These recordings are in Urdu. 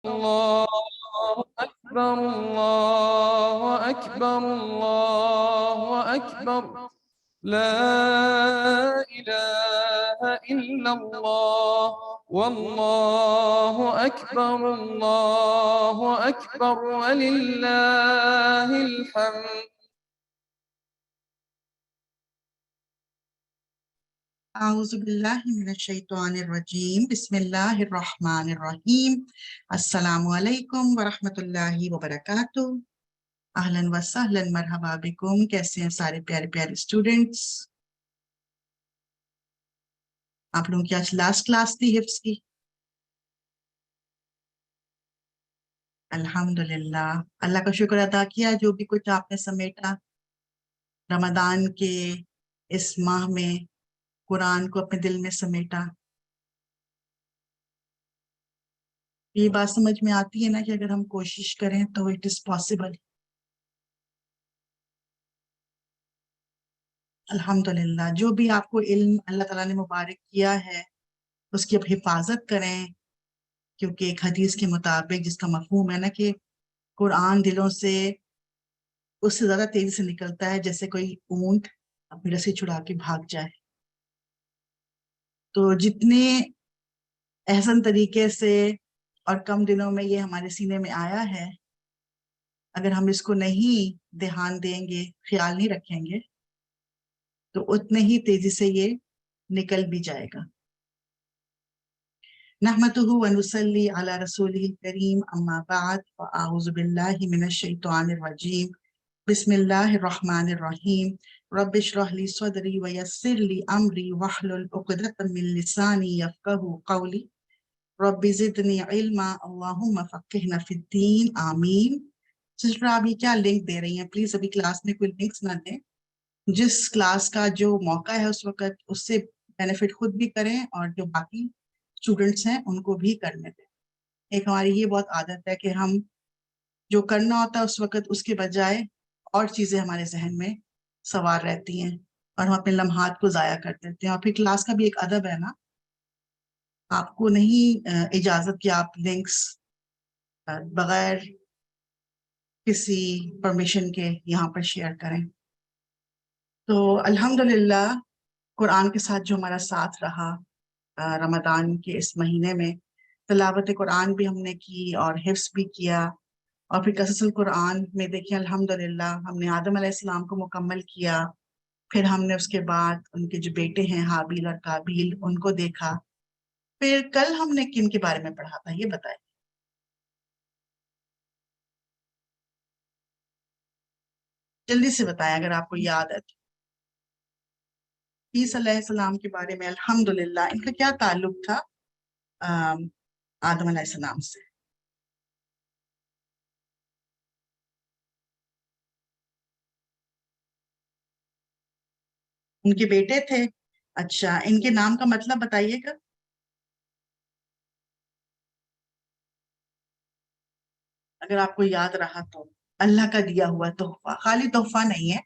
الله أكبر الله أكبر الله أكبر لا إله إلا الله والله أكبر الله أكبر ولله الحمد. اعوذ باللہ من الشیطان الرجیم بسم اللہ الرحمن الرحیم السلام علیکم ورحمۃ اللہ وبرکاتہ. اہلاً و سہلاً مرحبا بکم. کیسے ہیں سارے پیارے پیارے اسٹوڈنٹس؟ آپ لوگوں کی آج لاسٹ کلاس تھی حفظ کی. الحمدللہ اللہ کا شکر ادا کیا جو بھی کچھ آپ نے سمیٹا رمضان کے اس ماہ میں، قرآن کو اپنے دل میں سمیٹا. یہ بات سمجھ میں آتی ہے نا کہ اگر ہم کوشش کریں تو اٹ از پاسبل. الحمدللہ جو بھی آپ کو علم اللہ تعالیٰ نے مبارک کیا ہے اس کی اب حفاظت کریں، کیونکہ ایک حدیث کے مطابق جس کا مفہوم ہے نا کہ قرآن دلوں سے اس سے زیادہ تیزی سے نکلتا ہے جیسے کوئی اونٹ اپنی رسی چھڑا کے بھاگ جائے. تو جتنے احسن طریقے سے اور کم دنوں میں یہ ہمارے سینے میں آیا ہے، اگر ہم اس کو نہیں دھیان دیں گے، خیال نہیں رکھیں گے، تو اتنے ہی تیزی سے یہ نکل بھی جائے گا. نحمده ونصلي على رسوله الكريم اما بعد فاعوذ باللہ من الشیطان الرجیم بسم اللہ الرحمن الرحیم رب اشرح لي صدری ویسر لي امری واحلل عقدۃ من لسانی یفقهوا قولی رب زدنی علما اللہم فقہنا فی الدین آمین. سسٹر آپ یہ کیا لنک دے رہی ہیں؟ پلیز ابھی کلاس میں کوئی لنکس نہ دیں. جس کلاس کا جو موقع ہے اس وقت اس سے بینیفٹ خود بھی کریں اور جو باقی اسٹوڈنٹس ہیں ان کو بھی کرنے دیں. ایک ہماری یہ بہت عادت ہے کہ ہم جو کرنا ہوتا ہے اس وقت اس کے بجائے اور چیزیں ہمارے ذہن میں سوار رہتی ہیں اور ہم اپنے لمحات کو ضائع کر دیتے ہیں. اور پھر کلاس کا بھی ایک ادب ہے نا، آپ کو نہیں اجازت کہ آپ لنکس بغیر کسی پرمیشن کے یہاں پر شیئر کریں. تو الحمدللہ قرآن کے ساتھ جو ہمارا ساتھ رہا رمضان کے اس مہینے میں، تلاوت قرآن بھی ہم نے کی اور حفظ بھی کیا، اور پھر قصص القرآن میں دیکھیں الحمدللہ ہم نے آدم علیہ السلام کو مکمل کیا. پھر ہم نے اس کے بعد ان کے جو بیٹے ہیں حابیل اور قابیل ان کو دیکھا. پھر کل ہم نے کن کے بارے میں پڑھا تھا یہ بتائیں؟ جلدی سے بتائیں اگر آپ کو یاد ہے تو. عیسی علیہ السلام کے بارے میں الحمدللہ ان کا کیا تعلق تھا آدم علیہ السلام سے؟ ان کے بیٹے تھے. اچھا، ان کے نام کا مطلب بتائیے گا؟ اگر آپ کو یاد رہا تو. اللہ کا دیا ہوا تحفہ، خالی تحفہ نہیں ہے،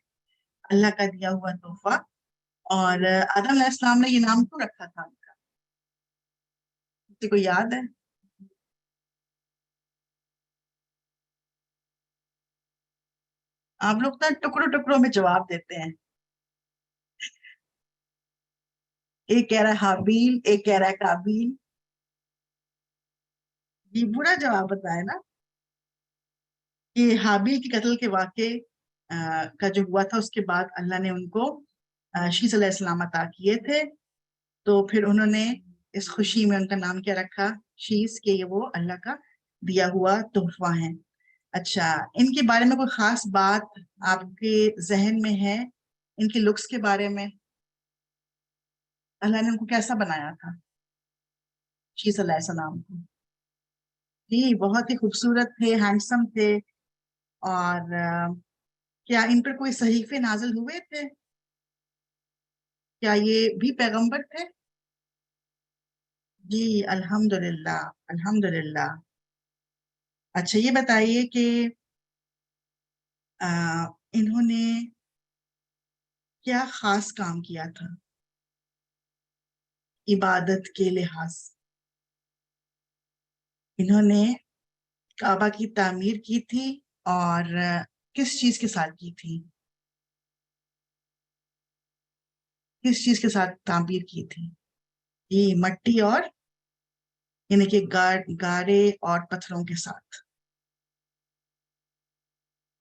اللہ کا دیا ہوا تحفہ. اور آدم علیہ السلام نے یہ نام کیوں رکھا تھا ان کا؟ کسی کو یاد ہے؟ آپ لوگ تو ٹکڑوں ٹکڑوں میں جواب دیتے ہیں. ایک کہہ رہا ہے حابیل، ایک کہہ رہا ہے قابیل. یہ برا جواب بتایا نا کہ حابیل کے قتل کے واقعے کا جو ہوا تھا اس کے بعد اللہ نے ان کو شیس علیہ السلام عطا کیے تھے. تو پھر انہوں نے اس خوشی میں ان کا نام کیا رکھا؟ شیس، کہ یہ وہ اللہ کا دیا ہوا تحفہ ہیں. اچھا، ان کے بارے میں کوئی خاص بات آپ کے ذہن میں ہے؟ ان کے لکس کے بارے میں اللہ نے ان کو کیسا بنایا تھا شیس علیہ السلام کو؟ جی بہت ہی خوبصورت تھے، ہینڈسم تھے. اور کیا ان پر کوئی صحیفے نازل ہوئے تھے؟ کیا یہ بھی پیغمبر تھے؟ جی الحمدللہ الحمدللہ. اچھا یہ بتائیے کہ انہوں نے کیا خاص کام کیا تھا عبادت کے لحاظ سے؟ انہوں نے کعبہ کی تعمیر کی تھی اور کس چیز کے ساتھ کی تھی؟ کس چیز کے ساتھ تعمیر کی تھی؟ یہ مٹی اور یعنی کہ گارے اور پتھروں کے ساتھ۔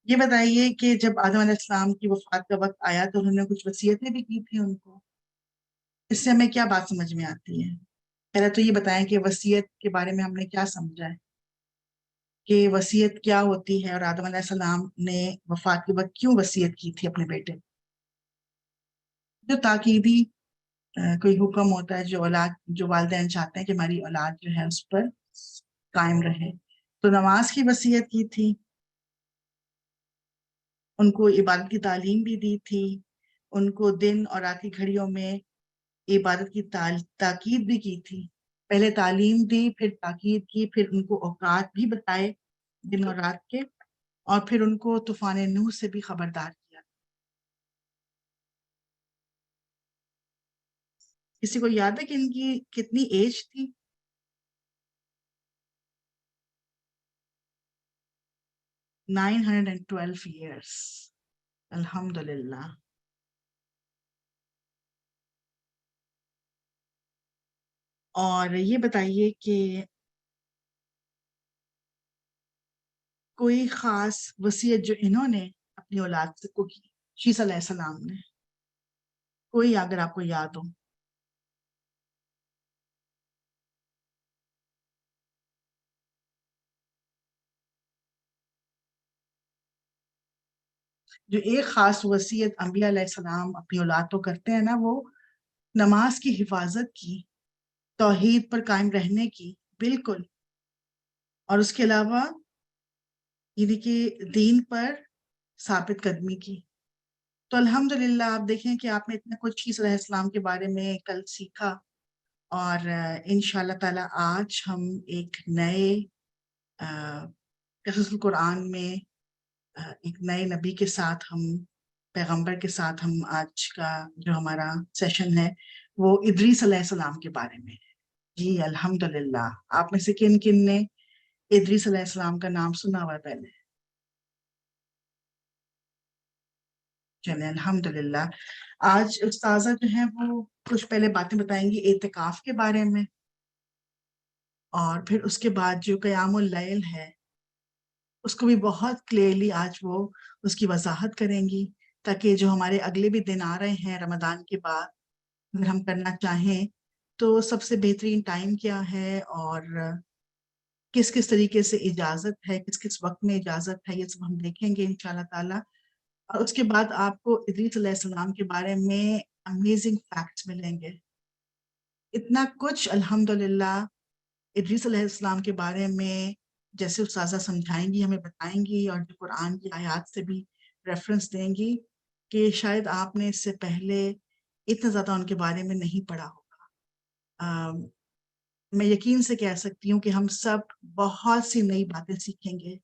یہ بتائیے کہ جب آدم علیہ السلام کی وفات کا وقت آیا تو انہوں نے کچھ وصیتیں بھی کی تھی ان کو، اس سے ہمیں کیا بات سمجھ میں آتی ہے؟ پہلے تو یہ بتائیں کہ وصیت کے بارے میں ہم نے کیا سمجھا ہے کہ وصیت کیا ہوتی ہے، اور آدم علیہ السلام نے وفات کے وقت کیوں وصیت کی تھی اپنے بیٹے؟ جو تاکیدی کوئی حکم ہوتا ہے، جو والدین چاہتے ہیں کہ ہماری اولاد جو ہے اس پر قائم رہے، تو نماز کی وصیت کی تھی، ان کو عبادت کی تعلیم بھی دی تھی، ان کو دن اور رات کی گھڑیوں میں عبادت کی تاکید بھی کی تھی۔ پہلے تعلیم دی، پھر تاکید کی، پھر ان کو اوقات بھی بتائے دن اور رات کے، اور پھر ان کو طوفان نوح سے بھی خبردار کیا۔ کسی کو یاد ہے کہ ان کی کتنی ایج تھی؟ 912 ایئرس، الحمدللہ۔ اور یہ بتائیے کہ کوئی خاص وصیت جو انہوں نے اپنی اولاد سے کو کی، شیس علیہ السلام نے، کوئی اگر آپ کو یاد ہو؟ جو ایک خاص وصیت انبیاء علیہ السلام اپنی اولاد کو کرتے ہیں نا، وہ نماز کی حفاظت کی، توحید پر قائم رہنے کی، بالکل، اور اس کے علاوہ یعنی کہ دین پر ثابت قدمی کی۔ تو الحمدللہ آپ دیکھیں کہ آپ نے اتنا کچھ عیسیٰ علیہ السلام کے بارے میں کل سیکھا، اور انشاءاللہ تعالیٰ آج ہم ایک نئے قصص القرآن میں ایک نئے نبی کے ساتھ، ہم پیغمبر کے ساتھ، ہم آج کا جو ہمارا سیشن ہے وہ ادریس علیہ السلام کے بارے میں ہے۔ جی الحمدللہ، آپ میں سے کن کن نے ادریس علیہ السلام کا نام سنا ہوا ہے پہلے؟ چلیں الحمدللہ۔ آج استاذہ جو ہیں وہ کچھ پہلے باتیں بتائیں گی اعتکاف کے بارے میں، اور پھر اس کے بعد جو قیام اللیل ہے اس کو بھی بہت کلیئرلی آج وہ اس کی وضاحت کریں گی، تاکہ جو ہمارے اگلے بھی دن آ رہے ہیں رمضان کے بعد، اگر ہم کرنا چاہیں تو سب سے بہترین ٹائم کیا ہے، اور کس کس طریقے سے اجازت ہے، کس کس وقت میں اجازت ہے، یہ سب ہم دیکھیں گے انشاءاللہ تعالیٰ۔ اور اس کے بعد آپ کو ادریس علیہ السلام کے بارے میں امیزنگ فیکٹس ملیں گے، اتنا کچھ الحمدللہ ادریس علیہ السلام کے بارے میں جیسے استاذہ سمجھائیں گی، ہمیں بتائیں گی، اور جو قرآن کی آیات سے بھی ریفرنس دیں گی، کہ شاید آپ نے اس سے پہلے اتنا زیادہ ان کے بارے میں نہیں پڑھا ہوگا۔ میں یقین سے کہہ سکتی ہوں کہ ہم سب بہت سی نئی باتیں سیکھیں گے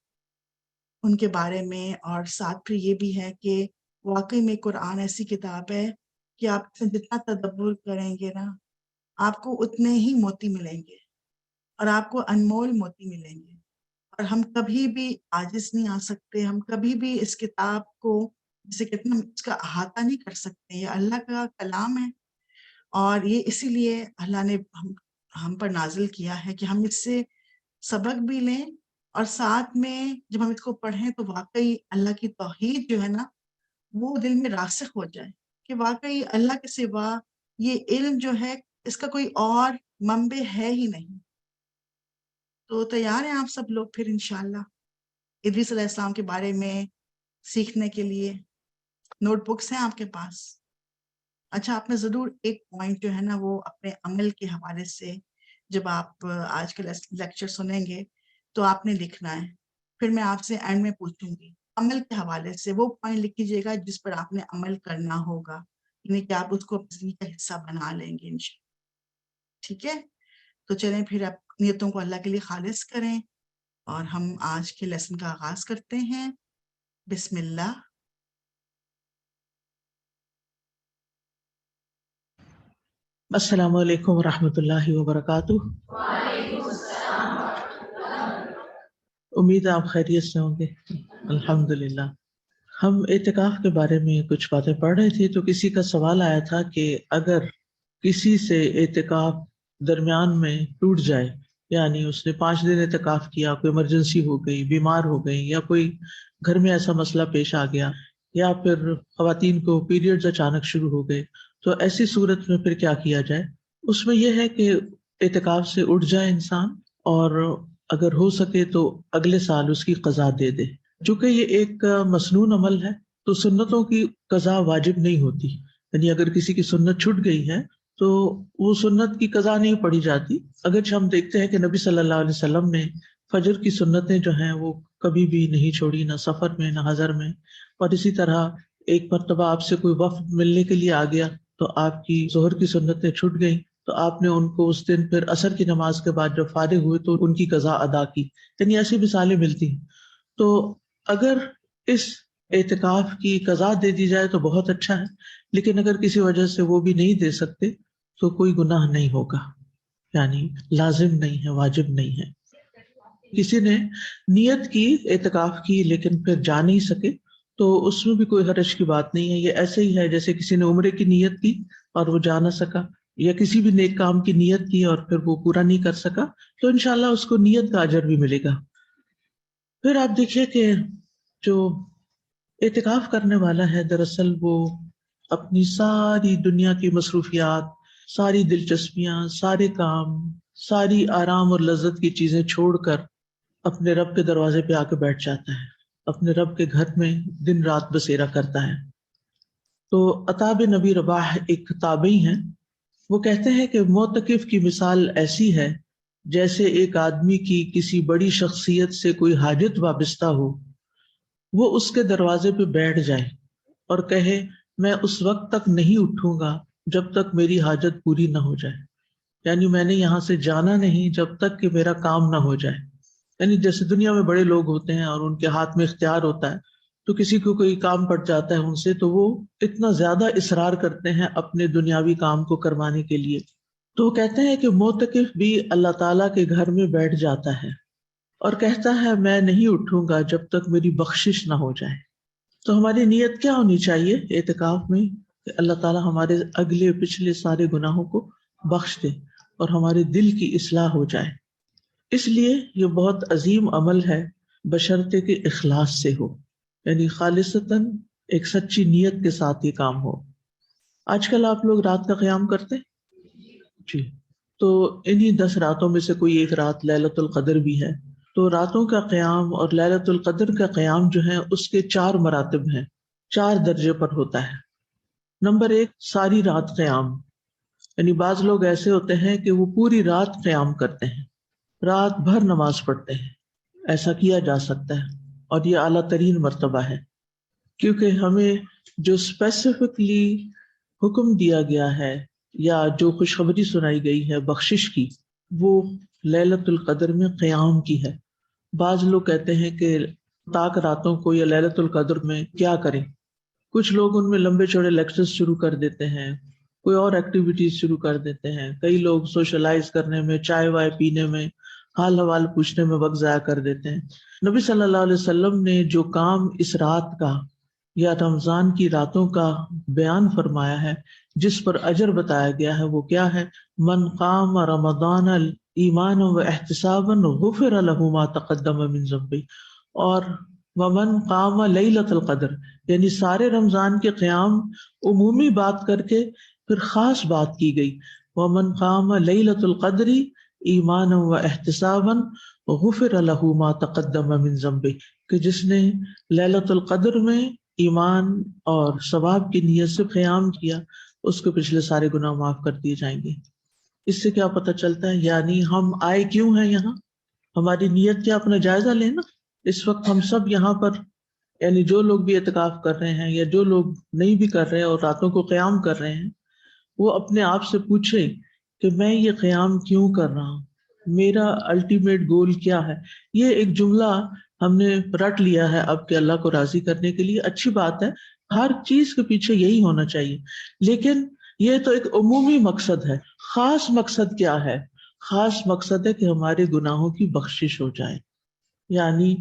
ان کے بارے میں، اور ساتھ پھر یہ بھی ہے کہ واقعی میں قرآن ایسی کتاب ہے کہ آپ سے جتنا تدبر کریں گے نا، آپ کو اتنے ہی موتی ملیں گے، اور آپ کو انمول موتی ملیں گے، اور ہم کبھی بھی عاجز نہیں آ سکتے، ہم کبھی بھی اس کتاب کو جسے کہتے ہیں اس کا احاطہ نہیں کر سکتے۔ یہ اللہ کا کلام ہے، اور یہ اسی لیے اللہ نے ہم پر نازل کیا ہے کہ ہم اس سے سبق بھی لیں، اور ساتھ میں جب ہم اس کو پڑھیں تو واقعی اللہ کی توحید جو ہے نا وہ دل میں راسخ ہو جائے، کہ واقعی اللہ کے سوا یہ علم جو ہے اس کا کوئی اور منبع ہے ہی نہیں۔ تو تیار ہیں آپ سب لوگ پھر انشاءاللہ ادریس علیہ السلام کے بارے میں سیکھنے کے لیے؟ نوٹ بکس ہیں آپ کے پاس؟ اچھا، آپ نے ضرور ایک پوائنٹ جو ہے نا وہ اپنے عمل کے حوالے سے جب آپ آج کا لیکچر سنیں گے تو آپ نے لکھنا ہے، پھر میں آپ سے اینڈ میں پوچھوں گی عمل کے حوالے سے وہ پوائنٹ لکھ لیجیے گا جس پر آپ نے عمل کرنا ہوگا، یعنی کہ آپ اس کو اپنی زندگی کا حصہ بنا لیں گے انشاءاللہ۔ ٹھیک ہے، تو چلیں پھر آپ نیتوں کو اللہ کے لیے خالص کریں، اور ہم آج کے لیسن کا آغاز کرتے ہیں۔ بسم اللہ۔ السلام علیکم ورحمۃ اللہ وبرکاتہ۔ امید ہے آپ خیریت سے ہوں گے. الحمدللہ. ہم اعتکاف کے بارے میں کچھ باتیں پڑھ رہے تھے تو کسی کا سوال آیا تھا کہ اگر کسی سے اعتکاف درمیان میں ٹوٹ جائے، یعنی اس نے 5 دن اعتکاف کیا، کوئی ایمرجنسی ہو گئی، بیمار ہو گئی، یا کوئی گھر میں ایسا مسئلہ پیش آ گیا، یا پھر خواتین کو پیریڈز اچانک شروع ہو گئے، تو ایسی صورت میں پھر کیا کیا جائے؟ اس میں یہ ہے کہ اعتکاف سے اٹھ جائے انسان، اور اگر ہو سکے تو اگلے سال اس کی قضا دے دے. چونکہ یہ ایک مسنون عمل ہے تو سنتوں کی قضا واجب نہیں ہوتی، یعنی اگر کسی کی سنت چھٹ گئی ہے تو وہ سنت کی قضا نہیں پڑھی جاتی. اگرچہ ہم دیکھتے ہیں کہ نبی صلی اللہ علیہ وسلم نے فجر کی سنتیں جو ہیں وہ کبھی بھی نہیں چھوڑی، نہ سفر میں نہ حضر میں. اور اسی طرح ایک مرتبہ آپ سے کوئی وفد ملنے کے لیے آ گیا تو آپ کی ظہر کی سنتیں چھٹ گئیں تو آپ نے ان کو اس دن پھر عصر کی نماز کے بعد جب فارغ ہوئے تو ان کی قضا ادا کی. یعنی ایسی مثالیں ملتی ہیں. تو اگر اس اعتکاف کی قضا دے دی جائے تو بہت اچھا ہے، لیکن اگر کسی وجہ سے وہ بھی نہیں دے سکتے تو کوئی گناہ نہیں ہوگا، یعنی لازم نہیں ہے، واجب نہیں ہے. کسی نے نیت کی اعتکاف کی لیکن پھر جا نہیں سکے تو اس میں بھی کوئی حرج کی بات نہیں ہے. یہ ایسے ہی ہے جیسے کسی نے عمرے کی نیت کی اور وہ جا نہ سکا، یا کسی بھی نیک کام کی نیت کی اور پھر وہ پورا نہیں کر سکا، تو انشاءاللہ اس کو نیت کا اجر بھی ملے گا. پھر آپ دیکھیے کہ جو اعتکاف کرنے والا ہے دراصل وہ اپنی ساری دنیا کی مصروفیات، ساری دلچسپیاں، سارے کام، ساری آرام اور لذت کی چیزیں چھوڑ کر اپنے رب کے دروازے پہ آ کے بیٹھ جاتا ہے، اپنے رب کے گھر میں دن رات بسیرا کرتا ہے. تو عطا بن نبی رباح ایک تابعی ہیں، وہ کہتے ہیں کہ معتکف کی مثال ایسی ہے جیسے ایک آدمی کی کسی بڑی شخصیت سے کوئی حاجت وابستہ ہو، وہ اس کے دروازے پہ بیٹھ جائے اور کہے میں اس وقت تک نہیں اٹھوں گا جب تک میری حاجت پوری نہ ہو جائے، یعنی میں نے یہاں سے جانا نہیں جب تک کہ میرا کام نہ ہو جائے. یعنی جیسے دنیا میں بڑے لوگ ہوتے ہیں اور ان کے ہاتھ میں اختیار ہوتا ہے، تو کسی کو کوئی کام پڑ جاتا ہے ان سے تو وہ اتنا زیادہ اصرار کرتے ہیں اپنے دنیاوی کام کو کروانے کے لیے. تو وہ کہتے ہیں کہ معتکف بھی اللہ تعالیٰ کے گھر میں بیٹھ جاتا ہے اور کہتا ہے میں نہیں اٹھوں گا جب تک میری بخشش نہ ہو جائے. تو ہماری نیت کیا ہونی چاہیے اعتکاف میں؟ کہ اللہ تعالیٰ ہمارے اگلے پچھلے سارے گناہوں کو بخش دے اور ہمارے دل کی اصلاح ہو جائے. اس لیے یہ بہت عظیم عمل ہے بشرطے کہ اخلاص سے ہو، یعنی خالصتاً ایک سچی نیت کے ساتھ یہ کام ہو. آج کل آپ لوگ رات کا قیام کرتے جی، تو انہی 10 راتوں میں سے کوئی ایک رات لیلۃ القدر بھی ہے. تو راتوں کا قیام اور لیلۃ القدر کا قیام جو ہے اس کے 4 مراتب ہیں، 4 درجے پر ہوتا ہے. نمبر 1 ساری رات قیام، یعنی بعض لوگ ایسے ہوتے ہیں کہ وہ پوری رات قیام کرتے ہیں، رات بھر نماز پڑھتے ہیں. ایسا کیا جا سکتا ہے اور یہ اعلیٰ ترین مرتبہ ہے، کیونکہ ہمیں جو اسپیسیفکلی حکم دیا گیا ہے یا جو خوشخبری سنائی گئی ہے بخشش کی، وہ لیلۃ القدر میں قیام کی ہے. بعض لوگ کہتے ہیں کہ طاق راتوں کو یا لیلۃ القدر میں کیا کریں. کچھ لوگ ان میں لمبے چوڑے لیکچرز شروع کر دیتے ہیں، کوئی اور ایکٹیویٹیز شروع کر دیتے ہیں. کئی لوگ سوشلائز کرنے میں، چائے وائے پینے میں، حال حوال پوچھنے میں وقت ضائع کر دیتے ہیں. نبی صلی اللہ علیہ وسلم نے جو کام اس رات کا یا رمضان کی راتوں کا بیان فرمایا ہے، جس پر اجر بتایا گیا ہے، وہ کیا ہے؟ من قام رمضان ایمانا و احتسابا غفر له ما تقدم من ذنبه، اور ومن قام لیلۃ القدر، یعنی سارے رمضان کے قیام عمومی بات کر کے پھر خاص بات کی گئی، ومن قام لیلۃ القدر ایمانا و احتسابا غفر له ما تقدم من ذنبه، کہ جس نے لیلۃ القدر میں ایمان اور ثواب کی نیت سے قیام کیا اس کو پچھلے سارے گناہ معاف کر دیے جائیں گے. اس سے کیا پتہ چلتا ہے؟ یعنی ہم آئے کیوں ہیں یہاں، ہماری نیت کیا، اپنا جائزہ لینا. اس وقت ہم سب یہاں پر، یعنی جو لوگ بھی اعتکاف کر رہے ہیں یا جو لوگ نہیں بھی کر رہے اور راتوں کو قیام کر رہے ہیں، وہ اپنے آپ سے پوچھیں کہ میں یہ قیام کیوں کر رہا ہوں، میرا الٹیمیٹ گول کیا ہے. یہ ایک جملہ ہم نے رٹ لیا ہے اب کہ اللہ کو راضی کرنے کے لیے. اچھی بات ہے، ہر چیز کے پیچھے یہی ہونا چاہیے، لیکن یہ تو ایک عمومی مقصد ہے. خاص مقصد کیا ہے؟ خاص مقصد ہے کہ ہمارے گناہوں کی بخشش ہو جائے. یعنی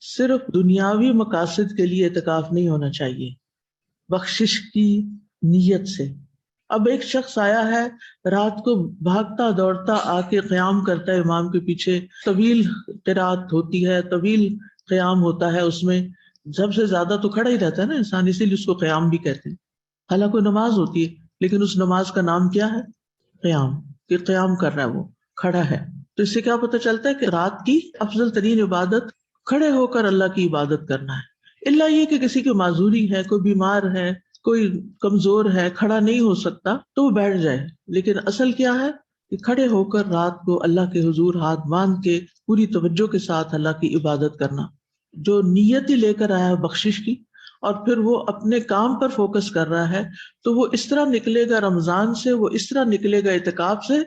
صرف دنیاوی مقاصد کے لیے اعتکاف نہیں ہونا چاہیے، بخشش کی نیت سے۔ اب ایک شخص آیا ہے، رات کو بھاگتا دوڑتا آ کے قیام کرتا ہے امام کے پیچھے، طویل قرات ہوتی ہے، طویل قیام ہوتا ہے، اس میں سب سے زیادہ تو کھڑا ہی رہتا ہے نا انسان، اسی لیے اس کو قیام بھی کہتے ہیں۔ حالانکہ کوئی نماز ہوتی ہے لیکن اس نماز کا نام کیا ہے؟ قیام، کہ قیام کر رہا ہے، وہ کھڑا ہے۔ تو اس سے کیا پتہ چلتا ہے کہ رات کی افضل ترین عبادت کھڑے ہو کر اللہ کی عبادت کرنا ہے، الا یہ کہ کسی کی معذوری ہے، کوئی بیمار ہے، کوئی کمزور ہے، کھڑا نہیں ہو سکتا تو وہ بیٹھ جائے، لیکن اصل کیا ہے کہ کھڑے ہو کر رات کو اللہ کے حضور ہاتھ باندھ کے پوری توجہ کے ساتھ اللہ کی عبادت کرنا۔ جو نیت ہی لے کر آیا ہے بخشش کی، اور پھر وہ اپنے کام پر فوکس کر رہا ہے، تو وہ اس طرح نکلے گا رمضان سے، وہ اس طرح نکلے گا اعتکاف سے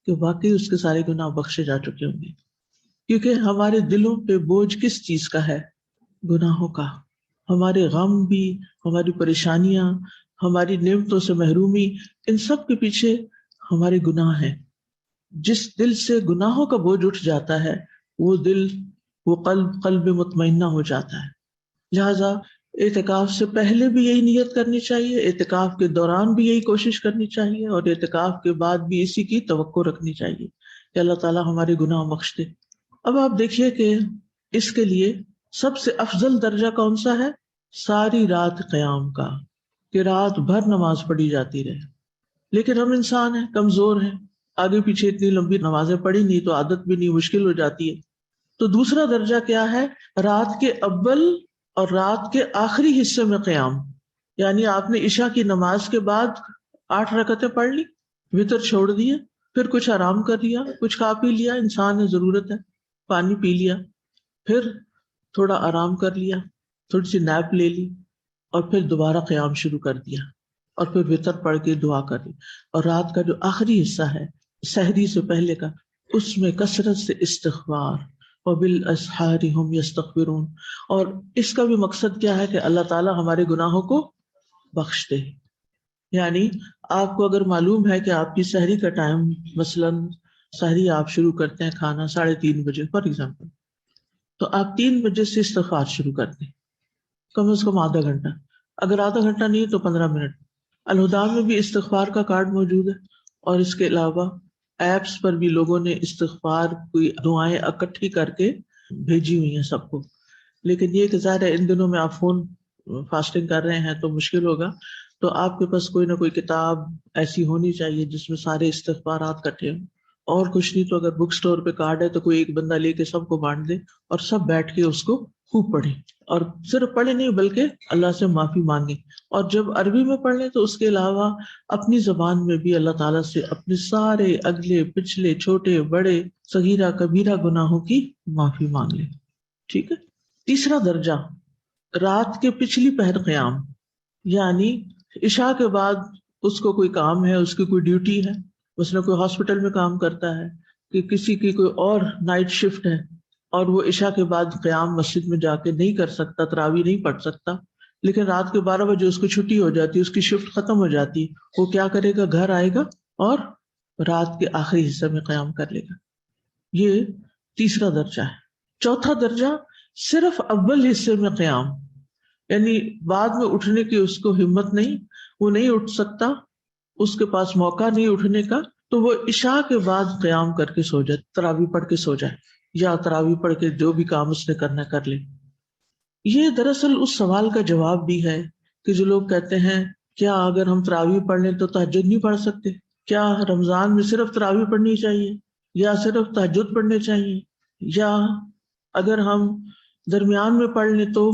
کہ واقعی اس کے سارے گناہ بخشے جا چکے ہوں گے۔ کیونکہ ہمارے دلوں پہ بوجھ کس چیز کا ہے؟ گناہوں کا۔ ہمارے غم بھی، ہماری پریشانیاں، ہماری نعمتوں سے محرومی، ان سب کے پیچھے ہمارے گناہ ہیں۔ جس دل سے گناہوں کا بوجھ اٹھ جاتا ہے، وہ دل، وہ قلب مطمئنہ ہو جاتا ہے۔ لہذا اعتکاف سے پہلے بھی یہی نیت کرنی چاہیے، اعتکاف کے دوران بھی یہی کوشش کرنی چاہیے، اور اعتکاف کے بعد بھی اسی کی توقع رکھنی چاہیے کہ اللہ تعالیٰ ہمارے گناہ بخش دے۔ اب آپ دیکھیے کہ اس کے لیے سب سے افضل درجہ کون سا ہے؟ ساری رات قیام کا، کہ رات بھر نماز پڑھی جاتی رہے۔ لیکن ہم انسان ہیں، کمزور ہیں، آگے پیچھے اتنی لمبی نمازیں پڑھی نہیں تو عادت بھی نہیں، مشکل ہو جاتی ہے۔ تو دوسرا درجہ کیا ہے؟ رات کے اول اور رات کے آخری حصے میں قیام، یعنی آپ نے عشاء کی نماز کے بعد 8 رکعتیں پڑھ لی، وتر چھوڑ دیے، پھر کچھ آرام کر لیا، کچھ کھا پی لیا، انسان ہے ضرورت ہے، پانی پی لیا، پھر تھوڑا آرام کر لیا، تھوڑی سی نیپ لے لی، اور پھر دوبارہ قیام شروع کر دیا، اور پھر وتر پڑھ کے دعا کر لی۔ اور رات کا جو آخری حصہ ہے سحری سے پہلے کا، اس میں کثرت سے استغفار، وبالاسحار هم یستغفرون، اور اس کا بھی مقصد کیا ہے کہ اللہ تعالیٰ ہمارے گناہوں کو بخش دے۔ یعنی آپ کو اگر معلوم ہے کہ آپ کی سحری کا ٹائم، مثلاً سحری آپ شروع کرتے ہیں کھانا 3:30 بجے فار ایگزامپل، تو آپ 3 بجے سے استغفار شروع کر دیں، کم از کم آدھا گھنٹہ، اگر آدھا گھنٹہ نہیں تو 15 منٹ۔ الہدا میں بھی استغفار کا کارڈ موجود ہے، اور اس کے علاوہ ایپس پر بھی لوگوں نے استغفار کی دعائیں اکٹھی کر کے بھیجی ہوئی ہیں سب کو۔ لیکن یہ کہ ظاہر ہے ان دنوں میں آپ فون فاسٹنگ کر رہے ہیں تو مشکل ہوگا، تو آپ کے پاس کوئی نہ کوئی کتاب ایسی ہونی چاہیے جس میں سارے استغفارات کٹھے ہوں، اور کچھ نہیں تو اگر بک سٹور پہ کارڈ ہے تو کوئی ایک بندہ لے کے سب کو بانٹ دے، اور سب بیٹھ کے اس کو خوب پڑھیں، اور صرف پڑھے نہیں بلکہ اللہ سے معافی مانگیں، اور جب عربی میں پڑھ لیں تو اس کے علاوہ اپنی زبان میں بھی اللہ تعالیٰ سے اپنے سارے اگلے پچھلے چھوٹے بڑے صغیرہ کبیرہ گناہوں کی معافی مانگ لیں۔ ٹھیک ہے۔ تیسرا درجہ، رات کے پچھلی پہر قیام، یعنی عشاء کے بعد اس کو کوئی کام ہے، اس کی کوئی ڈیوٹی ہے، اس نے کوئی ہاسپٹل میں کام کرتا ہے، کہ کسی کی کوئی اور نائٹ شفٹ ہے، اور وہ عشاء کے بعد قیام مسجد میں جا کے نہیں کر سکتا، تراویح نہیں پڑھ سکتا، لیکن رات کے 12 بجے اس کو چھٹی ہو جاتی، اس کی شفٹ ختم ہو جاتی، وہ کیا کرے گا؟ گھر آئے گا اور رات کے آخری حصے میں قیام کر لے گا۔ یہ تیسرا درجہ ہے۔ چوتھا درجہ، صرف اول حصے میں قیام، یعنی بعد میں اٹھنے کی اس کو ہمت نہیں، وہ نہیں اٹھ سکتا، اس کے پاس موقع نہیں اٹھنے کا، تو وہ عشاء کے بعد قیام کر کے سو جائے، تراویح پڑھ کے سو جائے، یا تراویح پڑھ کے جو بھی کام اس نے کرنا کر لے۔ یہ دراصل اس سوال کا جواب بھی ہے کہ جو لوگ کہتے ہیں کیا اگر ہم تراویح پڑھ لیں تو تہجد نہیں پڑھ سکتے؟ کیا رمضان میں صرف تراویح پڑھنی چاہیے، یا صرف تہجد پڑھنے چاہیے، یا اگر ہم درمیان میں پڑھ لیں تو؟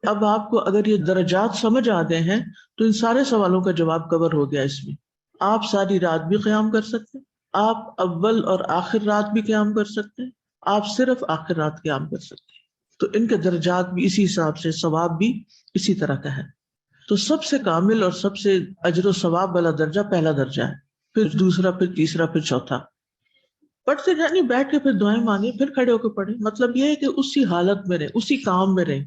اب آپ کو اگر یہ درجات سمجھ آ گئے ہیں تو ان سارے سوالوں کا جواب کور ہو گیا اس میں۔ آپ ساری رات بھی قیام کر سکتے ہیں، آپ اول اور آخر رات بھی قیام کر سکتے ہیں، آپ صرف آخر رات قیام کر سکتے ہیں۔ تو ان کے درجات بھی اسی حساب سے، ثواب بھی اسی طرح کا ہے۔ تو سب سے کامل اور سب سے اجر و ثواب والا درجہ پہلا درجہ ہے، پھر دوسرا، پھر تیسرا، پھر چوتھا۔ پڑھتے جائیں، بیٹھ کے پھر دعائیں مانگیں، پھر کھڑے ہو کے پڑھیں۔ مطلب یہ ہے کہ اسی حالت میں رہیں، اسی کام میں رہیں،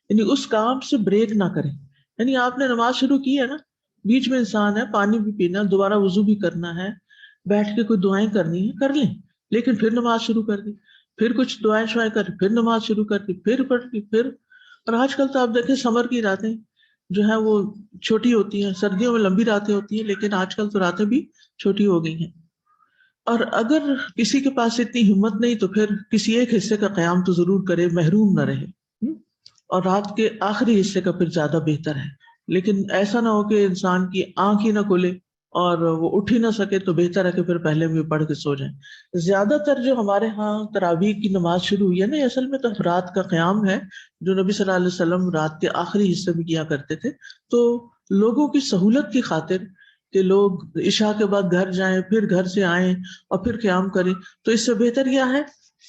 یعنی اس کام سے بریک نہ کریں۔ یعنی آپ نے نماز شروع کی ہے نا، بیچ میں انسان ہے، پانی بھی پینا، دوبارہ وضو بھی کرنا ہے، بیٹھ کے کوئی دعائیں کرنی ہے، کر لیں، لیکن پھر نماز شروع کر دیں۔ پھر کچھ دعائیں شوائیں کر، پھر نماز شروع کر دی، پھر پڑھ لی، پھر. اور آج کل تو آپ دیکھیں سمر کی راتیں جو ہیں وہ چھوٹی ہوتی ہیں، سردیوں میں لمبی راتیں ہوتی ہیں، لیکن آج کل تو راتیں بھی چھوٹی ہو گئی ہیں. اور اگر کسی کے پاس اتنی ہمت نہیں تو پھر کسی ایک حصے کا قیام تو ضرور کرے، محروم نہ رہے. اور رات کے آخری حصے کا پھر زیادہ بہتر ہے. لیکن ایسا نہ ہو کہ انسان کی آنکھ ہی نہ کھلے اور وہ اٹھ ہی نہ سکے، تو بہتر ہے کہ پھر پہلے بھی پڑھ کے سو جائیں. زیادہ تر جو ہمارے ہاں تراویح کی نماز شروع ہوئی ہے نا، اصل میں تو رات کا قیام ہے جو نبی صلی اللہ علیہ وسلم رات کے آخری حصے میں کیا کرتے تھے. تو لوگوں کی سہولت کی خاطر کہ لوگ عشاء کے بعد گھر جائیں، پھر گھر سے آئیں اور پھر قیام کریں، تو اس سے بہتر کیا ہے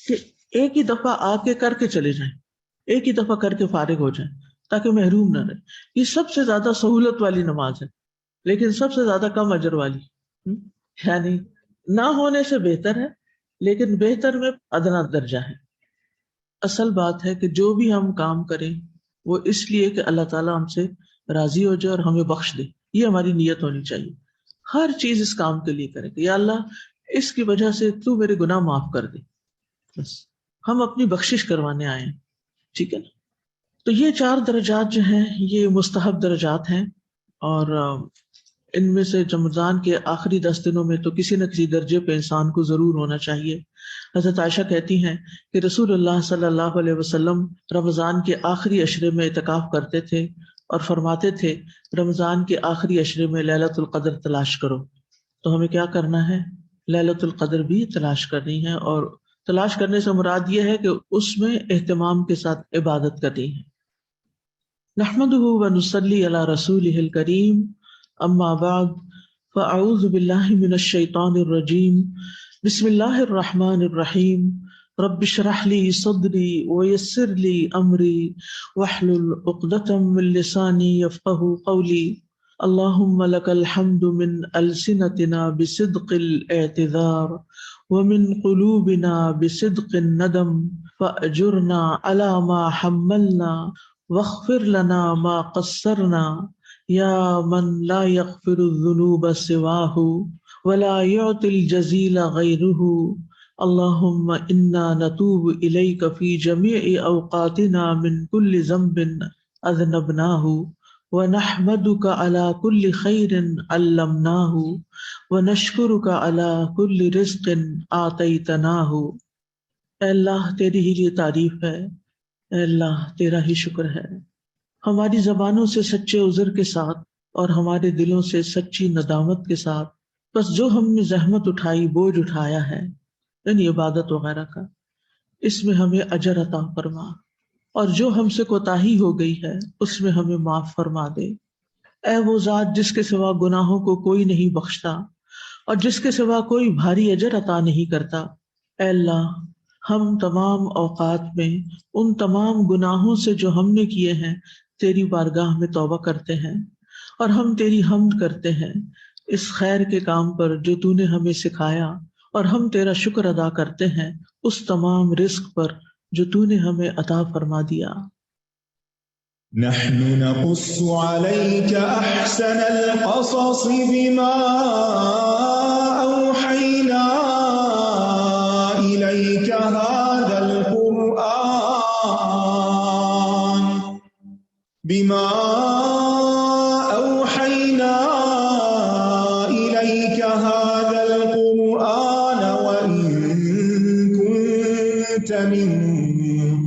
کہ ایک ہی دفعہ آ کے کر کے چلے جائیں، ایک ہی دفعہ کر کے فارغ ہو جائیں تاکہ محروم نہ رہے. یہ سب سے زیادہ سہولت والی نماز ہے، لیکن سب سے زیادہ کم اجر والی. یعنی نہ ہونے سے بہتر ہے، لیکن بہتر میں ادنا درجہ ہے. اصل بات ہے کہ جو بھی ہم کام کریں وہ اس لیے کہ اللہ تعالیٰ ہم سے راضی ہو جائے اور ہمیں بخش دے، یہ ہماری نیت ہونی چاہیے. ہر چیز اس کام کے لیے کریں کہ یا اللہ اس کی وجہ سے تو میرے گناہ معاف کر دے، بس ہم اپنی بخشش کروانے آئے ہیں. ٹھیک ہے نا. تو یہ 4 درجات جو ہیں یہ مستحب درجات ہیں، اور ان میں سے رمضان کے آخری 10 دنوں میں تو کسی نہ کسی درجے پہ انسان کو ضرور ہونا چاہیے. حضرت عائشہ کہتی ہیں کہ رسول اللہ صلی اللہ علیہ وسلم رمضان کے آخری عشرے میں اعتکاف کرتے تھے اور فرماتے تھے رمضان کے آخری عشرے میں لیلۃ القدر تلاش کرو. تو ہمیں کیا کرنا ہے؟ لیلۃ القدر بھی تلاش کرنی ہے، اور تلاش کرنے سے مراد یہ ہے کہ اس میں اہتمام کے ساتھ عبادت کرنی ہے. نحمده ونصلي على رسوله الكريم، اما بعد فاعوذ بالله من الشيطان الرجيم. بسم الله الرحمن الرحيم. رب اشرح لي صدري ويسر لي امري واحلل عقدة من لساني يفقهوا قولي. اللهم لك الحمد من ألسنتنا بصدق الاعتذار ومن قلوبنا بصدق الندم، فأجرنا على ما حملنا واغفر لنا ما قصرنا، یا من لا يغفر الذنوب سواه ولا يعطي الجزيل غيره. اللهم إنا نتوب إليك في جميع أوقاتنا من كل ذنب أذنبناه، ونحمدك على كل خير علمناه، ونشكرك على كل رزق آتيتناه. اے اللہ تیری ہی لیے تعریف ہے، اے اللہ تیرا ہی شکر ہے. ہماری زبانوں سے سچے عذر کے ساتھ اور ہمارے دلوں سے سچی ندامت کے ساتھ بس جو ہم نے زحمت اٹھائی، بوجھ اٹھایا ہے یعنی عبادت وغیرہ کا، اس میں ہمیں اجر عطا فرما، اور جو ہم سے کوتاہی ہو گئی ہے اس میں ہمیں معاف فرما دے. اے وہ ذات جس کے سوا گناہوں کو کوئی نہیں بخشتا اور جس کے سوا کوئی بھاری اجر عطا نہیں کرتا، اے اللہ ہم تمام اوقات میں ان تمام گناہوں سے جو ہم نے کیے ہیں تیری بارگاہ میں توبہ کرتے ہیں، اور ہم تیری حمد کرتے ہیں اس خیر کے کام پر جو تو نے ہمیں سکھایا، اور ہم تیرا شکر ادا کرتے ہیں اس تمام رزق پر جو تو نے ہمیں عطا فرما دیا. نحن نقص عليك أحسن القصص بما أوحينا إليك هذا القرآن وإن كنت من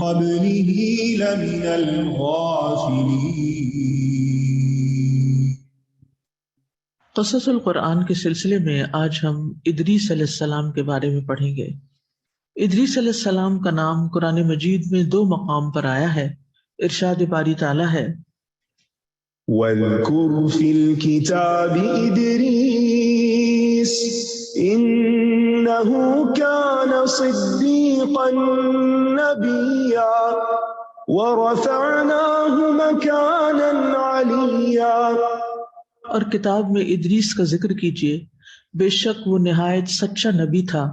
قبله لمن الغافلين. قصص القرآن کے سلسلے میں آج ہم ادریس علیہ السلام کے بارے میں پڑھیں گے. ادریس علیہ السلام کا نام قرآن مجید میں 2 مقام پر آیا ہے. ارشاد باری تعالیٰ ہے واذكر في الكتاب إدريس إنه كان صديقا نبيا ورفعناه مكانا عليا. اور کتاب میں ادریس کا ذکر کیجیے، بے شک وہ نہایت سچا نبی تھا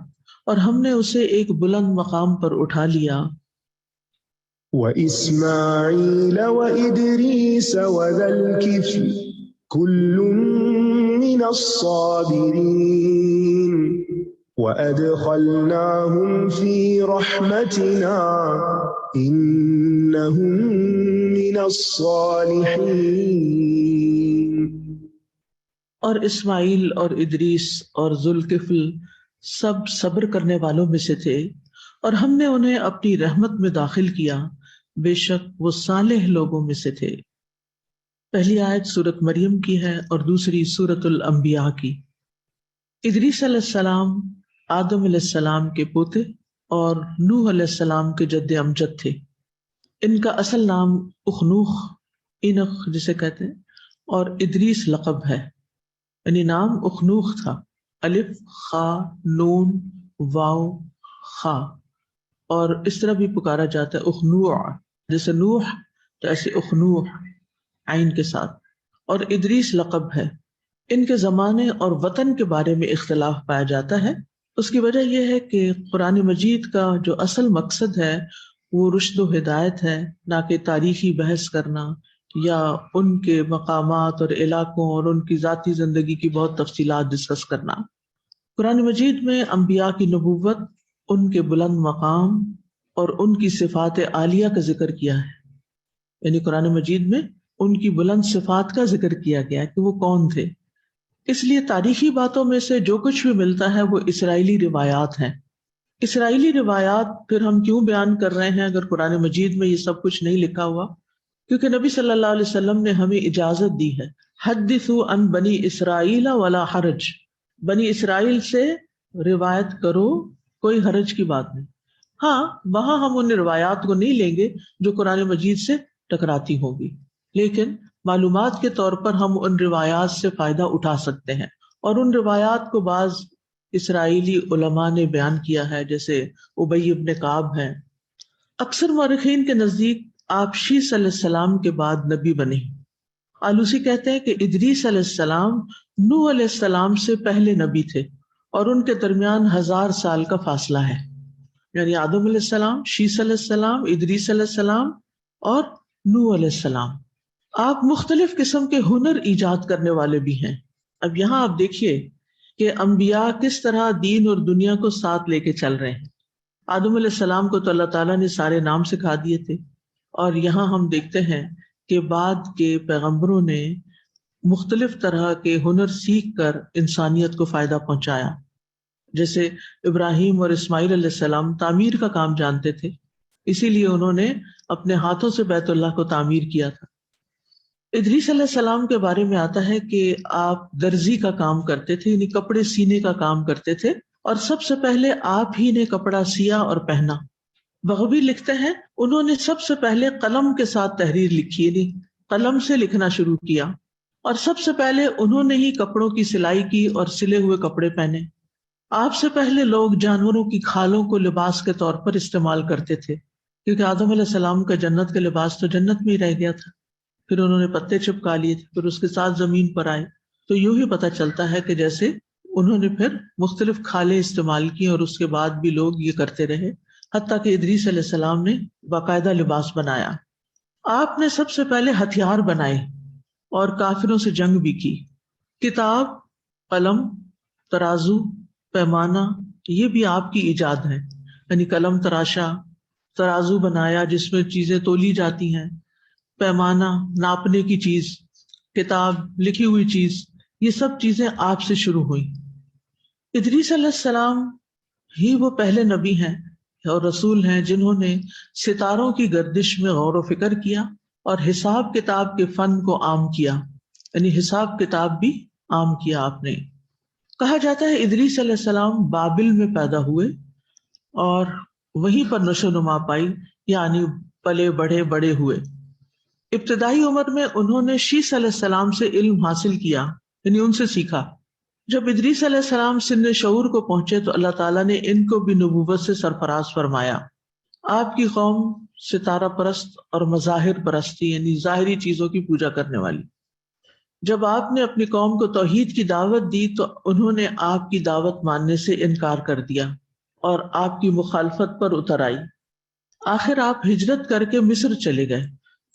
اور ہم نے اسے ایک بلند مقام پر اٹھا لیا. وإسماعيل وإدريس وذا الكفل كل من الصابرين. وَأَدْخَلْنَاهُمْ فِي رَحْمَتِنَا إِنَّهُمْ مِنَ الصَّالِحِينَ۔ اور اسماعیل اور ادریس اور ذوالکفل سب صبر کرنے والوں میں سے تھے، اور ہم نے انہیں اپنی رحمت میں داخل کیا، بے شک وہ صالح لوگوں میں سے تھے۔ پہلی آیت سورۃ مریم کی ہے اور دوسری سورۃ الانبیاء کی۔ ادریس علیہ السلام آدم علیہ السلام کے پوتے اور نوح علیہ السلام کے جد امجد تھے۔ ان کا اصل نام اخنوخ، اینخ جسے کہتے ہیں، اور ادریس لقب ہے، یعنی نام اخنوخ تھا، الف خا نون واو خا، اور اس طرح بھی پکارا جاتا ہے اخنوع، جیسے نوح تو ایسے اخنوح عین کے ساتھ، اور ادریس لقب ہے۔ ان کے زمانے اور وطن کے بارے میں اختلاف پایا جاتا ہے۔ اس کی وجہ یہ ہے کہ قرآن مجید کا جو اصل مقصد ہے وہ رشد و ہدایت ہے، نہ کہ تاریخی بحث کرنا یا ان کے مقامات اور علاقوں اور ان کی ذاتی زندگی کی بہت تفصیلات ڈسکس کرنا۔ قرآن مجید میں انبیاء کی نبوت، ان کے بلند مقام اور ان کی صفات عالیہ کا ذکر کیا ہے، یعنی قرآن مجید میں ان کی بلند صفات کا ذکر کیا گیا ہے کہ وہ کون تھے۔ اس لیے تاریخی باتوں میں سے جو کچھ بھی ملتا ہے وہ اسرائیلی روایات ہیں۔ اسرائیلی روایات پھر ہم کیوں بیان کر رہے ہیں اگر قرآن مجید میں یہ سب کچھ نہیں لکھا ہوا؟ کیونکہ نبی صلی اللہ علیہ وسلم نے ہمیں اجازت دی ہے، حدثوا عن بنی اسرائیل ولا حرج، بنی اسرائیل سے روایت کرو، کوئی حرج کی بات نہیں۔ ہاں، وہاں ہم ان روایات کو نہیں لیں گے جو قرآن مجید سے ٹکراتی ہوگی، لیکن معلومات کے طور پر ہم ان روایات سے فائدہ اٹھا سکتے ہیں، اور ان روایات کو بعض اسرائیلی علماء نے بیان کیا ہے، جیسے ابی ابن کعب ہیں۔ اکثر مورخین کے نزدیک آپ شیس علیہ السلام کے بعد نبی بنے۔ آلوسی کہتے ہیں کہ ادریس علیہ السلام نوح علیہ السلام سے پہلے نبی تھے، اور ان کے درمیان 1000 سال کا فاصلہ ہے، یعنی آدم علیہ السلام، شیس علیہ السلام، ادریس علیہ السلام اور نوح علیہ السلام۔ آپ مختلف قسم کے ہنر ایجاد کرنے والے بھی ہیں۔ اب یہاں آپ دیکھیے کہ انبیاء کس طرح دین اور دنیا کو ساتھ لے کے چل رہے ہیں۔ آدم علیہ السلام کو تو اللہ تعالیٰ نے سارے نام سکھا دیے تھے، اور یہاں ہم دیکھتے ہیں کہ بعد کے پیغمبروں نے مختلف طرح کے ہنر سیکھ کر انسانیت کو فائدہ پہنچایا۔ جیسے ابراہیم اور اسماعیل علیہ السلام تعمیر کا کام جانتے تھے، اسی لیے انہوں نے اپنے ہاتھوں سے بیت اللہ کو تعمیر کیا تھا۔ ادریس علیہ السلام کے بارے میں آتا ہے کہ آپ درزی کا کام کرتے تھے، یعنی کپڑے سینے کا کام کرتے تھے، اور سب سے پہلے آپ ہی نے کپڑا سیا اور پہنا۔ بغوی لکھتے ہیں انہوں نے سب سے پہلے قلم کے ساتھ تحریر لکھی، یعنی قلم سے لکھنا شروع کیا، اور سب سے پہلے انہوں نے ہی کپڑوں کی سلائی کی اور سلے ہوئے کپڑے پہنے۔ آپ سے پہلے لوگ جانوروں کی کھالوں کو لباس کے طور پر استعمال کرتے تھے، کیونکہ آدم علیہ السلام کا جنت کا لباس تو جنت میں ہی رہ گیا تھا، پھر انہوں نے پتے چپکا لیے تھے، پھر اس کے ساتھ زمین پر آئے۔ تو یوں ہی پتہ چلتا ہے کہ جیسے انہوں نے پھر مختلف کھالیں استعمال کی، اور اس کے بعد بھی لوگ یہ کرتے رہے، حتیٰ کہ ادریس علیہ السلام نے باقاعدہ لباس بنایا۔ آپ نے سب سے پہلے ہتھیار بنائے اور کافروں سے جنگ بھی کی۔ کتاب، قلم، ترازو، پیمانہ، یہ بھی آپ کی ایجاد ہے، یعنی قلم تراشا، ترازو بنایا جس میں چیزیں تولی جاتی ہیں، پیمانہ ناپنے کی چیز، کتاب لکھی ہوئی چیز، یہ سب چیزیں آپ سے شروع ہوئی۔ ادریس علیہ السلام ہی وہ پہلے نبی ہیں اور رسول ہیں جنہوں نے ستاروں کی گردش میں غور و فکر کیا اور حساب کتاب کے فن کو عام کیا، یعنی حساب کتاب بھی عام کیا آپ نے۔ کہا جاتا ہے ادریس علیہ السلام بابل میں پیدا ہوئے اور وہیں پر نشو نما پائی، یعنی پلے بڑھے بڑے ہوئے۔ ابتدائی عمر میں انہوں نے شیس علیہ السلام سے علم حاصل کیا، یعنی ان سے سیکھا۔ جب ادریس علیہ السلام سن شعور کو پہنچے تو اللہ تعالیٰ نے ان کو بھی نبوت سے سرفراز فرمایا۔ آپ کی قوم ستارہ پرست اور مظاہر پرستی، یعنی ظاہری چیزوں کی پوجا کرنے والی۔ جب آپ نے اپنی قوم کو توحید کی دعوت دی تو انہوں نے آپ کی دعوت ماننے سے انکار کر دیا اور آپ کی مخالفت پر اتر آئی۔ آخر آپ ہجرت کر کے مصر چلے گئے،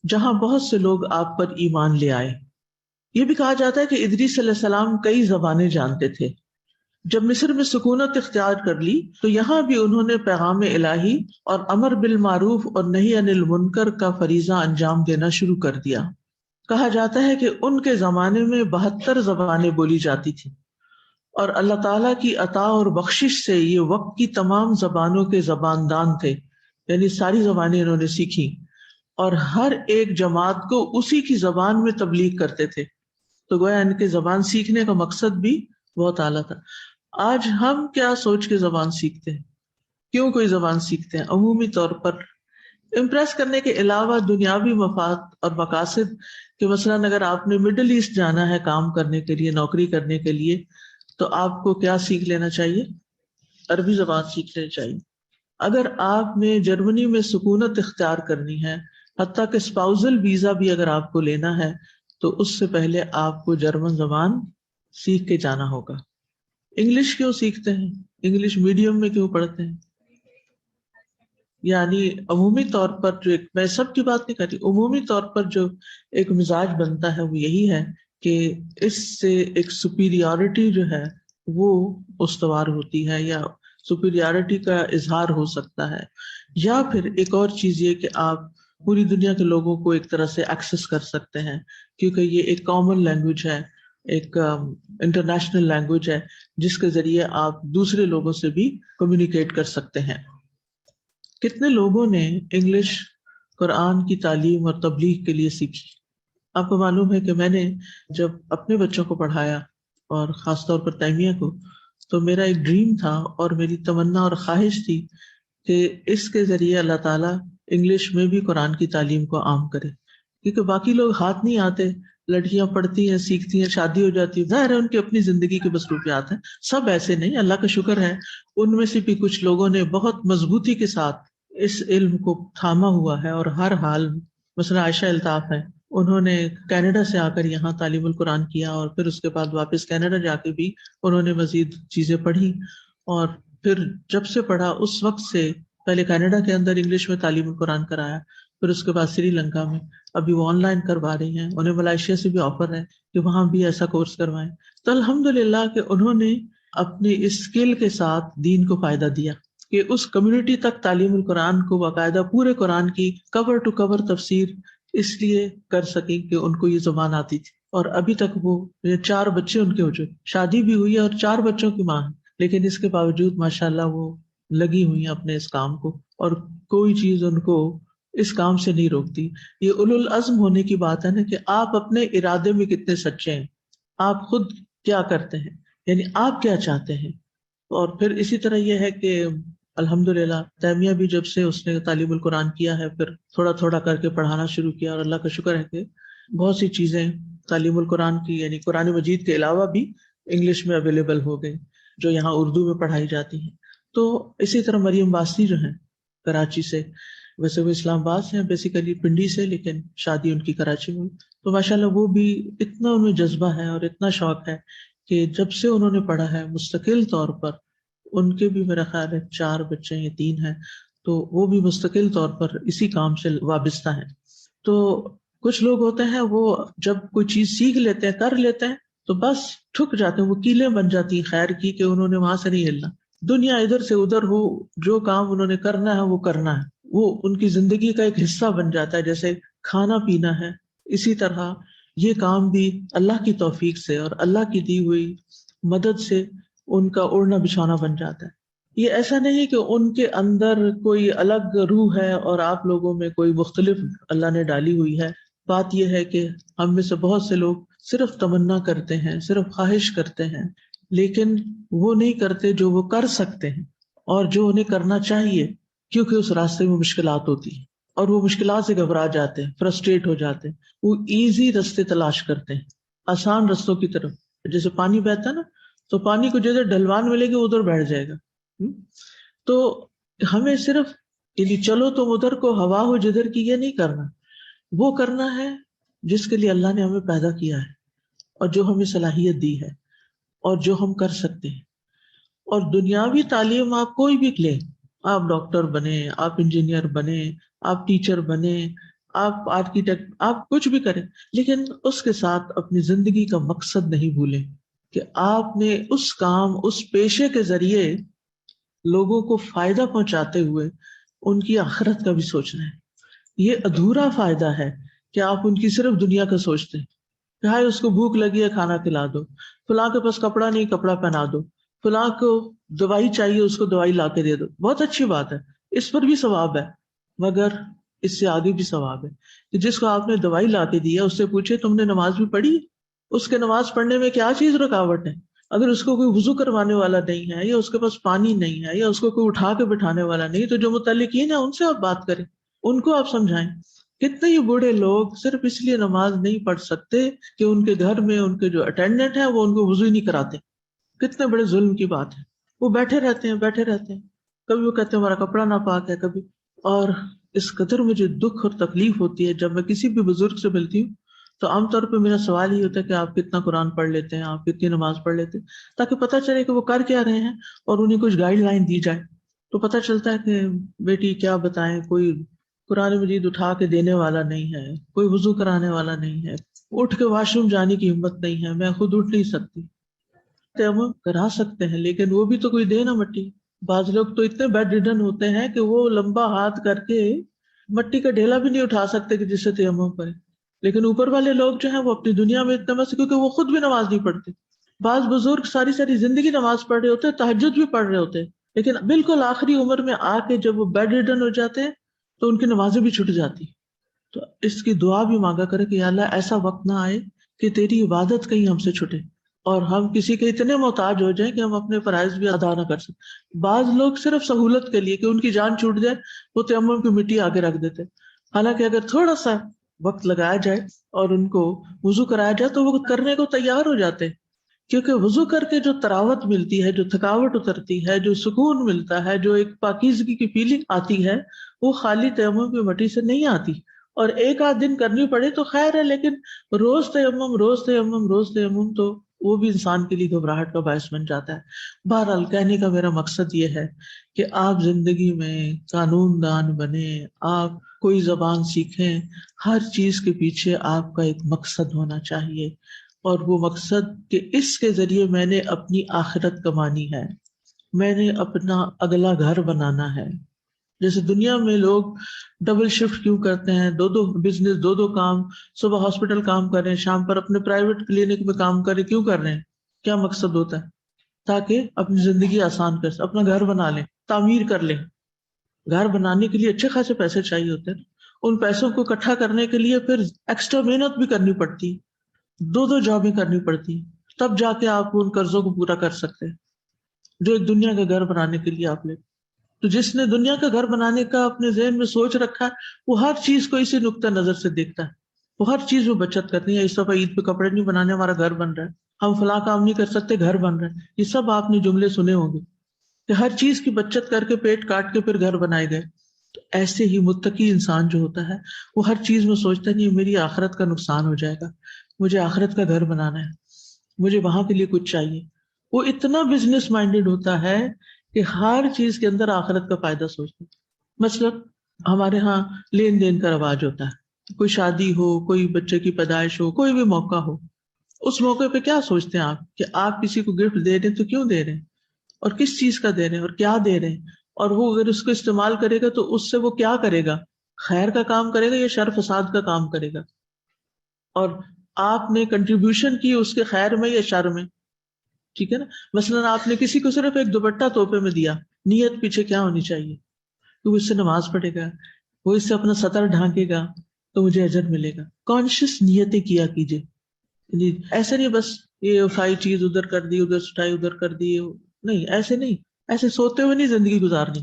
جہاں بہت سے لوگ آپ پر ایمان لے آئے۔ یہ بھی کہا جاتا ہے کہ ادریس علیہ السلام کئی زبانیں جانتے تھے، جب مصر میں سکونت اختیار کر لی تو یہاں بھی انہوں نے پیغام الہی اور امر بالمعروف اور نہی عن المنکر کا فریضہ انجام دینا شروع کر دیا۔ کہا جاتا ہے کہ ان کے زمانے میں 72 زبانیں بولی جاتی تھیں، اور اللہ تعالیٰ کی عطا اور بخشش سے یہ وقت کی تمام زبانوں کے زباندان تھے، یعنی ساری زبانیں انہوں نے سیکھی، اور ہر ایک جماعت کو اسی کی زبان میں تبلیغ کرتے تھے۔ تو گویا ان کے زبان سیکھنے کا مقصد بھی بہت اعلیٰ تھا۔ آج ہم کیا سوچ کے زبان سیکھتے ہیں؟ کیوں کوئی زبان سیکھتے ہیں؟ عمومی طور پر امپریس کرنے کے علاوہ دنیاوی مفاد اور مقاصد، کہ مثلاً اگر آپ نے مڈل ایسٹ جانا ہے کام کرنے کے لیے، نوکری کرنے کے لیے، تو آپ کو کیا سیکھ لینا چاہیے؟ عربی زبان سیکھ لینی چاہیے۔ اگر آپ نے جرمنی میں سکونت اختیار کرنی ہے، حتیٰ کہ اسپاؤزل ویزا بھی اگر آپ کو لینا ہے، تو اس سے پہلے آپ کو جرمن زبان سیکھ کے جانا ہوگا۔ انگلش کیوں سیکھتے ہیں؟ انگلش میڈیم میں کیوں پڑھتے ہیں؟ یعنی عمومی طور پر جو میں سب کی بات نہیں کرتی، عمومی طور پر جو ایک مزاج بنتا ہے وہ یہی ہے کہ اس سے ایک سپیریورٹی جو ہے وہ استوار ہوتی ہے، یا سپیریورٹی کا اظہار ہو سکتا ہے، یا پھر ایک اور چیز یہ کہ آپ پوری دنیا کے لوگوں کو ایک طرح سے ایکسس کر سکتے ہیں، کیونکہ یہ ایک کامن لینگویج ہے، ایک انٹرنیشنل لینگویج ہے، جس کے ذریعے آپ دوسرے لوگوں سے بھی کمیونیکیٹ کر سکتے ہیں۔ کتنے لوگوں نے انگلش قرآن کی تعلیم اور تبلیغ کے لیے سیکھی؟ آپ کو معلوم ہے کہ میں نے جب اپنے بچوں کو پڑھایا، اور خاص طور پر تیمیہ کو، تو میرا ایک ڈریم تھا اور میری تمنا اور خواہش تھی کہ اس کے ذریعے اللہ تعالیٰ انگلش میں بھی قرآن کی تعلیم کو عام کرے، کیونکہ باقی لوگ ہاتھ نہیں آتے، لڑکیاں پڑھتی ہیں، سیکھتی ہیں، شادی ہو جاتی ہے، ظاہر ہے ان کی اپنی زندگی کی مصروفیات ہیں، سب ایسے نہیں، اللہ کا شکر ہے ان میں سے بھی کچھ لوگوں نے بہت مضبوطی کے ساتھ اس علم کو تھاما ہوا ہے، اور ہر حال، مثلا عائشہ الطاف ہے، انہوں نے کینیڈا سے آ کر یہاں تعلیم القرآن کیا، اور پھر اس کے بعد واپس کینیڈا جا کے بھی انہوں نے مزید چیزیں پڑھی، اور پھر جب سے پڑھا اس وقت سے پہلے کینیڈا کے اندر انگلش میں تعلیم القرآن کرایا، پھر اس کے بعد سری لنکا میں، ابھی وہ آن لائن کروا رہی ہیں، انہیں ملائیشیا سے بھی آفر ہے کہ وہاں بھی ایسا کورس کروائیں۔ تو الحمدللہ کہ انہوں نے اپنی اس اسکل کے ساتھ دین کو فائدہ دیا، کہ اس کمیونٹی تک تعلیم القرآن کو باقاعدہ پورے قرآن کی کور ٹو کور تفسیر اس لیے کر سکیں کہ ان کو یہ زبان آتی تھی، اور ابھی تک وہ 4 بچے ان کے ہو چکے، شادی بھی ہوئی ہے اور 4 بچوں کی ماں ہے، لیکن اس کے باوجود ماشاءاللہ وہ لگی ہوئی ہیں اپنے اس کام کو، اور کوئی چیز ان کو اس کام سے نہیں روکتی۔ یہ اولو العزم ہونے کی بات ہے نا، کہ آپ اپنے ارادے میں کتنے سچے ہیں، آپ خود کیا کرتے ہیں، یعنی آپ کیا چاہتے ہیں۔ اور پھر اسی طرح یہ ہے کہ الحمدللہ تیمیہ بھی جب سے اس نے تعلیم القرآن کیا ہے، پھر تھوڑا تھوڑا کر کے پڑھانا شروع کیا، اور اللہ کا شکر ہے کہ بہت سی چیزیں تعلیم القرآن کی، یعنی قرآن مجید کے علاوہ بھی انگلش میں اویلیبل ہو گئی، جو یہاں اردو میں پڑھائی جاتی ہیں۔ تو اسی طرح مریم باستی جو ہیں کراچی سے، ویسے وہ اسلام آباد سے ہیں بیسیکلی، پنڈی سے، لیکن شادی ان کی کراچی میں، تو ماشاءاللہ وہ بھی اتنا ان میں جذبہ ہے اور اتنا شوق ہے کہ جب سے انہوں نے پڑھا ہے مستقل طور پر، ان کے بھی میرا خیال ہے 4 بچے یا 3 ہیں، تو وہ بھی مستقل طور پر اسی کام سے وابستہ ہیں۔ تو کچھ لوگ ہوتے ہیں وہ جب کوئی چیز سیکھ لیتے ہیں، کر لیتے ہیں، تو بس ٹھک جاتے ہیں، وہ کیلیں بن جاتی ہیں خیر کی، کہ انہوں نے وہاں سے نہیں ہلنا، دنیا ادھر سے ادھر ہو، جو کام انہوں نے کرنا ہے وہ کرنا ہے، وہ ان کی زندگی کا ایک حصہ بن جاتا ہے، جیسے کھانا پینا ہے، اسی طرح یہ کام بھی اللہ کی توفیق سے اور اللہ کی دی ہوئی مدد سے ان کا اڑنا بچھانا بن جاتا ہے۔ یہ ایسا نہیں کہ ان کے اندر کوئی الگ روح ہے اور آپ لوگوں میں کوئی مختلف اللہ نے ڈالی ہوئی ہے۔ بات یہ ہے کہ ہم میں سے بہت سے لوگ صرف تمنا کرتے ہیں، صرف خواہش کرتے ہیں، لیکن وہ نہیں کرتے جو وہ کر سکتے ہیں اور جو انہیں کرنا چاہیے، کیونکہ اس راستے میں مشکلات ہوتی ہیں اور وہ مشکلات سے گھبرا جاتے ہیں، فرسٹریٹ ہو جاتے ہیں، وہ ایزی راستے تلاش کرتے ہیں، آسان رستوں کی طرف۔ جیسے پانی بہتا ہے نا، تو پانی کو جدھر ڈھلوان ملے گی ادھر بیٹھ جائے گا۔ تو ہمیں صرف یعنی چلو تم ادھر کو ہوا ہو جدھر کی، یہ نہیں کرنا، وہ کرنا ہے جس کے لیے اللہ نے ہمیں پیدا کیا ہے اور جو ہمیں صلاحیت دی ہے اور جو ہم کر سکتے ہیں۔ اور دنیاوی تعلیم آپ کوئی بھی لیں، آپ ڈاکٹر بنے، آپ انجینئر بنے، آپ ٹیچر بنے، آپ آرکیٹیکٹ، آپ کچھ بھی کریں، لیکن اس کے ساتھ اپنی زندگی کا مقصد نہیں بھولیں کہ آپ نے اس کام، اس پیشے کے ذریعے لوگوں کو فائدہ پہنچاتے ہوئے ان کی آخرت کا بھی سوچنا ہے. یہ ادھورا فائدہ ہے کہ آپ ان کی صرف دنیا کا سوچتے ہیں کہ ہائے اس کو بھوک لگی ہے کھانا کھلا دو، فلاں کے پاس کپڑا نہیں کپڑا پہنا دو، فلاں کو دوائی چاہیے اس کو دوائی لا کے دے دو. بہت اچھی بات ہے، اس پر بھی ثواب ہے، مگر اس سے آگے بھی ثواب ہے کہ جس کو آپ نے دوائی لا کے دیا اس سے پوچھے تم نے نماز بھی پڑھی؟ اس کے نماز پڑھنے میں کیا چیز رکاوٹ ہے؟ اگر اس کو کوئی وضو کروانے والا نہیں ہے، یا اس کے پاس پانی نہیں ہے، یا اس کو کوئی اٹھا کے بٹھانے والا نہیں، تو جو متعلقین ہیں ان سے آپ بات کریں، ان کو آپ سمجھائیں. کتنے ہی بوڑھے لوگ صرف اس لیے نماز نہیں پڑھ سکتے کہ ان کے گھر میں ان کے جو اٹینڈنٹ ہیں وہ ان کو وضو ہی نہیں کراتے. کتنے بڑے ظلم کی بات ہے. وہ بیٹھے رہتے ہیں، کبھی وہ کہتے ہیں ہمارا کپڑا ناپاک ہے، کبھی. اور اس قدر مجھے دکھ اور تکلیف ہوتی ہے جب میں کسی بھی بزرگ سے ملتی ہوں تو عام طور پہ میرا سوال ہی ہوتا ہے کہ آپ کتنا قرآن پڑھ لیتے ہیں، آپ کتنی نماز پڑھ لیتے ہیں، تاکہ پتہ چلے کہ وہ کر کیا رہے ہیں اور انہیں کچھ گائیڈ لائن دی جائے. تو پتہ چلتا ہے کہ بیٹی کیا بتائیں، کوئی قرآن مجید اٹھا کے دینے والا نہیں ہے، کوئی وضو کرانے والا نہیں ہے، اٹھ کے واش روم جانے کی ہمت نہیں ہے، میں خود اٹھ نہیں سکتی. تیمم کرا سکتے ہیں لیکن وہ بھی تو کوئی دے نا مٹی. بعض لوگ تو اتنے بیڈ ریڈن ہوتے ہیں کہ وہ لمبا ہاتھ کر کے مٹی کا ڈھیلا بھی نہیں اٹھا سکتے کہ جس سے تیمم کرے. لیکن اوپر والے لوگ جو ہیں وہ اپنی دنیا میں اتنا مست، کیونکہ وہ خود بھی نماز نہیں پڑھتے. بعض بزرگ ساری ساری زندگی نماز پڑھ رہے ہوتے ہیں، تہجد بھی پڑھ رہے ہوتے ہیں، لیکن بالکل آخری عمر میں آ کے جب وہ بیڈ ریڈن ہو جاتے ہیں تو ان کی نمازیں بھی چھوٹ جاتی. تو اس کی دعا بھی مانگا کرے کہ یا اللہ ایسا وقت نہ آئے کہ تیری عبادت کہیں ہم سے چھٹے اور ہم کسی کے اتنے محتاج ہو جائیں کہ ہم اپنے فرائض بھی ادا نہ کر سکیں. بعض لوگ صرف سہولت کے لیے کہ ان کی جان چھوٹ جائے وہ تیمم کی مٹی آگے رکھ دیتے، حالانکہ اگر تھوڑا سا وقت لگایا جائے اور ان کو وضو کرایا جائے تو وہ کرنے کو تیار ہو جاتے. کیونکہ وضو کر کے جو تراوت ملتی ہے، جو تھکاوٹ اترتی ہے، جو سکون ملتا ہے، جو ایک پاکیزگی کی فیلنگ آتی ہے، وہ خالی تیمم کی مٹی سے نہیں آتی. اور ایک آدھ دن کرنی پڑے تو خیر ہے، لیکن روز تیمم تو وہ بھی انسان کے لیے گھبراہٹ کا باعث بن جاتا ہے. بہرحال کہنے کا میرا مقصد یہ ہے کہ آپ زندگی میں قانون دان بنے، آپ کوئی زبان سیکھیں، ہر چیز کے پیچھے آپ کا ایک مقصد ہونا چاہیے، اور وہ مقصد کہ اس کے ذریعے میں نے اپنی آخرت کمانی ہے، میں نے اپنا اگلا گھر بنانا ہے. جیسے دنیا میں لوگ ڈبل شفٹ کیوں کرتے ہیں، دو بزنس، دو کام، صبح ہاسپٹل کام کر رہے ہیں، شام پر اپنے پرائیویٹ کلینک میں کام کر رہے، کیوں کر رہے ہیں؟ کیا مقصد ہوتا ہے؟ تاکہ اپنی زندگی آسان کر سکیں، اپنا گھر بنا لیں، تعمیر کر لیں. گھر بنانے کے لیے اچھے خاصے پیسے چاہیے ہوتے ہیں، ان پیسوں کو اکٹھا کرنے کے لیے پھر ایکسٹرا محنت بھی کرنی پڑتی، دو جابیں کرنی پڑتی، تب جا کے آپ ان قرضوں کو پورا کر سکتے ہیں جو ایک دنیا کا گھر بنانے کے لیے آپ لے. تو جس نے دنیا کا گھر بنانے کا اپنے ذہن میں سوچ رکھا ہے وہ ہر چیز کو اسی نقطہ نظر سے دیکھتا ہے، وہ ہر چیز میں بچت کرنی ہے. اس دفعہ عید پہ کپڑے نہیں بنانے، ہمارا گھر بن رہا ہے، ہم فلاں کام نہیں کر سکتے، گھر بن رہا ہے. یہ سب آپ نے جملے سنے ہوں گے کہ ہر چیز کی بچت کر کے پیٹ کاٹ کے پھر گھر بنائے گئے. تو ایسے ہی متقی انسان جو ہوتا ہے وہ ہر چیز میں سوچتا ہے نہیں میری آخرت کا نقصان ہو جائے گا، مجھے آخرت کا گھر بنانا ہے، مجھے وہاں کے لیے کچھ چاہیے. وہ اتنا بزنس مائنڈیڈ ہوتا ہے کہ ہر چیز کے اندر آخرت کا فائدہ سوچتے. مثلا ہمارے ہاں لین دین کا رواج ہوتا ہے، کوئی شادی ہو، کوئی بچے کی پیدائش ہو، کوئی بھی موقع ہو، اس موقع پہ کیا سوچتے ہیں آپ کہ آپ کسی کو گفٹ دے رہے ہیں تو کیوں دے رہے ہیں، اور کس چیز کا دے رہے ہیں، اور کیا دے رہے ہیں، اور وہ اگر اس کو استعمال کرے گا تو اس سے وہ کیا کرے گا، خیر کا کام کرے گا یا شر فساد کا کام کرے گا، اور آپ نے کنٹریبیوشن کی اس کے خیر میں یا شر میں. ٹھیک ہے نا. مثلا آپ نے کسی کو صرف ایک دوپٹہ تحفے میں دیا، نیت پیچھے کیا ہونی چاہیے کہ وہ اس سے نماز پڑھے گا، وہ اس سے اپنا سطر ڈھانکے گا تو مجھے اجر ملے گا. کانشیس نیتیں کیا کیجیے، ایسے نہیں بس یہ اٹھائی چیز ادھر کر دی، ادھر اٹھائی ادھر کر دی، نہیں ایسے نہیں، ایسے سوتے ہوئے نہیں زندگی گزارنی،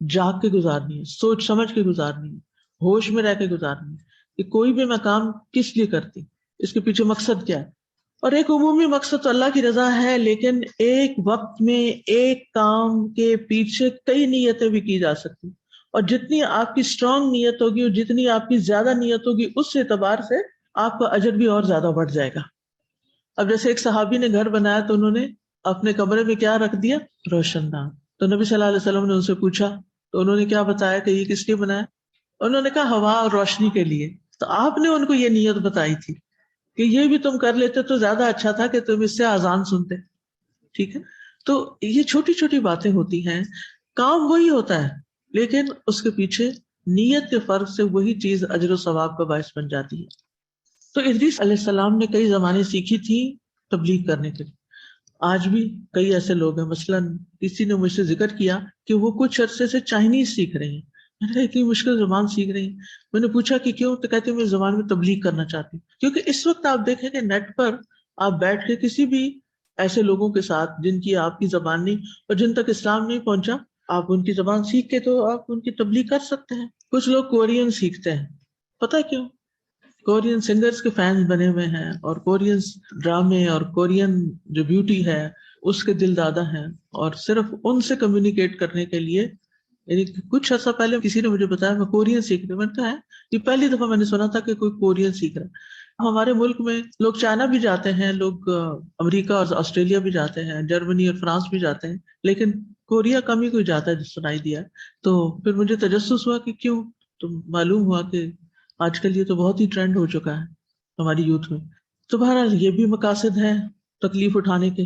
جاگ کے گزارنی ہے، سوچ سمجھ کے گزارنی ہے، ہوش میں رہ کے گزارنی ہے کہ کوئی بھی میں کام کس لیے کرتی، اس کے پیچھے مقصد کیا ہے. اور ایک عمومی مقصد تو اللہ کی رضا ہے، لیکن ایک وقت میں ایک کام کے پیچھے کئی نیتیں بھی کی جا سکتی، اور جتنی آپ کی اسٹرانگ نیت ہوگی اور جتنی آپ کی زیادہ نیت ہوگی اس اعتبار سے آپ کا اجر بھی اور زیادہ بڑھ جائے گا. اب جیسے ایک صحابی نے گھر بنایا تو انہوں نے اپنے کمرے میں کیا رکھ دیا، روشن دان. تو نبی صلی اللہ علیہ وسلم نے ان سے پوچھا تو انہوں نے کیا بتایا کہ یہ کس لیے بنایا؟ انہوں نے کہا ہوا اور روشنی کے لیے. تو آپ نے ان کو یہ نیت بتائی تھی کہ یہ بھی تم کر لیتے تو زیادہ اچھا تھا کہ تم اس سے اذان سنتے. ٹھیک ہے, تو یہ چھوٹی چھوٹی باتیں ہوتی ہیں, کام وہی ہوتا ہے لیکن اس کے پیچھے نیت کے فرق سے وہی چیز اجر و ثواب کا باعث بن جاتی ہے. تو ادریس علیہ السلام نے کئی زبانیں سیکھی تھی تبلیغ کرنے کے لیے. آج بھی کئی ایسے لوگ ہیں, مثلاً کسی نے مجھ سے ذکر کیا کہ وہ کچھ عرصے سے چائنیز سیکھ رہے ہیں. میں نے کہا اتنی مشکل زبان سیکھ رہی ہیں. میں نے پوچھا کہ کیوں, تو کہتے ہیں میں اس زبان میں تبلیغ کرنا چاہتی ہوں. کیونکہ اس وقت آپ دیکھیں کہ نیٹ پر آپ بیٹھ کے کسی بھی ایسے لوگوں کے ساتھ جن کی آپ کی زبان نہیں اور جن تک اسلام نہیں پہنچا, آپ ان کی زبان سیکھ کے تو آپ ان کی تبلیغ کر سکتے ہیں. کچھ لوگ کورین سیکھتے ہیں, پتہ کیوں؟ کورین سنگرز کے فینس بنے ہوئے ہیں اور کورین ڈرامے اور کورین جو بیوٹی ہے اس کے دل دادا ہیں, اور صرف ان سے کمیونیکیٹ کرنے کے لیے. یعنی کچھ عرصہ پہلے کسی نے مجھے بتایا میں کورین سیکھ رہی ہوں. میں نے کہا ہے یہ پہلی دفعہ میں نے سنا تھا کہ کوئی کورین سیکھ رہا ہے. ہمارے ملک میں لوگ چائنا بھی جاتے ہیں, لوگ امریکہ اور آسٹریلیا بھی جاتے ہیں, جرمنی اور فرانس بھی جاتے ہیں, لیکن کوریا کم ہی کوئی جاتا ہے جو سنائی دیا. تو پھر مجھے تجسس ہوا کہ کیوں, تو معلوم ہوا کہ آج کل یہ تو بہت ہی ٹرینڈ ہو چکا ہے ہماری یوتھ میں. تو بہرحال یہ بھی مقاصد ہیں تکلیف اٹھانے کے,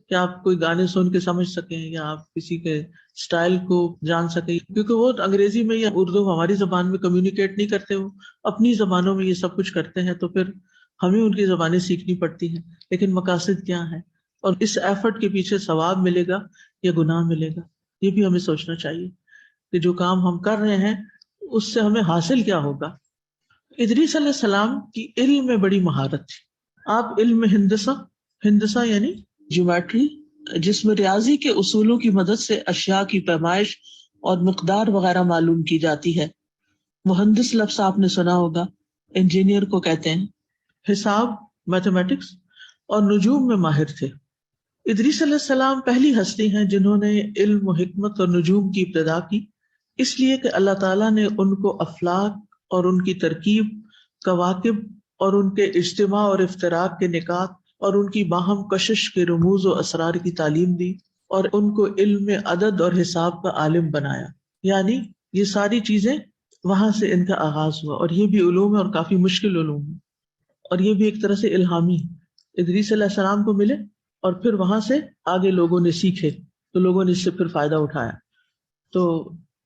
کہ آپ کوئی گانے سن کے سمجھ سکیں یا آپ کسی کے سٹائل کو جان سکیں, کیونکہ وہ انگریزی میں یا اردو ہماری زبان میں کمیونیکیٹ نہیں کرتے, وہ اپنی زبانوں میں یہ سب کچھ کرتے ہیں. تو پھر ہمیں ان کی زبانیں سیکھنی پڑتی ہیں. لیکن مقاصد کیا ہے اور اس ایفرٹ کے پیچھے ثواب ملے گا یا گناہ ملے گا, یہ بھی ہمیں سوچنا چاہیے کہ جو کام ہم کر رہے ہیں اس سے ہمیں حاصل کیا ہوگا. ادریس علیہ السلام کی علم میں بڑی مہارت تھی. آپ علم ہندسہ یعنی جیومیٹری, جس میں ریاضی کے اصولوں کی مدد سے اشیاء کی پیمائش اور مقدار وغیرہ معلوم کی جاتی ہے. مہندس لفظ آپ نے سنا ہوگا, انجینئر کو کہتے ہیں. حساب میتھمیٹکس اور نجوم میں ماہر تھے. ادریس علیہ السلام پہلی ہستی ہیں جنہوں نے علم و حکمت اور نجوم کی ابتدا کی, اس لیے کہ اللہ تعالیٰ نے ان کو افلاک اور ان کی ترکیب, کواکب اور ان کے اجتماع اور افتراق کے نکات اور ان کی باہم کشش کے رموز و اسرار کی تعلیم دی, اور ان کو علم عدد اور حساب کا عالم بنایا. یعنی یہ ساری چیزیں وہاں سے ان کا آغاز ہوا, اور یہ بھی علوم ہے اور کافی مشکل علوم ہے, اور یہ بھی ایک طرح سے الہامی. ادریس علیہ السلام کو ملے اور پھر وہاں سے آگے لوگوں نے سیکھے, تو لوگوں نے اس سے پھر فائدہ اٹھایا. تو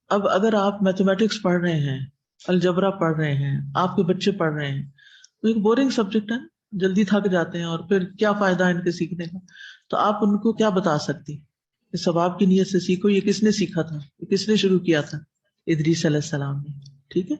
اب اگر آپ میتھمیٹکس پڑھ رہے ہیں, الجبرا پڑھ رہے ہیں, آپ کے بچے پڑھ رہے ہیں, تو ایک بورنگ سبجیکٹ ہے, جلدی تھک جاتے ہیں, اور پھر کیا فائدہ ہے ان کے سیکھنے کا. تو آپ ان کو کیا بتا سکتی کہ ثواب کی نیت سے سیکھو. یہ کس نے سیکھا تھا, یہ کس نے شروع کیا تھا؟ ادریس علیہ السلام نے. ٹھیک ہے,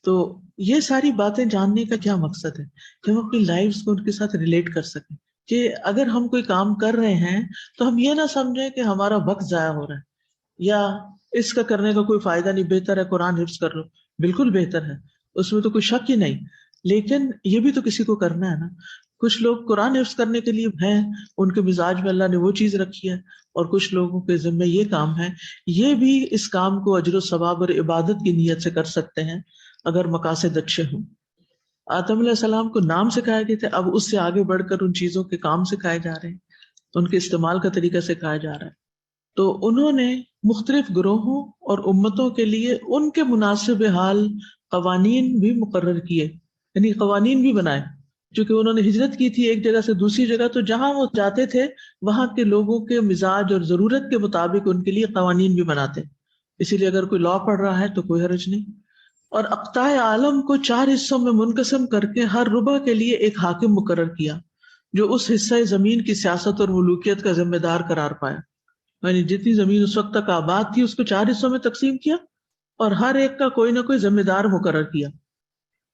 تو یہ ساری باتیں جاننے کا کیا مقصد ہے کہ ہم اپنی لائفز کو ان کے ساتھ ریلیٹ کر سکیں, کہ اگر ہم کوئی کام کر رہے ہیں تو ہم یہ نہ سمجھیں کہ ہمارا وقت ضائع ہو رہا ہے یا اس کا کرنے کا کوئی فائدہ نہیں, بہتر ہے قرآن حفظ کر لو. بالکل بہتر ہے, اس میں تو کوئی شک ہی نہیں, لیکن یہ بھی تو کسی کو کرنا ہے نا. کچھ لوگ قرآن حفظ کرنے کے لیے ہیں, ان کے مزاج میں اللہ نے وہ چیز رکھی ہے, اور کچھ لوگوں کے ذمہ یہ کام ہے. یہ بھی اس کام کو اجر و ثواب اور عبادت کی نیت سے کر سکتے ہیں اگر مقاصد اچھے ہوں. آدم علیہ السلام کو نام سکھائے گئے تھے, اب اس سے آگے بڑھ کر ان چیزوں کے کام سکھائے جا رہے ہیں, ان کے استعمال کا طریقہ سکھایا جا رہا ہے. تو انہوں نے مختلف گروہوں اور امتوں کے لیے ان کے مناسب حال قوانین بھی مقرر کیے, یعنی قوانین بھی بنائے. چونکہ انہوں نے ہجرت کی تھی ایک جگہ سے دوسری جگہ, تو جہاں وہ جاتے تھے وہاں کے لوگوں کے مزاج اور ضرورت کے مطابق ان کے لیے قوانین بھی بناتے. اسی لیے اگر کوئی لا پڑھ رہا ہے تو کوئی حرج نہیں. اور اقطاع عالم کو 4 حصوں میں منقسم کر کے ہر ربع کے لیے ایک حاکم مقرر کیا, جو اس حصہ زمین کی سیاست اور ملوکیت کا ذمہ دار قرار پایا. یعنی جتنی زمین اس وقت تک آباد تھی اس کو 4 حصوں میں تقسیم کیا, اور ہر ایک کا کوئی نہ کوئی ذمہ دار مقرر کیا,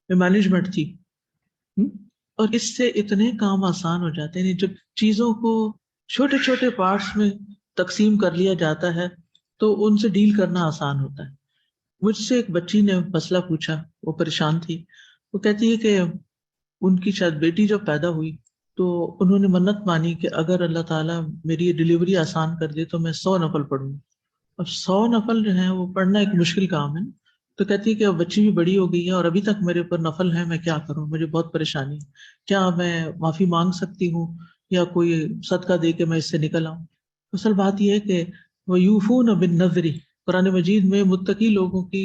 مینجمنٹ تھی. اور اس سے اتنے کام آسان ہو جاتے ہیں. جب چیزوں کو چھوٹے چھوٹے پارٹس میں تقسیم کر لیا جاتا ہے تو ان سے ڈیل کرنا آسان ہوتا ہے. مجھ سے ایک بچی نے مسئلہ پوچھا, وہ پریشان تھی. وہ کہتی ہے کہ ان کی شاید بیٹی جب پیدا ہوئی تو انہوں نے منت مانی کہ اگر اللہ تعالیٰ میری یہ ڈلیوری آسان کر دے تو میں 100 نفل پڑھوں. اب 100 نفل جو ہیں وہ پڑھنا ایک مشکل کام ہے. تو کہتی ہے کہ اب بچی بھی بڑی ہو گئی ہے اور ابھی تک میرے اوپر نفل ہے, میں کیا کروں, مجھے بہت پریشانی ہے, کیا میں معافی مانگ سکتی ہوں یا کوئی صدقہ دے کے میں اس سے نکل آؤں. اصل بات یہ ہے کہ وَيُوفُونَ بِالنَّذْرِ, قرآن مجید میں متقی لوگوں کی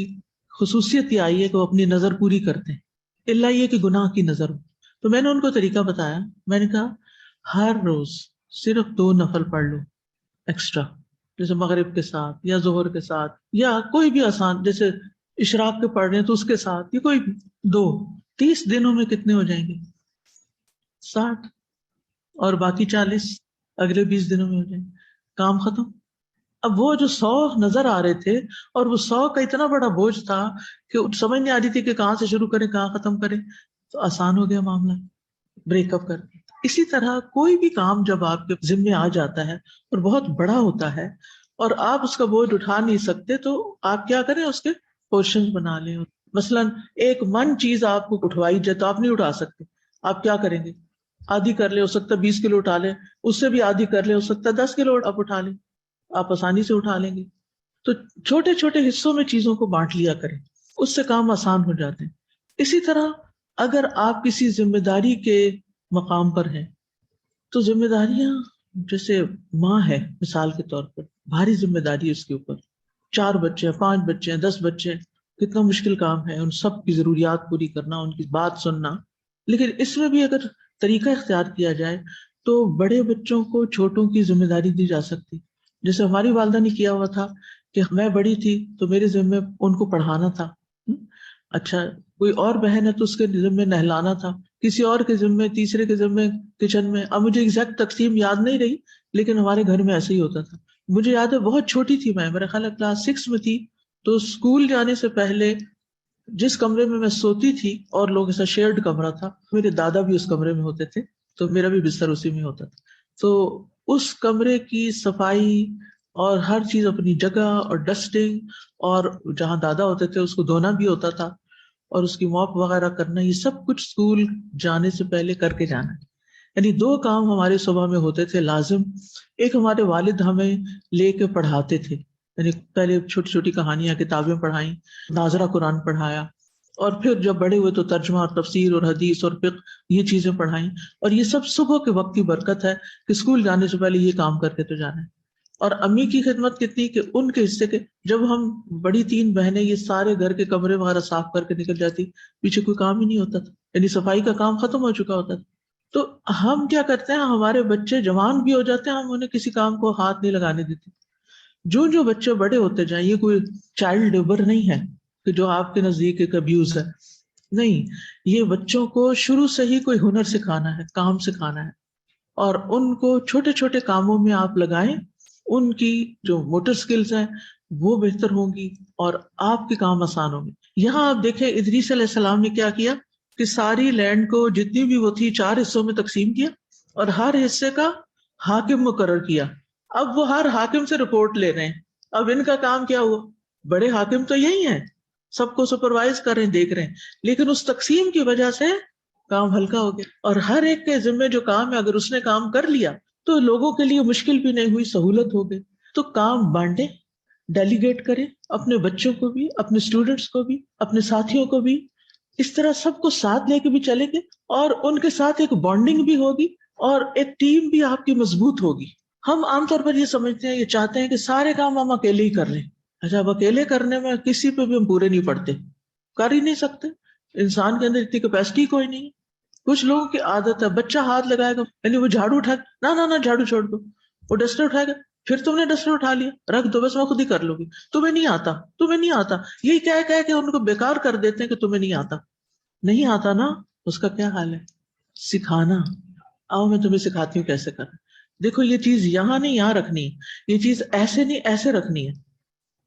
خصوصیت یہ آئی ہے کہ وہ اپنی نظر پوری کرتے ہیں, الا یہ کہ گناہ کی نظر ہو. تو میں نے ان کو طریقہ بتایا. میں نے کہا ہر روز صرف 2 نفل پڑھ لو ایکسٹرا، جیسے مغرب کے ساتھ یا ظہر کے ساتھ یا کوئی بھی آسان، جیسے اشراق کے پڑھ رہے ہیں تو اس کے ساتھ، یہ کوئی 2. 30 دنوں میں کتنے ہو جائیں گے؟ 60. اور باقی 40 اگلے 20 دنوں میں ہو جائیں گے. کام ختم. اب وہ جو 100 نظر آ رہے تھے اور وہ 100 کا اتنا بڑا بوجھ تھا کہ سمجھ نہیں آ رہی تھی کہ کہاں سے شروع کریں کہاں ختم کریں، تو آسان ہو گیا معاملہ، بریک اپ کر کے. اسی طرح کوئی بھی کام جب آپ کے ذمے آ جاتا ہے اور بہت بڑا ہوتا ہے اور آپ اس کا بوجھ اٹھا نہیں سکتے، تو آپ کیا کریں، اس کے پورشن بنا لیں. مثلا 1 من چیز آپ کو اٹھوائی جائے تو آپ نہیں اٹھا سکتے، آپ کیا کریں گے؟ آدھی کر لیں، ہو سکتا ہے 20 کلو اٹھا لیں، اس سے بھی آدھی کر لیں، ہو سکتا ہے 10 کلو آپ اٹھا لیں، آپ آسانی سے اٹھا لیں گے. تو چھوٹے چھوٹے حصوں میں چیزوں کو بانٹ لیا کریں، اس سے کام آسان ہو جاتے ہیں. اسی طرح اگر آپ کسی ذمہ داری کے مقام پر ہیں تو ذمہ داریاں، جیسے ماں ہے مثال کے طور پر، بھاری ذمہ داری ہے اس کے اوپر، 4 بچے ہیں، 5 بچے ہیں، 10 بچے ہیں، کتنا مشکل کام ہے ان سب کی ضروریات پوری کرنا، ان کی بات سننا. لیکن اس میں بھی اگر طریقہ اختیار کیا جائے تو بڑے بچوں کو چھوٹوں کی ذمہ داری دی جا سکتی. جیسے ہماری والدہ نے کیا ہوا تھا کہ میں بڑی تھی تو میرے ذمہ ان کو پڑھانا تھا. اچھا کوئی اور بہن ہے تو اس کے ذمہ نہلانا تھا، کسی اور کے ذمہ، تیسرے کے ذمہ کچن میں. اب مجھے ایگزیکٹ تقسیم یاد نہیں رہی، لیکن ہمارے گھر میں ایسے ہی ہوتا تھا. مجھے یاد ہے بہت چھوٹی تھی میں، میرا خیال ہے کلاس 6 میں تھی، تو اسکول جانے سے پہلے جس کمرے میں میں سوتی تھی اور لوگوں کے ساتھ شیئرڈ کمرہ تھا، میرے دادا بھی اس کمرے میں ہوتے تھے تو میرا بھی بستر اسی میں ہوتا تھا. تو اس کمرے کی صفائی اور ہر چیز اپنی جگہ اور ڈسٹنگ، اور جہاں دادا ہوتے تھے اس کو دھونا بھی ہوتا تھا اور اس کی موپ وغیرہ کرنا، یہ سب کچھ اسکول جانے سے پہلے کر کے جانا. یعنی 2 کام ہمارے صبح میں ہوتے تھے لازم. ایک ہمارے والد ہمیں لے کے پڑھاتے تھے، یعنی پہلے چھوٹی چھوٹی کہانیاں کتابیں پڑھائیں، ناظرہ قرآن پڑھایا، اور پھر جب بڑے ہوئے تو ترجمہ اور تفسیر اور حدیث اور فقہ یہ چیزیں پڑھائیں. اور یہ سب صبح کے وقت کی برکت ہے کہ اسکول جانے سے پہلے یہ کام کر کے تو جانا ہے. اور امی کی خدمت کتنی کہ ان کے حصے کے، جب ہم بڑی 3 بہنیں یہ سارے گھر کے کمرے وغیرہ صاف کر کے نکل جاتی، پیچھے کوئی کام ہی نہیں ہوتا تھا، یعنی صفائی کا کام ختم ہو چکا ہوتا تھا. تو ہم کیا کرتے ہیں، ہمارے بچے جوان بھی ہو جاتے ہیں، ہم انہیں کسی کام کو ہاتھ نہیں لگانے دیتے. جو بچے بڑے ہوتے جائیں، یہ کوئی چائلڈ لیبر نہیں ہے کہ جو آپ کے نزدیک ایک ابیوز ہے، نہیں، یہ بچوں کو شروع سے ہی کوئی ہنر سکھانا ہے، کام سکھانا ہے، اور ان کو چھوٹے چھوٹے کاموں میں آپ لگائیں، ان کی جو موٹر سکلز ہیں وہ بہتر ہوں گی اور آپ کے کام آسان ہوں گے. یہاں آپ دیکھیں ادریس علیہ السلام نے کیا کیا کہ ساری لینڈ کو جتنی بھی وہ تھی 4 حصوں میں تقسیم کیا اور ہر حصے کا حاکم مقرر کیا. اب وہ ہر حاکم سے رپورٹ لے رہے ہیں. اب ان کا کام کیا ہوا، بڑے حاکم تو یہی ہیں، سب کو سپروائز کر رہے ہیں، دیکھ رہے ہیں، لیکن اس تقسیم کی وجہ سے کام ہلکا ہو گیا. اور ہر ایک کے ذمہ جو کام ہے اگر اس نے کام کر لیا تو لوگوں کے لیے مشکل بھی نہیں ہوئی، سہولت ہو گئی. تو کام بانٹیں، ڈیلیگیٹ کریں، اپنے بچوں کو بھی، اپنے اسٹوڈنٹس کو بھی، اپنے ساتھیوں کو بھی. اس طرح سب کو ساتھ لے کے بھی چلیں گے اور ان کے ساتھ ایک بانڈنگ بھی ہوگی اور ایک ٹیم بھی آپ کی مضبوط ہوگی. ہم عام طور پر یہ سمجھتے ہیں، یہ چاہتے ہیں کہ سارے کام ہم اکیلے ہی کر لیں. اچھا، اب اکیلے کرنے میں کسی پہ بھی ہم پورے نہیں پڑتے، کر ہی نہیں سکتے، انسان کے اندر اتنی کیپیسٹی کوئی نہیں. کچھ لوگوں کی عادت ہے، بچہ ہاتھ لگائے گا، یعنی وہ جھاڑو اٹھا، نہ جھاڑو چھوڑ دو، وہ ڈسٹر اٹھائے گا، پھر تم نے ڈسٹر اٹھا لیا، رکھ دو، بس میں خود ہی کر لوں گی، تمہیں نہیں آتا. یہی کہہ کے ان کو بیکار کر دیتے ہیں کہ تمہیں نہیں آتا نا. اس کا کیا حال ہے؟ سکھانا. آؤ میں تمہیں سکھاتی ہوں کیسے کرنا. دیکھو یہ چیز یہاں نہیں یہاں رکھنی ہے، یہ چیز ایسے نہیں ایسے رکھنی ہے.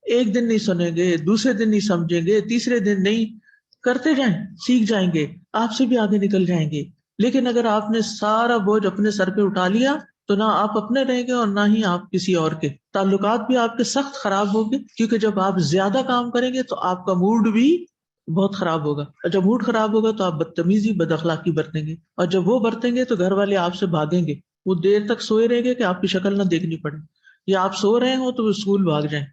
ایک دن نہیں سنیں گے، دوسرے دن نہیں سمجھیں گے، تیسرے دن نہیں، کرتے جائیں، سیکھ جائیں گے، آپ سے بھی آگے نکل جائیں گے. لیکن اگر آپ نے سارا بوجھ اپنے سر پہ اٹھا لیا تو نہ آپ اپنے رہیں گے اور نہ ہی آپ کسی اور کے. تعلقات بھی آپ کے سخت خراب ہوں گے، کیونکہ جب آپ زیادہ کام کریں گے تو آپ کا موڈ بھی بہت خراب ہوگا، اور جب موڈ خراب ہوگا تو آپ بدتمیزی، بد اخلاقی برتیں گے، اور جب وہ برتیں گے تو گھر والے آپ سے بھاگیں گے. وہ دیر تک سوئے رہیں گے کہ آپ کی شکل نہ دیکھنی پڑے، یا آپ سو رہے ہوں تو وہ اسکول بھاگ جائیں،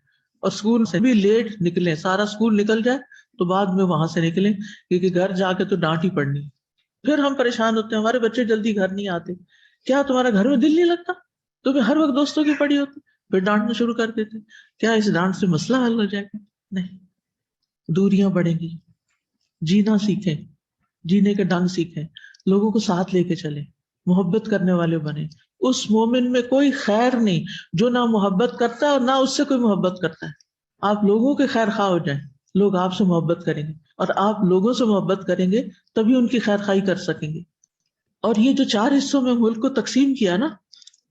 اور اسکول سے بھی لیٹ نکلیں، سارا اسکول نکل جائے تو بعد میں وہاں سے نکلیں، کیونکہ گھر جا کے تو ڈانٹ ہی پڑنی. پھر ہم پریشان ہوتے ہیں، ہمارے بچے جلدی گھر نہیں آتے. کیا تمہارا گھر میں دل نہیں لگتا؟ تمہیں ہر وقت دوستوں کی پڑی ہوتی. پھر ڈانٹنا شروع کر دیتے. کیا اس ڈانٹ سے مسئلہ حل ہو جائے گا؟ نہیں، دوریاں بڑھیں گی. جینا سیکھیں، جینے کے ڈھنگ سیکھیں. لوگوں کو ساتھ لے کے چلیں، محبت کرنے والے بنے. اس مومن میں کوئی خیر نہیں جو نہ محبت کرتا ہے اور نہ اس سے کوئی محبت کرتا ہے. آپ لوگوں کے خیر خواہ ہو جائیں، لوگ آپ سے محبت کریں گے، اور آپ لوگوں سے محبت کریں گے تبھی ان کی خیر خواہی کر سکیں گے. اور یہ جو 4 حصوں میں ملک کو تقسیم کیا نا،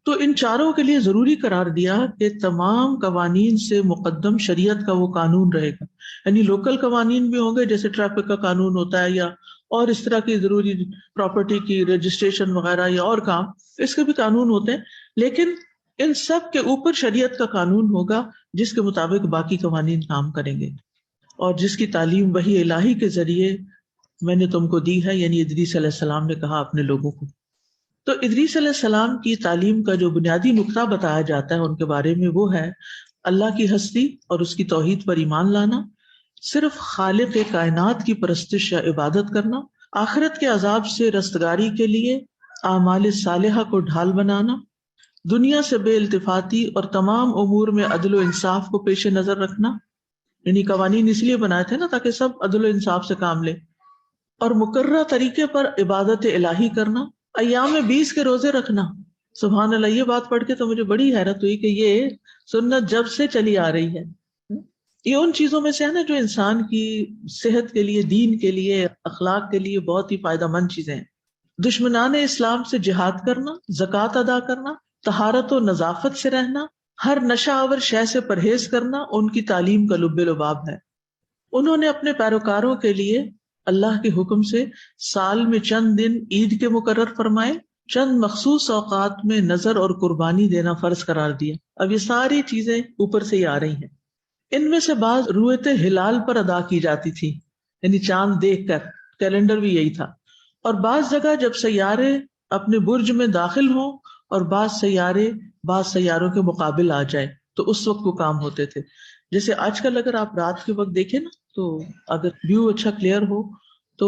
تو ان چاروں کے لیے ضروری قرار دیا کہ تمام قوانین سے مقدم شریعت کا وہ قانون رہے گا. یعنی لوکل قوانین بھی ہوں گے، جیسے ٹریفک کا قانون ہوتا ہے یا اور اس طرح کی ضروری پراپرٹی کی رجسٹریشن وغیرہ یا اور کام، اس کے بھی قانون ہوتے ہیں، لیکن ان سب کے اوپر شریعت کا قانون ہوگا جس کے مطابق باقی قوانین کام کریں گے، اور جس کی تعلیم وحی الہی کے ذریعے میں نے تم کو دی ہے. یعنی ادریس علیہ السلام نے کہا اپنے لوگوں کو. تو ادریس علیہ السلام کی تعلیم کا جو بنیادی نقطہ بتایا جاتا ہے ان کے بارے میں وہ ہے اللہ کی ہستی اور اس کی توحید پر ایمان لانا، صرف خالق کائنات کی پرستش یا عبادت کرنا، آخرت کے عذاب سے رستگاری کے لیے اعمال صالحہ کو ڈھال بنانا، دنیا سے بے التفاتی اور تمام امور میں عدل و انصاف کو پیش نظر رکھنا. یعنی قوانین اس لیے بنائے تھے نا تاکہ سب عدل و انصاف سے کام لے، اور مقررہ طریقے پر عبادت الہی کرنا، ایام 20 کے روزے رکھنا. سبحان اللہ، یہ بات پڑھ کے تو مجھے بڑی حیرت ہوئی کہ یہ سنت جب سے چلی آ رہی ہے. یہ ان چیزوں میں سے ہے نا جو انسان کی صحت کے لیے، دین کے لیے، اخلاق کے لیے بہت ہی فائدہ مند چیزیں ہیں. دشمنان اسلام سے جہاد کرنا، زکوٰۃ ادا کرنا، طہارت و نظافت سے رہنا، ہر نشہ آور شے سے پرہیز کرنا ان کی تعلیم کا لب لباب ہے. انہوں نے اپنے پیروکاروں کے لیے اللہ کے حکم سے سال میں چند دن عید کے مقرر فرمائے، چند مخصوص اوقات میں نظر اور قربانی دینا فرض قرار دیا. اب یہ ساری چیزیں اوپر سے ہی آ رہی ہیں. ان میں سے بعض رویت ہلال پر ادا کی جاتی تھی، یعنی چاند دیکھ کر، کیلنڈر بھی یہی تھا. اور بعض جگہ جب سیارے اپنے برج میں داخل ہوں اور بعض سیارے بعض سیاروں کے مقابل آ جائے تو اس وقت وہ کام ہوتے تھے. جیسے آج کل اگر آپ رات کے وقت دیکھیں نا، تو اگر ویو اچھا کلیئر ہو تو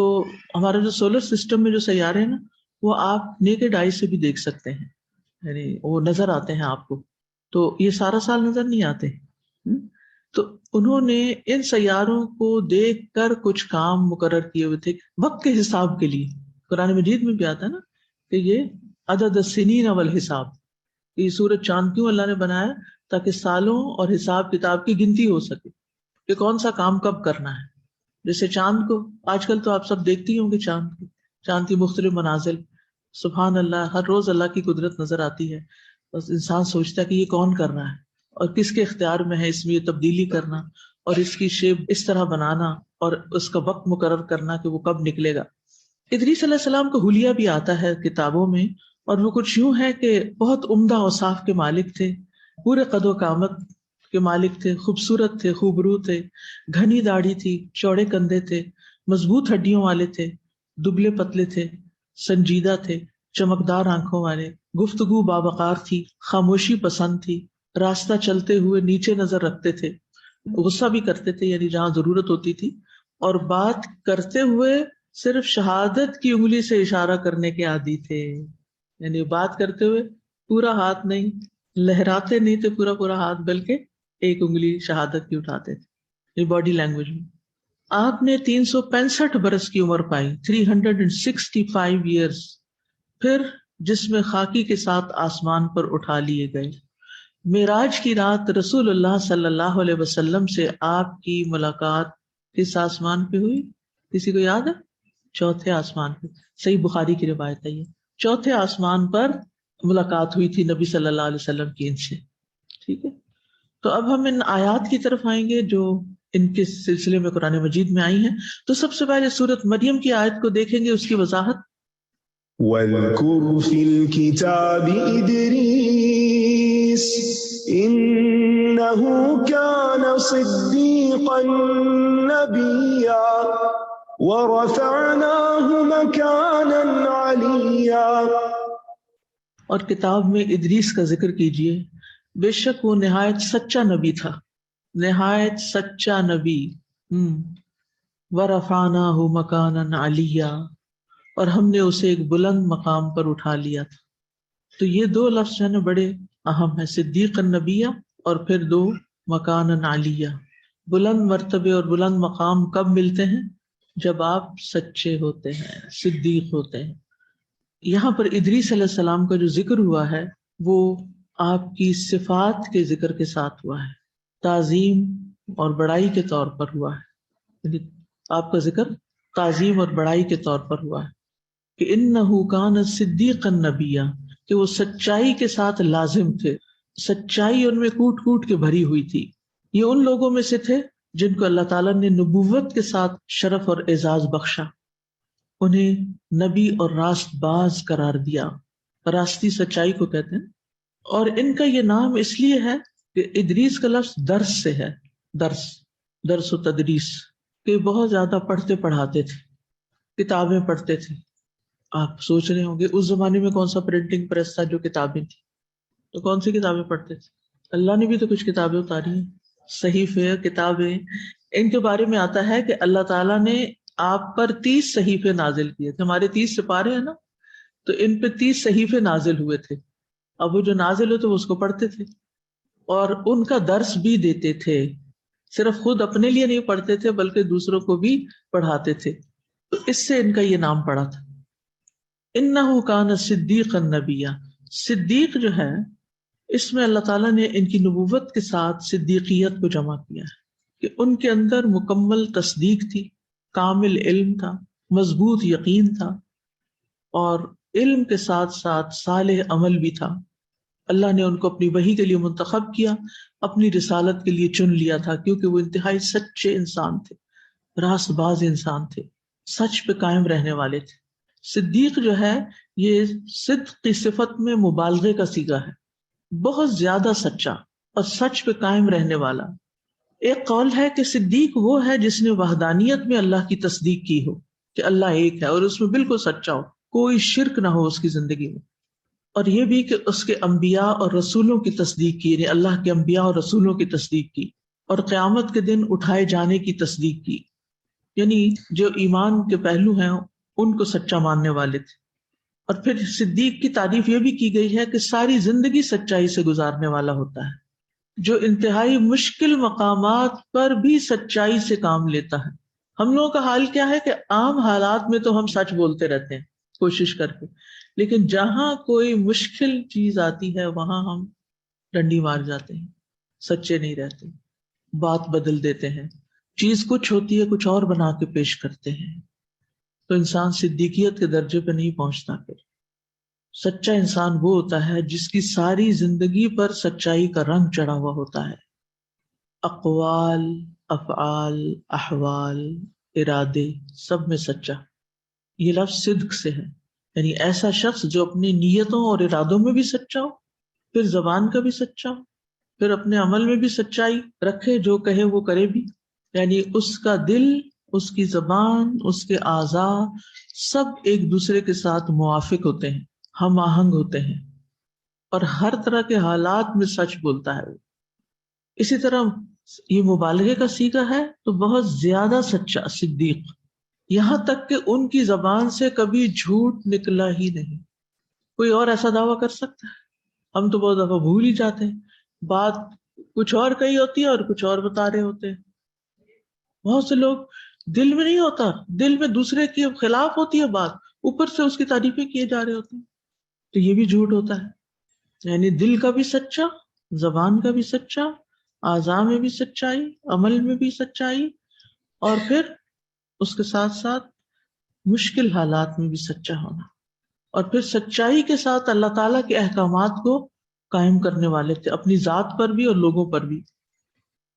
ہمارا جو سولر سسٹم میں جو سیارے ہیں نا، وہ آپ نیکڈ آئی سے بھی دیکھ سکتے ہیں، یعنی وہ نظر آتے ہیں آپ کو. تو یہ سارا سال نظر نہیں آتے. تو انہوں نے ان سیاروں کو دیکھ کر کچھ کام مقرر کیے ہوئے تھے وقت کے حساب کے لیے. قرآن مجید میں بھی آتا ہے نا کہ یہ عدد السنین والحساب، یہ سورج چاند کیوں اللہ نے بنایا؟ تاکہ سالوں اور حساب کتاب کی گنتی ہو سکے کہ کون سا کام کب کرنا ہے. جیسے چاند کو آج کل تو آپ سب دیکھتی ہی ہوں گے، چاند کی مختلف منازل. سبحان اللہ، ہر روز اللہ کی قدرت نظر آتی ہے. بس انسان سوچتا ہے کہ یہ کون کر رہا ہے اور کس کے اختیار میں ہے اس میں یہ تبدیلی کرنا اور اس کی شیپ اس طرح بنانا اور اس کا وقت مقرر کرنا کہ وہ کب نکلے گا. ادریس علیہ السلام کا حلیہ بھی آتا ہے کتابوں میں، اور وہ کچھ یوں ہے کہ بہت عمدہ اوصاف کے مالک تھے، پورے قد و قامت کے مالک تھے، خوبصورت تھے، خوبرو تھے، گھنی داڑھی تھی، چوڑے کندھے تھے، مضبوط ہڈیوں والے تھے، دبلے پتلے تھے، سنجیدہ تھے، چمکدار آنکھوں والے، گفتگو باوقار تھی، خاموشی پسند تھی، راستہ چلتے ہوئے نیچے نظر رکھتے تھے، غصہ بھی کرتے تھے یعنی جہاں ضرورت ہوتی تھی، اور بات کرتے ہوئے صرف شہادت کی انگلی سے اشارہ کرنے کے عادی تھے. یعنی بات کرتے ہوئے پورا ہاتھ نہیں لہراتے نہیں تھے، پورا ہاتھ، بلکہ ایک انگلی شہادت کی اٹھاتے تھے. یہ باڈی لینگویج میں. آپ نے 365 برس کی عمر پائی، 365 ایئرس، پھر جس میں خاکی کے ساتھ آسمان پر اٹھا لیے گئے. معراج کی رات رسول اللہ صلی اللہ علیہ وسلم سے آپ کی ملاقات کس آسمان پہ ہوئی؟ کسی کو یاد ہے؟ چوتھے آسمان پہ. صحیح بخاری کی روایت ہے یہ. چوتھے آسمان پر ملاقات ہوئی تھی نبی صلی اللہ علیہ وسلم کی ان سے. ٹھیک ہے، تو اب ہم ان آیات کی طرف آئیں گے جو ان کے سلسلے میں قرآن مجید میں آئی ہیں. تو سب سے پہلے سورۃ مریم کی آیت کو دیکھیں گے، اس کی وضاحت. واذكر في الكتاب إدريس إنه كان صديقا نبيا ورفعناه مكانا عليا. اور کتاب میں ادریس کا ذکر کیجئے، بے شک وہ نہایت سچا نبی تھا، نہایت سچا نبی. وَرَفَعْنَاهُ مَكَانًا عَلِيًّا، اور ہم نے اسے ایک بلند مقام پر اٹھا لیا تھا. تو یہ دو لفظ جو ہے بڑے اہم ہیں، صدیق النبی اور پھر دو مکانا علیہ. بلند مرتبے اور بلند مقام کب ملتے ہیں؟ جب آپ سچے ہوتے ہیں، صدیق ہوتے ہیں. یہاں پر ادریس علیہ السلام کا جو ذکر ہوا ہے وہ آپ کی صفات کے ذکر کے ساتھ ہوا ہے، تعظیم اور بڑائی کے طور پر ہوا ہے، یعنی آپ کا ذکر تعظیم اور بڑائی کے طور پر ہوا ہے کہ انہ کان صدیقا نبیا، کہ وہ سچائی کے ساتھ لازم تھے، سچائی ان میں کوٹ کوٹ کے بھری ہوئی تھی۔ یہ ان لوگوں میں سے تھے جن کو اللہ تعالیٰ نے نبوت کے ساتھ شرف اور اعزاز بخشا، انہیں نبی اور راست باز قرار دیا، راستی سچائی کو کہتے ہیں۔ اور ان کا یہ نام اس لیے ہے کہ ادریس کا لفظ درس سے ہے، درس و تدریس، کہ بہت زیادہ پڑھتے پڑھاتے تھے، کتابیں پڑھتے تھے۔ آپ سوچ رہے ہوں گے اس زمانے میں کون سا پرنٹنگ پریس تھا جو کتابیں تھیں، تو کون سی کتابیں پڑھتے تھے؟ اللہ نے بھی تو کچھ کتابیں اتاری ہیں، صحیفے، کتابیں۔ ان کے بارے میں آتا ہے کہ اللہ تعالیٰ نے آپ پر 30 صحیفے نازل کیے تھے، ہمارے 30 سپارے ہیں نا، تو ان پہ 30 صحیفے نازل ہوئے تھے۔ اب وہ جو نازل ہوتے وہ اس کو پڑھتے تھے اور ان کا درس بھی دیتے تھے، صرف خود اپنے لیے نہیں پڑھتے تھے بلکہ دوسروں کو بھی پڑھاتے تھے، تو اس سے ان کا یہ نام پڑا تھا۔ انہ کان صدیقا نبیا، صدیق جو ہے اس میں اللہ تعالیٰ نے ان کی نبوت کے ساتھ صدیقیت کو جمع کیا ہے کہ ان کے اندر مکمل تصدیق تھی، کامل علم تھا، مضبوط یقین تھا، اور علم کے ساتھ ساتھ صالح عمل بھی تھا۔ اللہ نے ان کو اپنی وحی کے لیے منتخب کیا، اپنی رسالت کے لیے چن لیا تھا، کیونکہ وہ انتہائی سچے انسان تھے، راست باز انسان تھے، سچ پہ قائم رہنے والے تھے۔ صدیق جو ہے یہ صدق کی صفت میں مبالغے کا صیغہ ہے، بہت زیادہ سچا اور سچ پہ قائم رہنے والا۔ ایک قول ہے کہ صدیق وہ ہے جس نے وحدانیت میں اللہ کی تصدیق کی ہو کہ اللہ ایک ہے اور اس میں بالکل سچا ہو، کوئی شرک نہ ہو اس کی زندگی میں، اور یہ بھی کہ اس کے انبیاء اور رسولوں کی تصدیق کی، یعنی اللہ کے انبیاء اور رسولوں کی تصدیق کی، اور قیامت کے دن اٹھائے جانے کی تصدیق کی، یعنی جو ایمان کے پہلو ہیں ان کو سچا ماننے والے تھے۔ اور پھر صدیق کی تعریف یہ بھی کی گئی ہے کہ ساری زندگی سچائی سے گزارنے والا ہوتا ہے، جو انتہائی مشکل مقامات پر بھی سچائی سے کام لیتا ہے۔ ہم لوگوں کا حال کیا ہے کہ عام حالات میں تو ہم سچ بولتے رہتے ہیں کوشش کر کے، لیکن جہاں کوئی مشکل چیز آتی ہے وہاں ہم ڈنڈی مار جاتے ہیں، سچے نہیں رہتے، بات بدل دیتے ہیں، چیز کچھ ہوتی ہے کچھ اور بنا کے پیش کرتے ہیں، تو انسان صدیقیت کے درجے پہ نہیں پہنچتا۔ پھر سچا انسان وہ ہوتا ہے جس کی ساری زندگی پر سچائی کا رنگ چڑھا ہوا ہوتا ہے، اقوال، افعال، احوال، ارادے، سب میں سچا۔ یہ لفظ صدق سے ہے، یعنی ایسا شخص جو اپنی نیتوں اور ارادوں میں بھی سچا ہو، پھر زبان کا بھی سچا ہو، پھر اپنے عمل میں بھی سچائی رکھے، جو کہے وہ کرے بھی، یعنی اس کا دل، اس کی زبان، اس کے اعضاء سب ایک دوسرے کے ساتھ موافق ہوتے ہیں، ہم آہنگ ہوتے ہیں، اور ہر طرح کے حالات میں سچ بولتا ہے۔ اسی طرح یہ مبالغے کا صیغہ ہے تو بہت زیادہ سچا صدیق، یہاں تک کہ ان کی زبان سے کبھی جھوٹ نکلا ہی نہیں۔ کوئی اور ایسا دعویٰ کر سکتا ہے؟ ہم تو بہت دفعہ بھول ہی جاتے ہیں، بات کچھ اور کہی ہوتی ہے اور کچھ اور بتا رہے ہوتے ہیں۔ بہت سے لوگ دل میں نہیں ہوتا، دل میں دوسرے کے خلاف ہوتی ہے بات، اوپر سے اس کی تعریفیں کیے جا رہے ہوتے ہیں، تو یہ بھی جھوٹ ہوتا ہے۔ یعنی دل کا بھی سچا، زبان کا بھی سچا، اعضاء میں بھی سچائی، عمل میں بھی سچائی، اور پھر اس کے ساتھ ساتھ مشکل حالات میں بھی سچا ہونا، اور پھر سچائی کے ساتھ اللہ تعالیٰ کے احکامات کو قائم کرنے والے تھے، اپنی ذات پر بھی اور لوگوں پر بھی،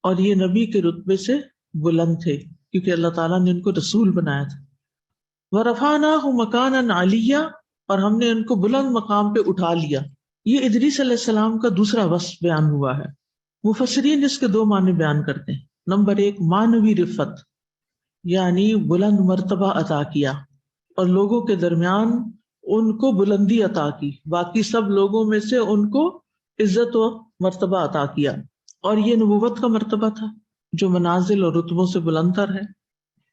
اور یہ نبی کے رتبے سے بلند تھے کیونکہ اللہ تعالیٰ نے ان کو رسول بنایا تھا۔ وَرَفَعْنَاهُ مَكَانًا عَلِيًّا، اور ہم نے ان کو بلند مقام پہ اٹھا لیا۔ یہ ادریس علیہ السلام کا دوسرا وصف بیان ہوا ہے۔ مفسرین اس کے دو معنی بیان کرتے ہیں۔ نمبر 1، معنوی رفت، یعنی بلند مرتبہ عطا کیا، اور لوگوں کے درمیان ان کو بلندی عطا کی، باقی سب لوگوں میں سے ان کو عزت و مرتبہ عطا کیا، اور یہ نبوت کا مرتبہ تھا جو منازل اور رتبوں سے بلند تر ہے۔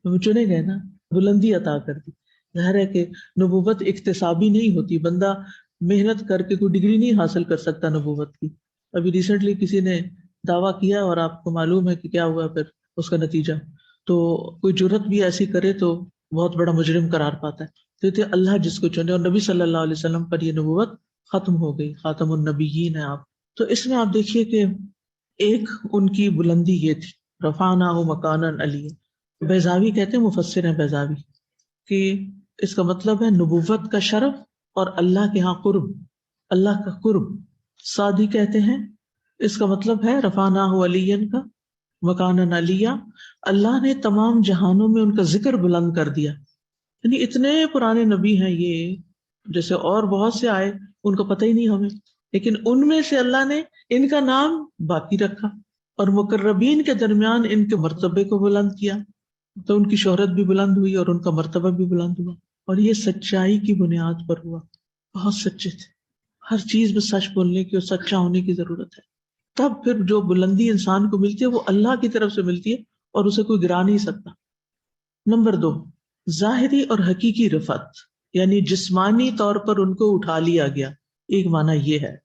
ہم چنے گئے نا، بلندی عطا کر دی۔ ظاہر ہے کہ نبوت اکتسابی نہیں ہوتی، بندہ محنت کر کے کوئی ڈگری نہیں حاصل کر سکتا نبوت کی۔ ابھی ریسنٹلی کسی نے دعویٰ کیا اور آپ کو معلوم ہے کہ کیا ہوا پھر اس کا نتیجہ، تو کوئی جرت بھی ایسی کرے تو بہت بڑا مجرم قرار پاتا ہے۔ تو تھے اللہ جس کو چنے، اور نبی صلی اللہ علیہ وسلم پر یہ نبوت ختم ہو گئی، خاتم النبیین ہیں آپ۔ تو اس میں آپ دیکھیے کہ ایک ان کی بلندی یہ تھی، رفعناہ مکانا علیہ۔ بیضاوی کہتے ہیں، مفسر ہیں بیضاوی، کہ اس کا مطلب ہے نبوت کا شرف اور اللہ کے ہاں قرب، اللہ کا قرب۔ سعدی کہتے ہیں اس کا مطلب ہے رفعناہ علیہ کا مکانا علیہ، اللہ نے تمام جہانوں میں ان کا ذکر بلند کر دیا۔ یعنی اتنے پرانے نبی ہیں یہ، جیسے اور بہت سے آئے ان کا پتہ ہی نہیں ہمیں، لیکن ان میں سے اللہ نے ان کا نام باقی رکھا اور مقربین کے درمیان ان کے مرتبے کو بلند کیا، تو ان کی شہرت بھی بلند ہوئی اور ان کا مرتبہ بھی بلند ہوا، اور یہ سچائی کی بنیاد پر ہوا۔ بہت سچے تھے، ہر چیز میں سچ بولنے کی اور سچا ہونے کی ضرورت ہے، تب پھر جو بلندی انسان کو ملتی ہے وہ اللہ کی طرف سے ملتی ہے اور اسے کوئی گرا نہیں سکتا۔ نمبر 2، ظاہری اور حقیقی رفعت، یعنی جسمانی طور پر ان کو اٹھا لیا گیا، ایک معنی یہ ہے،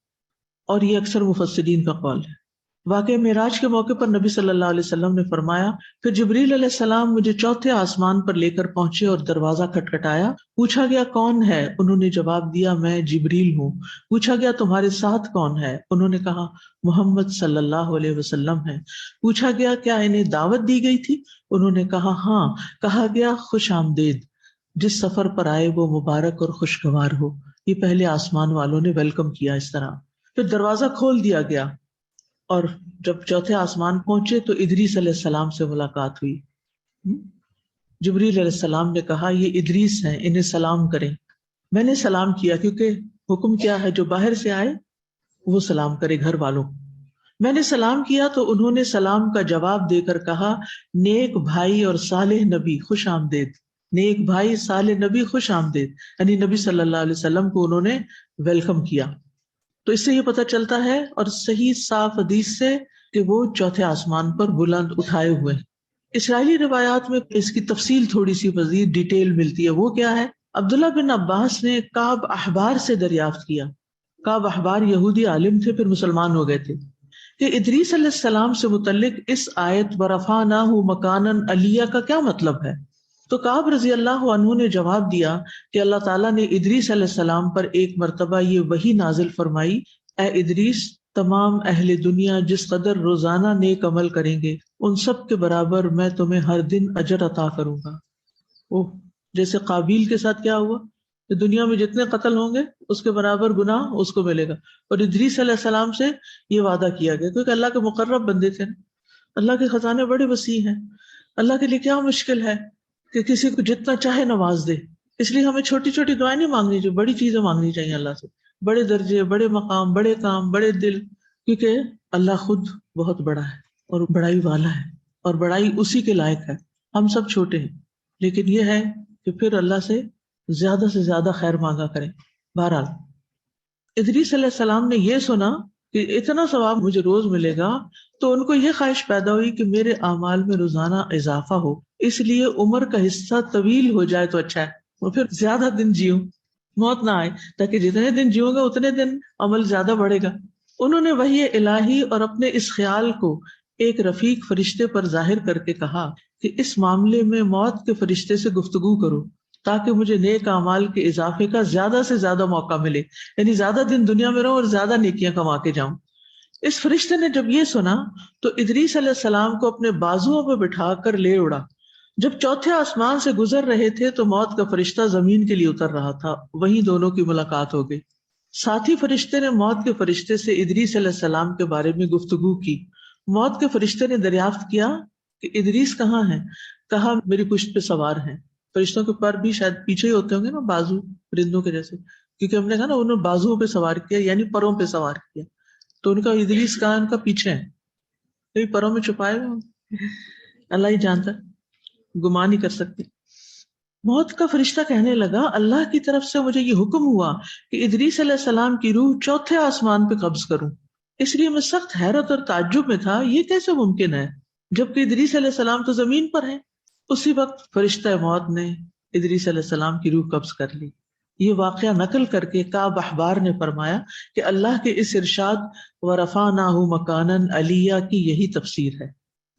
اور یہ اکثر مفسرین کا قول ہے۔ واقعہ معراج کے موقع پر نبی صلی اللہ علیہ وسلم نے فرمایا، پھر جبریل علیہ السلام مجھے چوتھے آسمان پر لے کر پہنچے اور دروازہ کھٹکھٹایا، پوچھا گیا کون ہے؟ انہوں نے جواب دیا میں جبریل ہوں۔ پوچھا گیا تمہارے ساتھ کون ہے؟ انہوں نے کہا محمد صلی اللہ علیہ وسلم ہے۔ پوچھا گیا کیا انہیں دعوت دی گئی تھی؟ انہوں نے کہا ہاں۔ کہا گیا خوش آمدید، جس سفر پر آئے وہ مبارک اور خوشگوار ہو۔ یہ پہلے آسمان والوں نے ویلکم کیا اس طرح۔ پھر دروازہ کھول دیا گیا اور جب چوتھے آسمان پہنچے تو ادریس علیہ السلام سے ملاقات ہوئی۔ جبریل علیہ السلام نے کہا یہ ادریس ہیں، انہیں سلام کریں۔ میں نے سلام کیا، کیونکہ حکم کیا ہے جو باہر سے آئے وہ سلام کرے گھر والوں۔ میں نے سلام کیا تو انہوں نے سلام کا جواب دے کر کہا نیک بھائی اور صالح نبی خوش آمدید، نیک بھائی صالح نبی خوش آمدید، یعنی نبی صلی اللہ علیہ وسلم کو انہوں نے ویلکم کیا۔ تو اس سے یہ پتہ چلتا ہے اور صحیح صاف حدیث سے کہ وہ چوتھے آسمان پر بلند اٹھائے ہوئے ہیں۔ اسرائیلی روایات میں اس کی تفصیل تھوڑی سی مزید ڈیٹیل ملتی ہے، وہ کیا ہے؟ عبداللہ بن عباس نے کعب احبار سے دریافت کیا، کعب احبار یہودی عالم تھے، پھر مسلمان ہو گئے تھے، کہ ادریس علیہ السلام سے متعلق اس آیت ورفعناہ مکانا علیہ کا کیا مطلب ہے؟ تو کعب رضی اللہ عنہ نے جواب دیا کہ اللہ تعالیٰ نے ادریس علیہ السلام پر ایک مرتبہ یہ وحی نازل فرمائی، اے ادریس تمام اہل دنیا جس قدر روزانہ نیک عمل کریں گے ان سب کے برابر میں تمہیں ہر دن اجر عطا کروں گا۔ جیسے قابیل کے ساتھ کیا ہوا کہ دنیا میں جتنے قتل ہوں گے اس کے برابر گناہ اس کو ملے گا، اور ادریس علیہ السلام سے یہ وعدہ کیا گیا کیونکہ اللہ کے مقرب بندے تھے، اللہ کے خزانے بڑے وسیع ہیں، اللہ کے لیے کیا مشکل ہے کہ کسی کو جتنا چاہے نواز دے۔ اس لیے ہمیں چھوٹی چھوٹی دعائیں نہیں مانگنی چاہیے، بڑی چیزیں مانگنی چاہیے اللہ سے، بڑے درجے، بڑے مقام، بڑے کام، بڑے دل، کیونکہ اللہ خود بہت بڑا ہے اور بڑائی والا ہے، اور بڑائی اسی کے لائق ہے۔ ہم سب چھوٹے ہیں، لیکن یہ ہے کہ پھر اللہ سے زیادہ خیر مانگا کریں۔ بہرحال ادریس علیہ السلام نے یہ سنا کہ اتنا ثواب مجھے روز ملے گا، تو ان کو یہ خواہش پیدا ہوئی کہ میرے اعمال میں روزانہ اضافہ ہو، اس لیے عمر کا حصہ طویل ہو جائے تو اچھا ہے، اور پھر زیادہ دن جیوں، موت نہ آئے، تاکہ جتنے دن جیوں گا اتنے دن عمل زیادہ بڑھے گا۔ انہوں نے وحی الہی اور اپنے اس خیال کو ایک رفیق فرشتے پر ظاہر کر کے کہا کہ اس معاملے میں موت کے فرشتے سے گفتگو کرو تاکہ مجھے نیک اعمال کے اضافے کا زیادہ سے زیادہ موقع ملے، یعنی زیادہ دن دنیا میں رہوں اور زیادہ نیکیاں کما کے جاؤں۔ اس فرشتے نے جب یہ سنا تو ادریس علیہ السلام کو اپنے بازوؤں پہ بٹھا کر لے اڑا۔ جب چوتھے آسمان سے گزر رہے تھے تو موت کا فرشتہ زمین کے لیے اتر رہا تھا، وہیں دونوں کی ملاقات ہو گئی۔ ساتھی فرشتے نے موت کے فرشتے سے ادریس علیہ السلام کے بارے میں گفتگو کی۔ موت کے فرشتے نے دریافت کیا کہ ادریس کہاں ہے؟ کہا میری پشت پہ سوار ہیں۔ فرشتوں کے پر بھی شاید پیچھے ہی ہوتے ہوں گے نا، بازو پرندوں کے جیسے، کیونکہ ہم نے کہا نا انہوں نے بازوؤں پہ سوار کیا، یعنی پروں پہ سوار کیا، تو ان کا ادریس کہاں؟ ان کا پیچھے ہے، کئی پروں میں چھپائے ہوئے، اللہ ہی جانتا، گمان نہیں کر سکتے۔ موت کا فرشتہ کہنے لگا اللہ کی طرف سے مجھے یہ حکم ہوا کہ ادریس علیہ السلام کی روح چوتھے آسمان پہ قبض کروں، اس لیے میں سخت حیرت اور تعجب میں تھا، یہ کیسے ممکن ہے جبکہ ادریس علیہ السلام تو زمین پر ہے۔ اسی وقت فرشتہ موت نے ادریس علیہ السلام کی روح قبض کر لی۔ یہ واقعہ نقل کر کے کعب احبار نے فرمایا کہ اللہ کے اس ارشاد وَرَفَعْنَاهُ مَكَانًا عَلِيًّا کی یہی تفسیر ہے،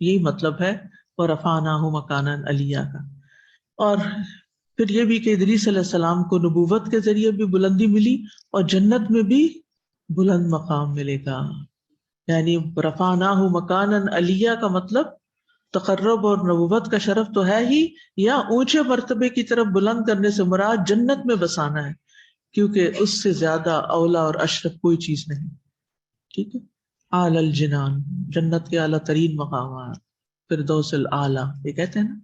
یہی مطلب ہے وَرَفَعْنَاهُ مَكَانًا عَلِيًّا کا۔ اور پھر یہ بھی کہ ادریس علیہ السلام کو نبوت کے ذریعے بھی بلندی ملی اور جنت میں بھی بلند مقام ملے گا. یعنی رفعناہ مکانا علیہ کا مطلب تقرب اور نبوت کا شرف تو ہے ہی، یا اونچے مرتبے کی طرف بلند کرنے سے مراد جنت میں بسانا ہے، کیونکہ اس سے زیادہ اولا اور اشرف کوئی چیز نہیں. ٹھیک ہے. اعلی الجنان، جنت کے اعلیٰ ترین مقامات، فردوس الاعلیٰ یہ کہتے ہیں نا،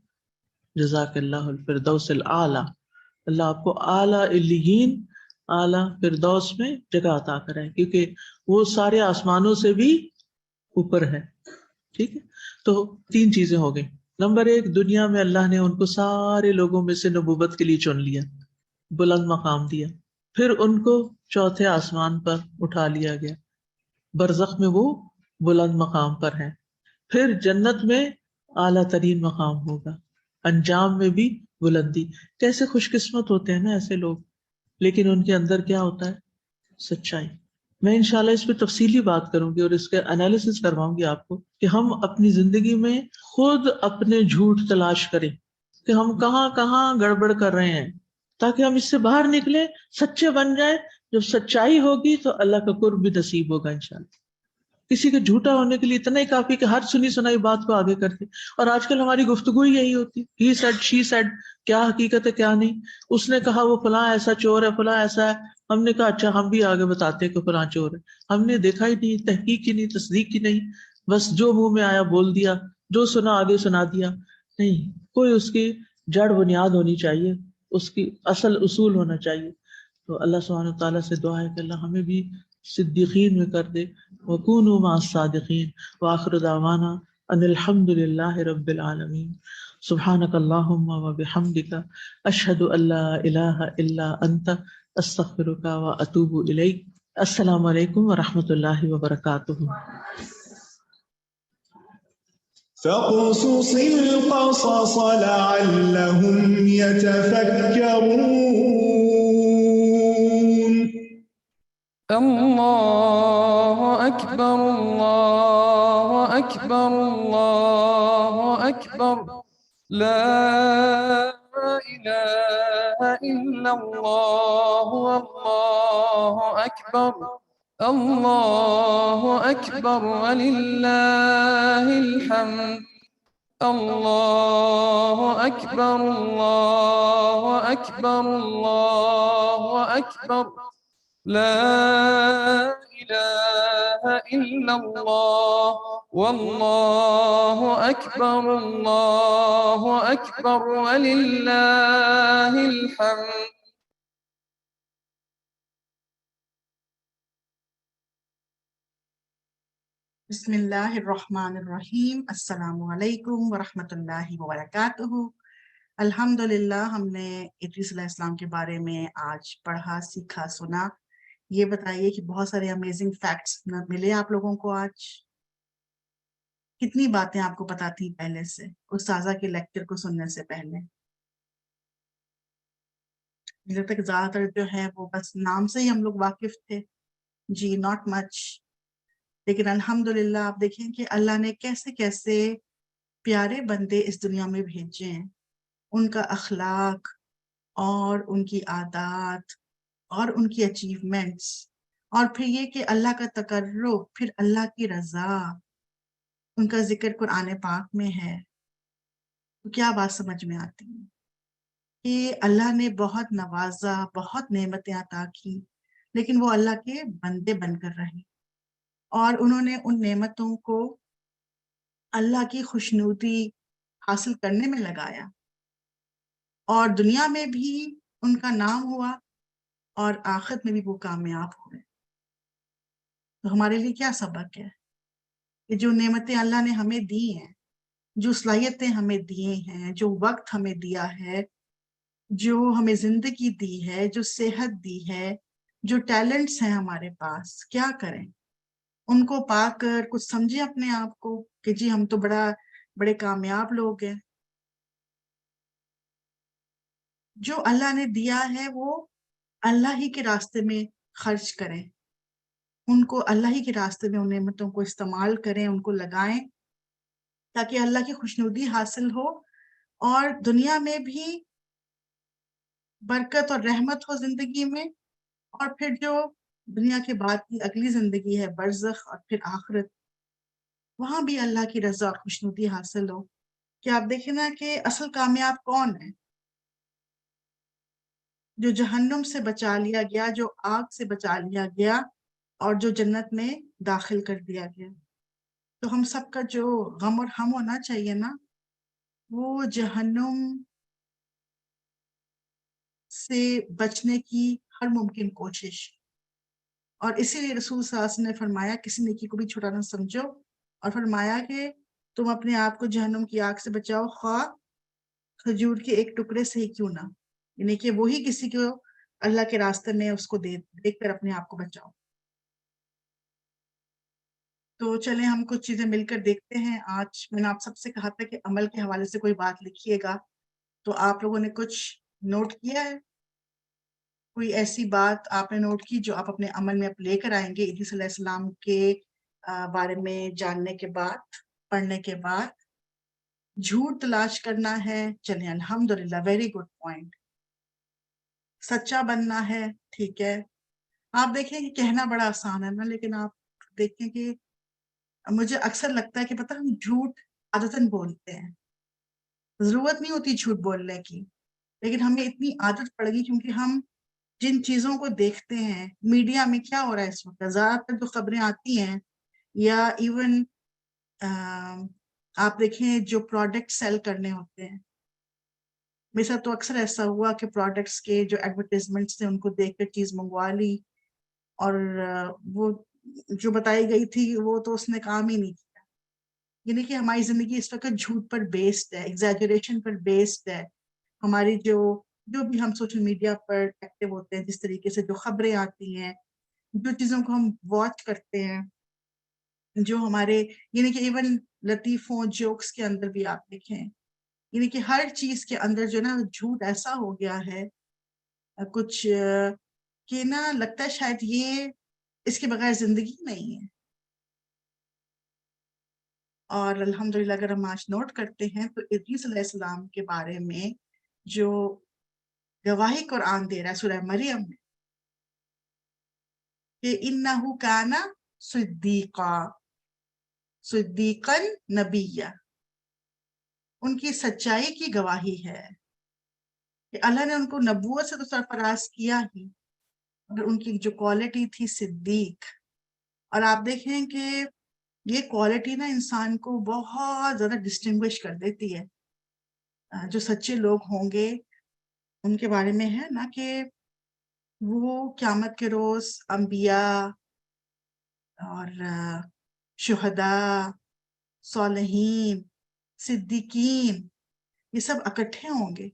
جزاک اللہ الفردوس الاعلیٰ. اللہ آپ کو اعلیٰ علیین، اعلیٰ فردوس میں جگہ عطا کرے، کیونکہ وہ سارے آسمانوں سے بھی اوپر ہے. ٹھیک ہے. تو 3 چیزیں ہو گئی. نمبر 1، دنیا میں اللہ نے ان کو سارے لوگوں میں سے نبوت کے لیے چن لیا، بلند مقام دیا. پھر ان کو چوتھے آسمان پر اٹھا لیا گیا، برزخ میں وہ بلند مقام پر ہیں. پھر جنت میں اعلیٰ ترین مقام ہوگا، انجام میں بھی بلندی. کیسے خوش قسمت ہوتے ہیں نا ایسے لوگ، لیکن ان کے اندر کیا ہوتا ہے؟ سچائی. میں انشاءاللہ اس پہ تفصیلی بات کروں گی اور اس کے انالیسس کرواؤں گی آپ کو، کہ ہم اپنی زندگی میں خود اپنے جھوٹ تلاش کریں کہ ہم کہاں کہاں گڑبڑ کر رہے ہیں، تاکہ ہم اس سے باہر نکلیں، سچے بن جائیں. جب سچائی ہوگی تو اللہ کا قرب بھی نصیب ہوگا انشاءاللہ. کسی کے جھوٹا ہونے کے لیے اتنا ہی کافی کہ ہر سنی سنائی بات کو آگے کرتے. اور آج کل ہماری گفتگو ہی یہی ہوتی، ہی سیڈ شی سیڈ، کیا حقیقت ہے کیا نہیں. اس نے کہا وہ فلاں ایسا چور ہے، فلاں ایسا ہے، ہم نے کہا اچھا ہم بھی آگے بتاتے ہیں کہ فلاں چور ہے. ہم نے دیکھا ہی نہیں، تحقیق ہی نہیں، تصدیق ہی نہیں، بس جو منہ میں آیا بول دیا، جو سنا آگے سنا دیا. نہیں، کوئی اس کی جڑ بنیاد ہونی چاہیے، اس کی اصل اصول ہونا چاہیے. تو اللہ سبحانہ تعالیٰ سے دعا ہے کہ اللہ ہمیں بھی صدیقین میں کر دے. وَكُونُوا مَعَ الصَّادِقِينَ. وآخر دعوانا ان الحمد للہ رب العالمین. سبحانک اللہم وبحمدک، اشہد ان لا الہ الا انت، استغفرک واتوب الیک. السلام علیکم ورحمۃ اللہ وبرکاتہ. فاقصص القصص لعلهم يتفكرون. الله أكبر الله أكبر الله أكبر، لا إله إلا الله والله أكبر، الله أكبر ولله الحمد. الله أكبر الله أكبر الله أكبر، لا إله إلا الله والله أكبر، الله أكبر ولله الحمد. بسم اللہ الرحمن الرحیم. السلام علیکم ورحمۃ اللہ وبرکاتہ. الحمدللہ ہم نے ادریس علیہ السلام کے بارے میں آج پڑھا، سیکھا، سنا. یہ بتائیے کہ بہت سارے امیزنگ فیکٹس ملے آپ لوگوں کو آج. کتنی باتیں آپ کو پتا تھی پہلے سے استاذہ کے لیکچر کو سننے سے پہلے؟ مجھے تک زیادہ تر جو ہے وہ بس نام سے ہی ہم لوگ واقف تھے جی، ناٹ مچ. لیکن الحمدللہ آپ دیکھیں کہ اللہ نے کیسے کیسے پیارے بندے اس دنیا میں بھیجے ہیں. ان کا اخلاق اور ان کی عادات اور ان کی اچیومنٹس، اور پھر یہ کہ اللہ کا تقرب، پھر اللہ کی رضا، ان کا ذکر قرآن پاک میں ہے. تو کیا بات سمجھ میں آتی ہے کہ اللہ نے بہت نوازا، بہت نعمتیں عطا کی، لیکن وہ اللہ کے بندے بن کر رہے، اور انہوں نے ان نعمتوں کو اللہ کی خوشنودی حاصل کرنے میں لگایا، اور دنیا میں بھی ان کا نام ہوا اور آخرت میں بھی وہ کامیاب ہوئے. تو ہمارے لیے کیا سبق ہے کہ جو نعمتیں اللہ نے ہمیں دی ہیں، جو صلاحیتیں ہمیں دیے ہیں، جو وقت ہمیں دیا ہے، جو ہمیں زندگی دی ہے، جو صحت دی ہے، جو ٹیلنٹس ہیں ہمارے پاس، کیا کریں؟ ان کو پا کر کچھ سمجھیں اپنے آپ کو کہ جی ہم تو بڑے کامیاب لوگ ہیں. جو اللہ نے دیا ہے وہ اللہ ہی کے راستے میں خرچ کریں، ان کو اللہ ہی کے راستے میں ان نعمتوں کو استعمال کریں، ان کو لگائیں، تاکہ اللہ کی خوشنودی حاصل ہو، اور دنیا میں بھی برکت اور رحمت ہو زندگی میں، اور پھر جو دنیا کے بعد کی اگلی زندگی ہے برزخ اور پھر آخرت، وہاں بھی اللہ کی رضا اور خوشنودی حاصل ہو۔ کہ آپ دیکھیں نا کہ اصل کامیاب کون ہے؟ جو جہنم سے بچا لیا گیا، جو آگ سے بچا لیا گیا، اور جو جنت میں داخل کر دیا گیا۔ تو ہم سب کا جو غم اور ہم ہونا چاہیے نا، وہ جہنم سے بچنے کی ہر ممکن کوشش۔ اور اسی لیے رسول صلی اللہ علیہ وسلم نے فرمایا کسی نیکی کو بھی چھوٹا نہ سمجھو، اور فرمایا کہ تم اپنے آپ کو جہنم کی آگ سے بچاؤ، خواہ کھجور کے ایک ٹکڑے سے ہی کیوں نہ، یعنی کہ وہی کسی کو اللہ کے راستے میں اس کو دیکھ کر اپنے آپ کو بچاؤ۔ تو چلیں ہم کچھ چیزیں مل کر دیکھتے ہیں۔ آج میں نے آپ سب سے کہا تھا کہ عمل کے حوالے سے کوئی بات لکھیے گا، تو آپ لوگوں نے کچھ نوٹ کیا ہے؟ کوئی ایسی بات آپ نے نوٹ کی جو آپ اپنے عمل میں لے کر آئیں گے ادریس علیہ السلام کے بارے میں جاننے کے بعد، پڑھنے کے بعد؟ جھوٹ تلاش کرنا ہے، چلیں الحمدللہ، ویری گڈ پوائنٹ۔ سچا بننا ہے، ٹھیک ہے۔ آپ دیکھیں کہ کہنا بڑا آسان ہے نا، لیکن آپ دیکھیں کہ مجھے اکثر لگتا ہے کہ پتہ ہم جھوٹ عادتاً بولتے ہیں، ضرورت نہیں ہوتی جھوٹ بولنے کی، لیکن ہمیں اتنی عادت پڑ گئی کیونکہ ہم جن چیزوں کو دیکھتے ہیں میڈیا میں کیا ہو رہا ہے اس وقت، زیادہ تر جو خبریں آتی ہیں، یا ایون آپ دیکھیں جو پروڈکٹ سیل کرنے ہوتے ہیں، میرے ساتھ تو اکثر ایسا ہوا کہ پروڈکٹس کے جو ایڈورٹیزمنٹس تھے ان کو دیکھ کر چیز منگوا لی، اور وہ جو بتائی گئی تھی وہ تو اس نے کام ہی نہیں کیا۔ یعنی کہ ہماری زندگی اس وقت جھوٹ پر بیسڈ ہے، ایگزیجریشن پر بیسڈ ہے۔ ہماری جو بھی ہم سوشل میڈیا پر ایکٹیو ہوتے ہیں، جس طریقے سے جو خبریں آتی ہیں، جو چیزوں کو ہم واچ کرتے ہیں، جو ہمارے یعنی کہ ایون لطیفوں جوکس کے اندر بھی آپ دیکھیں، یعنی کہ ہر چیز کے اندر جو نا جھوٹ ایسا ہو گیا ہے کچھ کہ نا لگتا ہے شاید یہ اس کے بغیر زندگی نہیں ہے۔ اور الحمدللہ اگر ہم آج نوٹ کرتے ہیں تو ادریس علیہ السلام کے بارے میں جو گواہی قرآن دے رہا ہے سورہ مریم میں کہ انہو کانا صدیقا نبیہ، ان کی سچائی کی گواہی ہے کہ اللہ نے ان کو نبوت سے تو سرفراز کیا ہی، مگر ان کی جو کوالٹی تھی صدیق۔ اور آپ دیکھیں کہ یہ کوالٹی نا انسان کو بہت زیادہ ڈسٹنگوش کر دیتی ہے۔ جو سچے لوگ ہوں گے ان کے بارے میں ہے نا کہ وہ قیامت کے روز انبیاء اور شہداء، صالحین، صدیقین، یہ سب اکٹھے ہوں گے،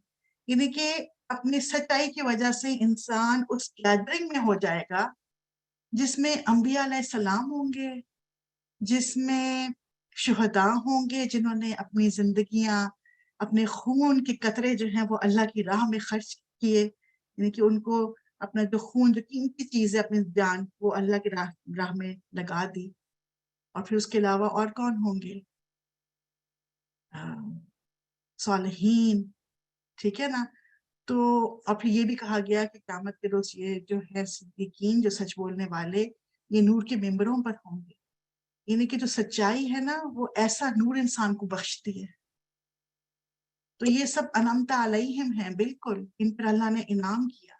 یعنی کہ اپنی سچائی کی وجہ سے انسان اس گیدرنگ میں ہو جائے گا جس میں انبیاء علیہ السلام ہوں گے، جس میں شہداء ہوں گے جنہوں نے اپنی زندگیاں، اپنے خون کے قطرے جو ہیں وہ اللہ کی راہ میں خرچ کیے، یعنی کہ ان کو اپنا جو خون، جو قیمتی چیز ہے اپنی جان، وہ اللہ کی راہ میں لگا دی۔ اور پھر اس کے علاوہ اور کون ہوں گے؟ صالحین، ٹھیک ہے نا۔ تو اور پھر یہ بھی کہا گیا کہ قیامت کے روز یہ جو ہے صدیقین، جو سچ بولنے والے، یہ نور کے ممبروں پر ہوں گے، یعنی کہ جو سچائی ہے نا وہ ایسا نور انسان کو بخشتی ہے۔ تو یہ سب انعمت علیہم ہیں، بالکل ان پر اللہ نے انعام کیا۔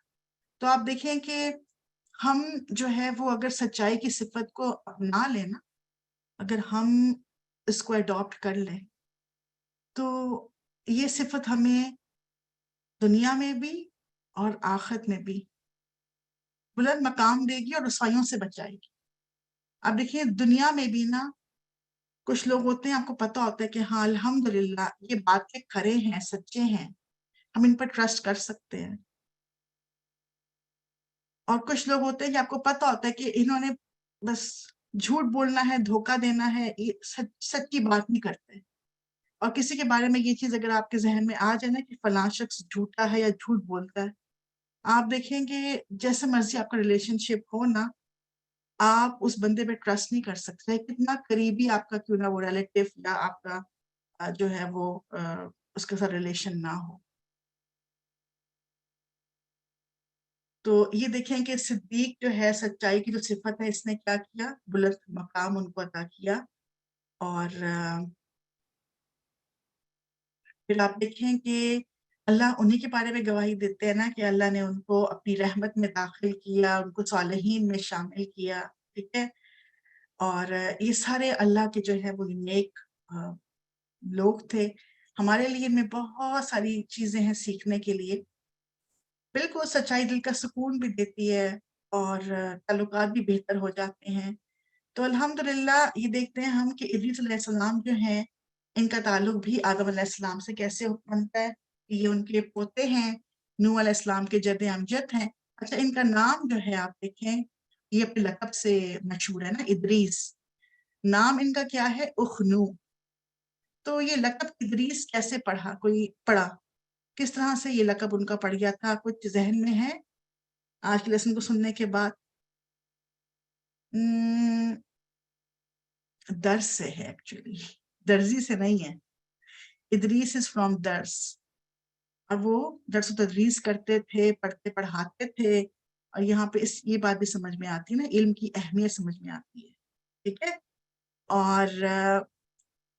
تو آپ دیکھیں کہ ہم جو ہے وہ اگر سچائی کی صفت کو اپنا لیں نا، اگر ہم اس کو اڈاپٹ کر لیں تو یہ صفت ہمیں دنیا میں بھی اور آخرت میں بھی بلند مقام دے گی اور رسوائیوں سے بچائے گی۔ اب دیکھیے دنیا میں بھی نا کچھ لوگ ہوتے ہیں، آپ کو پتہ ہوتا ہے کہ ہاں الحمدللہ یہ باتیں کھرے ہیں، سچے ہیں، ہم ان پر ٹرسٹ کر سکتے ہیں۔ اور کچھ لوگ ہوتے ہیں کہ آپ کو پتہ ہوتا ہے کہ انہوں نے بس جھوٹ بولنا ہے، دھوکہ دینا ہے، یہ سچ کی بات نہیں کرتے۔ اور کسی کے بارے میں یہ چیز اگر آپ کے ذہن میں آ جائے نا کہ فلاں شخص جھوٹا ہے یا جھوٹ بولتا ہے، آپ دیکھیں کہ جیسے مرضی آپ کا ریلیشن شپ ہو نا، آپ اس بندے پہ ٹرسٹ نہیں کر سکتے، کتنا قریبی آپ کا کیوں نہ وہ ریلیٹیو یا آپ کا جو ہے وہ اس کے ساتھ ریلیشن نہ ہو۔ تو یہ دیکھیں کہ صدیق جو ہے سچائی کی جو صفت ہے اس نے کیا کیا، بلند مقام ان کو عطا کیا. اور پھر آپ دیکھیں کہ اللہ انہی کے بارے میں گواہی دیتے ہیں نا کہ اللہ نے ان کو اپنی رحمت میں داخل کیا، ان کو صالحین میں شامل کیا. ٹھیک ہے. اور یہ سارے اللہ کے جو ہے وہ نیک لوگ تھے. ہمارے لیے ان میں بہت ساری چیزیں ہیں سیکھنے کے لیے. بالکل سچائی دل کا سکون بھی دیتی ہے اور تعلقات بھی بہتر ہو جاتے ہیں. تو الحمدللہ یہ دیکھتے ہیں ہم کہ ادریس علیہ السلام جو ہیں ان کا تعلق بھی آدم علیہ السلام سے کیسے بنتا ہے. یہ ان کے پوتے ہیں، نوح علیہ السلام کے جد امجد ہیں. اچھا ان کا نام جو ہے آپ دیکھیں یہ اپنے لقب سے مشہور ہے نا، ادریس. نام ان کا کیا ہے؟ اخنو. تو یہ لقب ادریس کیسے پڑا؟ کس طرح سے یہ لقب ان کا پڑ گیا تھا؟ کچھ ذہن میں ہے آج کے لیسن کو سننے کے بعد؟ درس سے ہے ایکچولی، درزی سے نہیں ہے. ادریس از فرام درس. اور وہ درس و تدریس کرتے تھے، پڑھتے پڑھاتے تھے. اور یہاں پہ یہ بات بھی سمجھ میں آتی ہے نا، علم کی اہمیت سمجھ میں آتی ہے. ٹھیک ہے. اور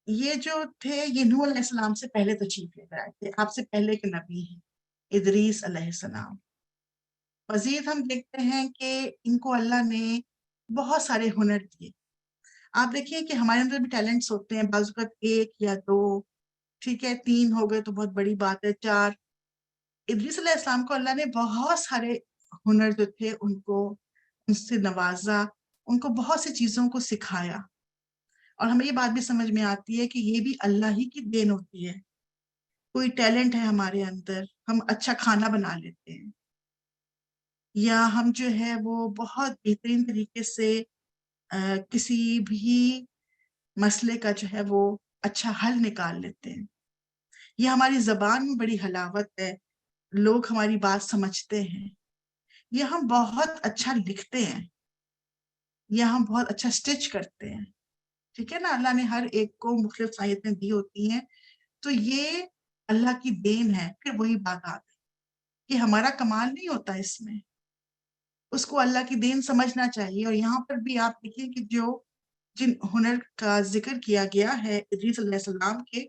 یہ جو تھے یہ نوح علیہ السلام سے پہلے تشریف لے کر آئے تھے، آپ سے پہلے کے نبی ہیں ادریس علیہ السلام. مزید ہم دیکھتے ہیں کہ ان کو اللہ نے بہت سارے ہنر دیے. آپ دیکھیے کہ ہمارے اندر بھی ٹیلنٹس ہوتے ہیں، بعض اوقات 1 یا 2، ٹھیک ہے 3 ہو گئے تو بہت بڑی بات ہے، 4. ادریس علیہ السلام کو اللہ نے بہت سارے ہنر جو تھے ان سے نوازا، ان کو بہت سی چیزوں کو سکھایا. اور ہمیں یہ بات بھی سمجھ میں آتی ہے کہ یہ بھی اللہ ہی کی دین ہوتی ہے. کوئی ٹیلنٹ ہے ہمارے اندر، ہم اچھا کھانا بنا لیتے ہیں، یا ہم جو ہے وہ بہت بہترین طریقے سے کسی بھی مسئلے کا جو ہے وہ اچھا حل نکال لیتے ہیں، یا ہماری زبان میں بڑی حلاوت ہے، لوگ ہماری بات سمجھتے ہیں، یا ہم بہت اچھا لکھتے ہیں، یا ہم بہت اچھا سٹچ کرتے ہیں. ٹھیک ہے نا. اللہ نے ہر ایک کو مختلف صلاحیتیں دی ہوتی ہیں. تو یہ اللہ کی دین ہے. پھر وہی بات آتی ہے کہ ہمارا کمال نہیں ہوتا اس میں، اس کو اللہ کی دین سمجھنا چاہیے. اور یہاں پر بھی آپ دیکھیں کہ جن ہنر کا ذکر کیا گیا ہے ادریس علیہ السلام کے،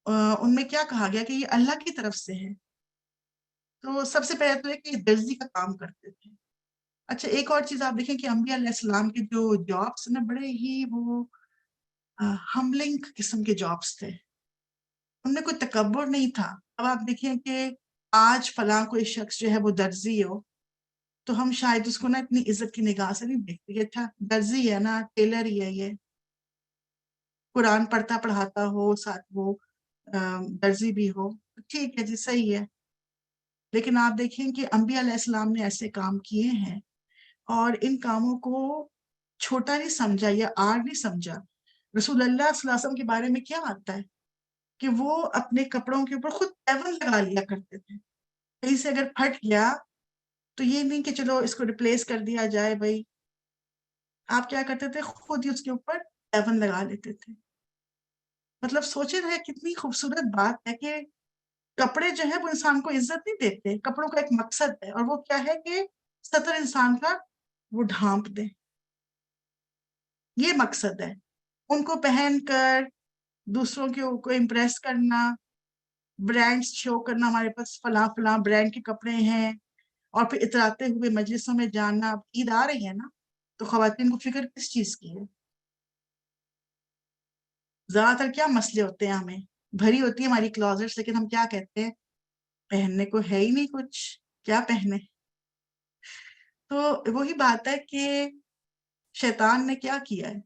ان میں کیا کہا گیا کہ یہ اللہ کی طرف سے ہے. تو سب سے پہلے تو ہے کہ یہ درزی کا کام کرتے تھے. اچھا ایک اور چیز آپ دیکھیں کہ انبیاء علیہ السلام کے جو جابس نا بڑے ہی وہ ہمبلنگ قسم کے جابس تھے. ان میں کوئی تکبر نہیں تھا. اب آپ دیکھیں کہ آج فلاں کوئی شخص جو ہے وہ درزی ہو تو ہم شاید اس کو نا اتنی عزت کی نگاہ سے نہیں دیکھتے. اچھا درزی ہے نا، ٹیلر ہی ہے، یہ قرآن پڑھتا پڑھاتا ہو، ساتھ وہ درزی بھی ہو، ٹھیک ہے جی صحیح ہے. لیکن آپ دیکھیں کہ انبیاء علیہ السلام نے ایسے کام کیے ہیں اور ان کاموں کو چھوٹا نہیں سمجھا یا آر نہیں سمجھا. رسول اللہ صلی اللہ علیہ وسلم کے بارے میں کیا آتا ہے کہ وہ اپنے کپڑوں کے اوپر خود ایون لگا لیا کرتے تھے. کہیں سے اگر پھٹ گیا تو یہ نہیں کہ چلو اس کو ریپلیس کر دیا جائے، بھائی آپ کیا کرتے تھے؟ خود ہی اس کے اوپر ایون لگا لیتے تھے. مطلب سوچے رہے کتنی خوبصورت بات ہے کہ کپڑے جو ہے وہ انسان کو عزت نہیں دیتے. کپڑوں کا ایک مقصد ہے اور وہ کیا ہے کہ سطر انسان کا وہ ڈھانپ دیں، یہ مقصد ہے. ان کو پہن کر دوسروں کو امپریس کرنا، برانڈز شو کرنا، ہمارے پاس فلاں فلاں برانڈ کے کپڑے ہیں، اور پھر اتراتے ہوئے مجلسوں میں جانا. اب عید آ رہی ہے نا تو خواتین کو فکر کس چیز کی ہے؟ زیادہ تر کیا مسئلے ہوتے ہیں، ہمیں بھری ہوتی ہے ہماری کلازٹس، لیکن ہم کیا کہتے ہیں پہننے کو ہے ہی نہیں کچھ، کیا پہنے. تو وہی بات ہے کہ شیطان نے کیا کیا ہے،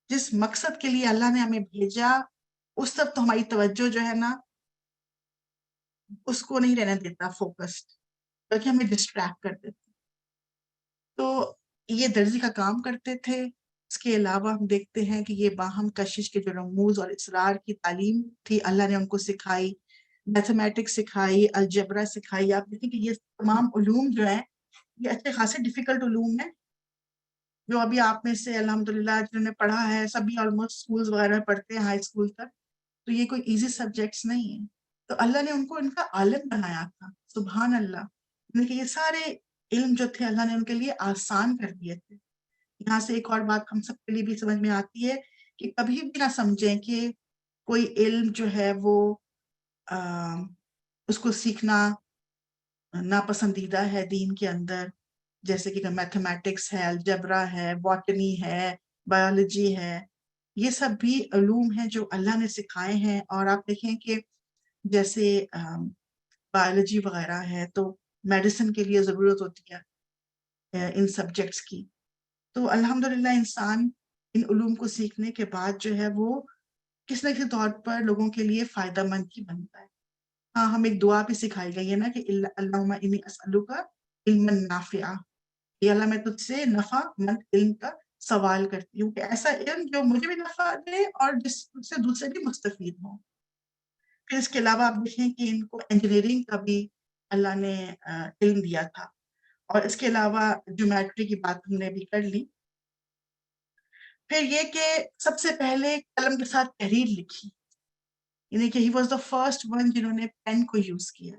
جس مقصد کے لیے اللہ نے ہمیں بھیجا اس طرف تو ہماری توجہ جو ہے نا اس کو نہیں رہنے دیتا فوکسڈ، بلکہ ہمیں ڈسٹریکٹ کر دیتا. تو یہ درزی کا کام کرتے تھے. اس کے علاوہ ہم دیکھتے ہیں کہ یہ باہم کشش کے جو رموز اور اسرار کی تعلیم تھی اللہ نے ان کو سکھائی. میتھمیٹکس سکھائی، الجبرا سکھائی. آپ دیکھیں کہ یہ تمام علوم جو ہیں یہ اچھے خاصے ڈیفیکلٹ علوم ہیں، جو ابھی آپ میں سے الحمدللہ جنہوں نے پڑھا ہے سبھی آلموسٹ اسکولز وغیرہ میں پڑھتے ہیں، ہائی اسکول تک. تو یہ کوئی ایزی سبجیکٹس نہیں ہیں. تو اللہ نے ان کو ان کا عالم بنایا تھا. سبحان اللہ. یعنی کہ یہ سارے علم جو تھے اللہ نے ان کے لیے آسان کر دیے تھے. یہاں سے ایک اور بات ہم سب کے لیے بھی سمجھ میں آتی ہے کہ کبھی بھی نہ سمجھیں کہ کوئی علم جو ہے وہ اس کو سیکھنا ناپسندیدہ ہے دین کے اندر. جیسے کہ میتھمیٹکس ہے، الجبرا ہے، باٹنی ہے، بایولوجی ہے، یہ سب بھی علوم ہیں جو اللہ نے سکھائے ہیں. اور آپ دیکھیں کہ جیسے بایولوجی وغیرہ ہے تو میڈیسن کے لیے ضرورت ہوتی ہے ان سبجیکٹس کی. تو الحمدللہ انسان ان علوم کو سیکھنے کے بعد جو ہے وہ کس نہ کسی طور پر لوگوں کے لیے فائدہ مند ہی بنتا ہے. ہاں، ہم ایک دعا بھی سکھائی گئی ہے نا کہ اللہم انی اسألک علما نافعا، یا اللہ میں تجھ سے نفع مند علم کا سوال کرتی ہوں کہ ایسا علم جو مجھے بھی نفع دے اور جس سے دوسرے بھی مستفید ہوں. پھر اس کے علاوہ آپ دیکھیں کہ ان کو انجینئرنگ کا بھی اللہ نے علم دیا تھا. اور اس کے علاوہ جیومیٹری کی بات ہم نے بھی کر لی. پھر یہ کہ سب سے پہلے قلم کے ساتھ تحریر لکھی، یعنی کہ he was the first one جنہوں نے پین کو یوز کیا.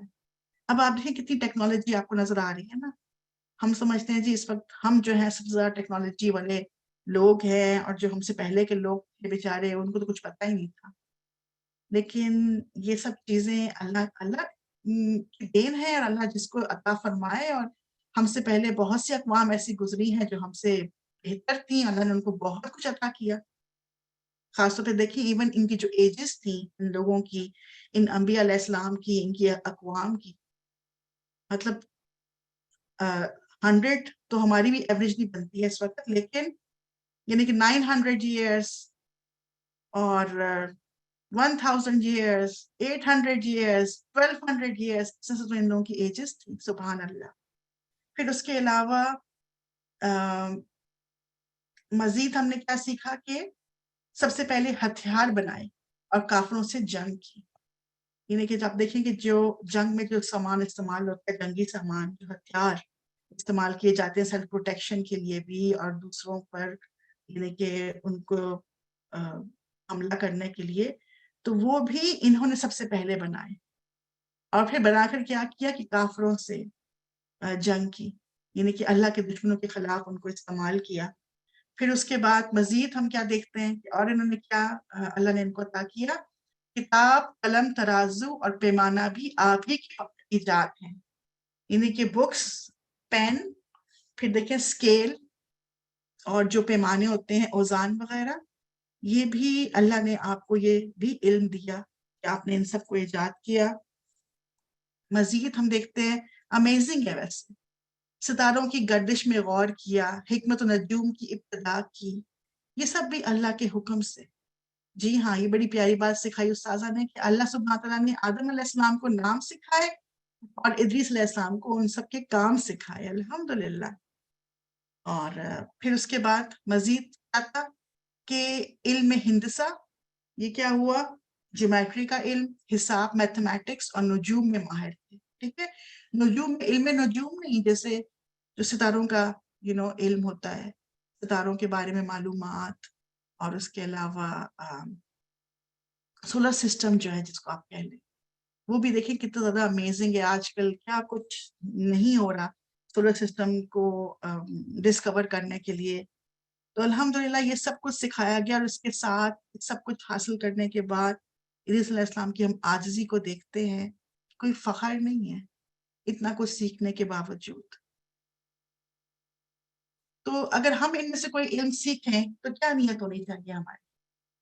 اب آپ دیکھیں کتنی ٹیکنالوجی آپ کو نظر آ رہی ہے نا. ہم سمجھتے ہیں جی اس وقت ہم جو ہیں سب سے زیادہ ٹیکنالوجی والے لوگ ہیں، اور جو ہم سے پہلے کے لوگ تھے بیچارے ان کو تو کچھ پتہ ہی نہیں تھا. لیکن یہ سب چیزیں اللہ کی دین ہے، اور اللہ جس کو عطا فرمائے. اور ہم سے پہلے بہت سی اقوام ایسی گزری ہیں جو ہم سے بہتر تھیں، اللہ نے ان کو بہت کچھ عطا کیا. خاص طور پہ دیکھیں ایون ان کی جو ایجز تھیں ان لوگوں کی، ان انبیاء علیہ السلام کی، ان کی اقوام کی، مطلب 100 تو ہماری بھی ایوریج نہیں بنتی ہے اس وقت، لیکن یعنی کہ 900 ایئرس اور 1000 ایئرس، 800 ایئرس، 1200 ایئرس، تو ان لوگوں کی ایجز تھی. سبحان اللہ. پھر اس کے علاوہ مزید ہم نے کیا سیکھا کہ سب سے پہلے ہتھیار بنائے اور کافروں سے جنگ کی. یعنی کہ جب دیکھیں کہ جو جنگ میں جو سامان استعمال ہوتا ہے، جنگی سامان، جو ہتھیار استعمال کیے جاتے ہیں سیلف پروٹیکشن کے لیے بھی اور دوسروں پر یعنی کہ ان کو حملہ کرنے کے لیے، تو وہ بھی انہوں نے سب سے پہلے بنائے. اور پھر بنا کر کیا کیا کہ کافروں سے جنگ کی، یعنی کہ اللہ کے دشمنوں کے خلاف ان کو استعمال کیا. پھر اس کے بعد مزید ہم کیا دیکھتے ہیں کہ اور انہوں نے کیا اللہ نے ان کو عطا کیا، کتاب، قلم، ترازو اور پیمانہ بھی آپ ہی کی ایجاد ہیں. یعنی کہ بکس، پین، پھر دیکھیں اسکیل اور جو پیمانے ہوتے ہیں اوزان وغیرہ، یہ بھی اللہ نے آپ کو یہ بھی علم دیا کہ آپ نے ان سب کو ایجاد کیا. مزید ہم دیکھتے ہیں امیزنگ ہے ویسے، ستاروں کی گردش میں غور کیا، حکمت و نجوم کی ابتدا کی، یہ سب بھی اللہ کے حکم سے. جی ہاں، یہ بڑی پیاری بات سکھائی استاذہ نے کہ اللہ سبحانہ تعالیٰ نے آدم علیہ السلام کو نام سکھائے اور ادریس علیہ السلام کو ان سب کے کام سکھائے. الحمدللہ. اور پھر اس کے بعد مزید کیا تھا کہ علم ہندسہ، یہ کیا ہوا، جیومیٹری کا علم، حساب، میتھمیٹکس اور نجوم میں ماہر تھے. ٹھیک ہے، نجوم میں علم نجوم نہیں، جیسے جو ستاروں کا علم ہوتا ہے، ستاروں کے بارے میں معلومات، اور اس کے علاوہ سولر سسٹم جو ہے جس کو آپ کہہ لیں، وہ بھی دیکھیں کتنا زیادہ امیزنگ ہے. آج کل کیا کچھ نہیں ہو رہا سولر سسٹم کو ڈسکور کرنے کے لیے. تو الحمدللہ یہ سب کچھ سکھایا گیا، اور اس کے ساتھ سب کچھ حاصل کرنے کے بعد ادریس علیہ السلام کی ہم عاجزی کو دیکھتے ہیں. کوئی فخر نہیں ہے اتنا کچھ سیکھنے کے باوجود. تو اگر ہم ان میں سے کوئی علم سیکھیں تو کیا نیت ہونی چاہیے ہماری،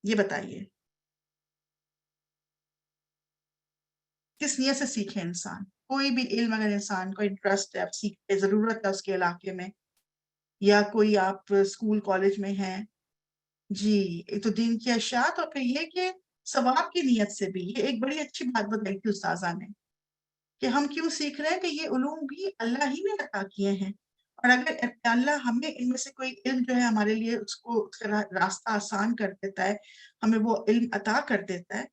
یہ بتائیے. کس نیت سے سیکھے انسان کوئی بھی علم؟ اگر انسان کو انٹرسٹ ہے، سیکھتے ضرورت ہے اس کے علاقے میں، یا کوئی آپ اسکول کالج میں ہیں، جی ایک تو دین کی اشاعت، اور پھر یہ کہ ثواب کی نیت سے بھی. یہ ایک بڑی اچھی بات بتائی تھی استاذہ نے کہ ہم کیوں سیکھ رہے ہیں، کہ یہ علوم بھی اللہ ہی نے عطا کیے ہیں. اور اگر اللہ ہمیں ان میں سے کوئی علم جو ہے ہمارے لیے اس کا راستہ آسان کر دیتا ہے، ہمیں وہ علم عطا کر دیتا ہے،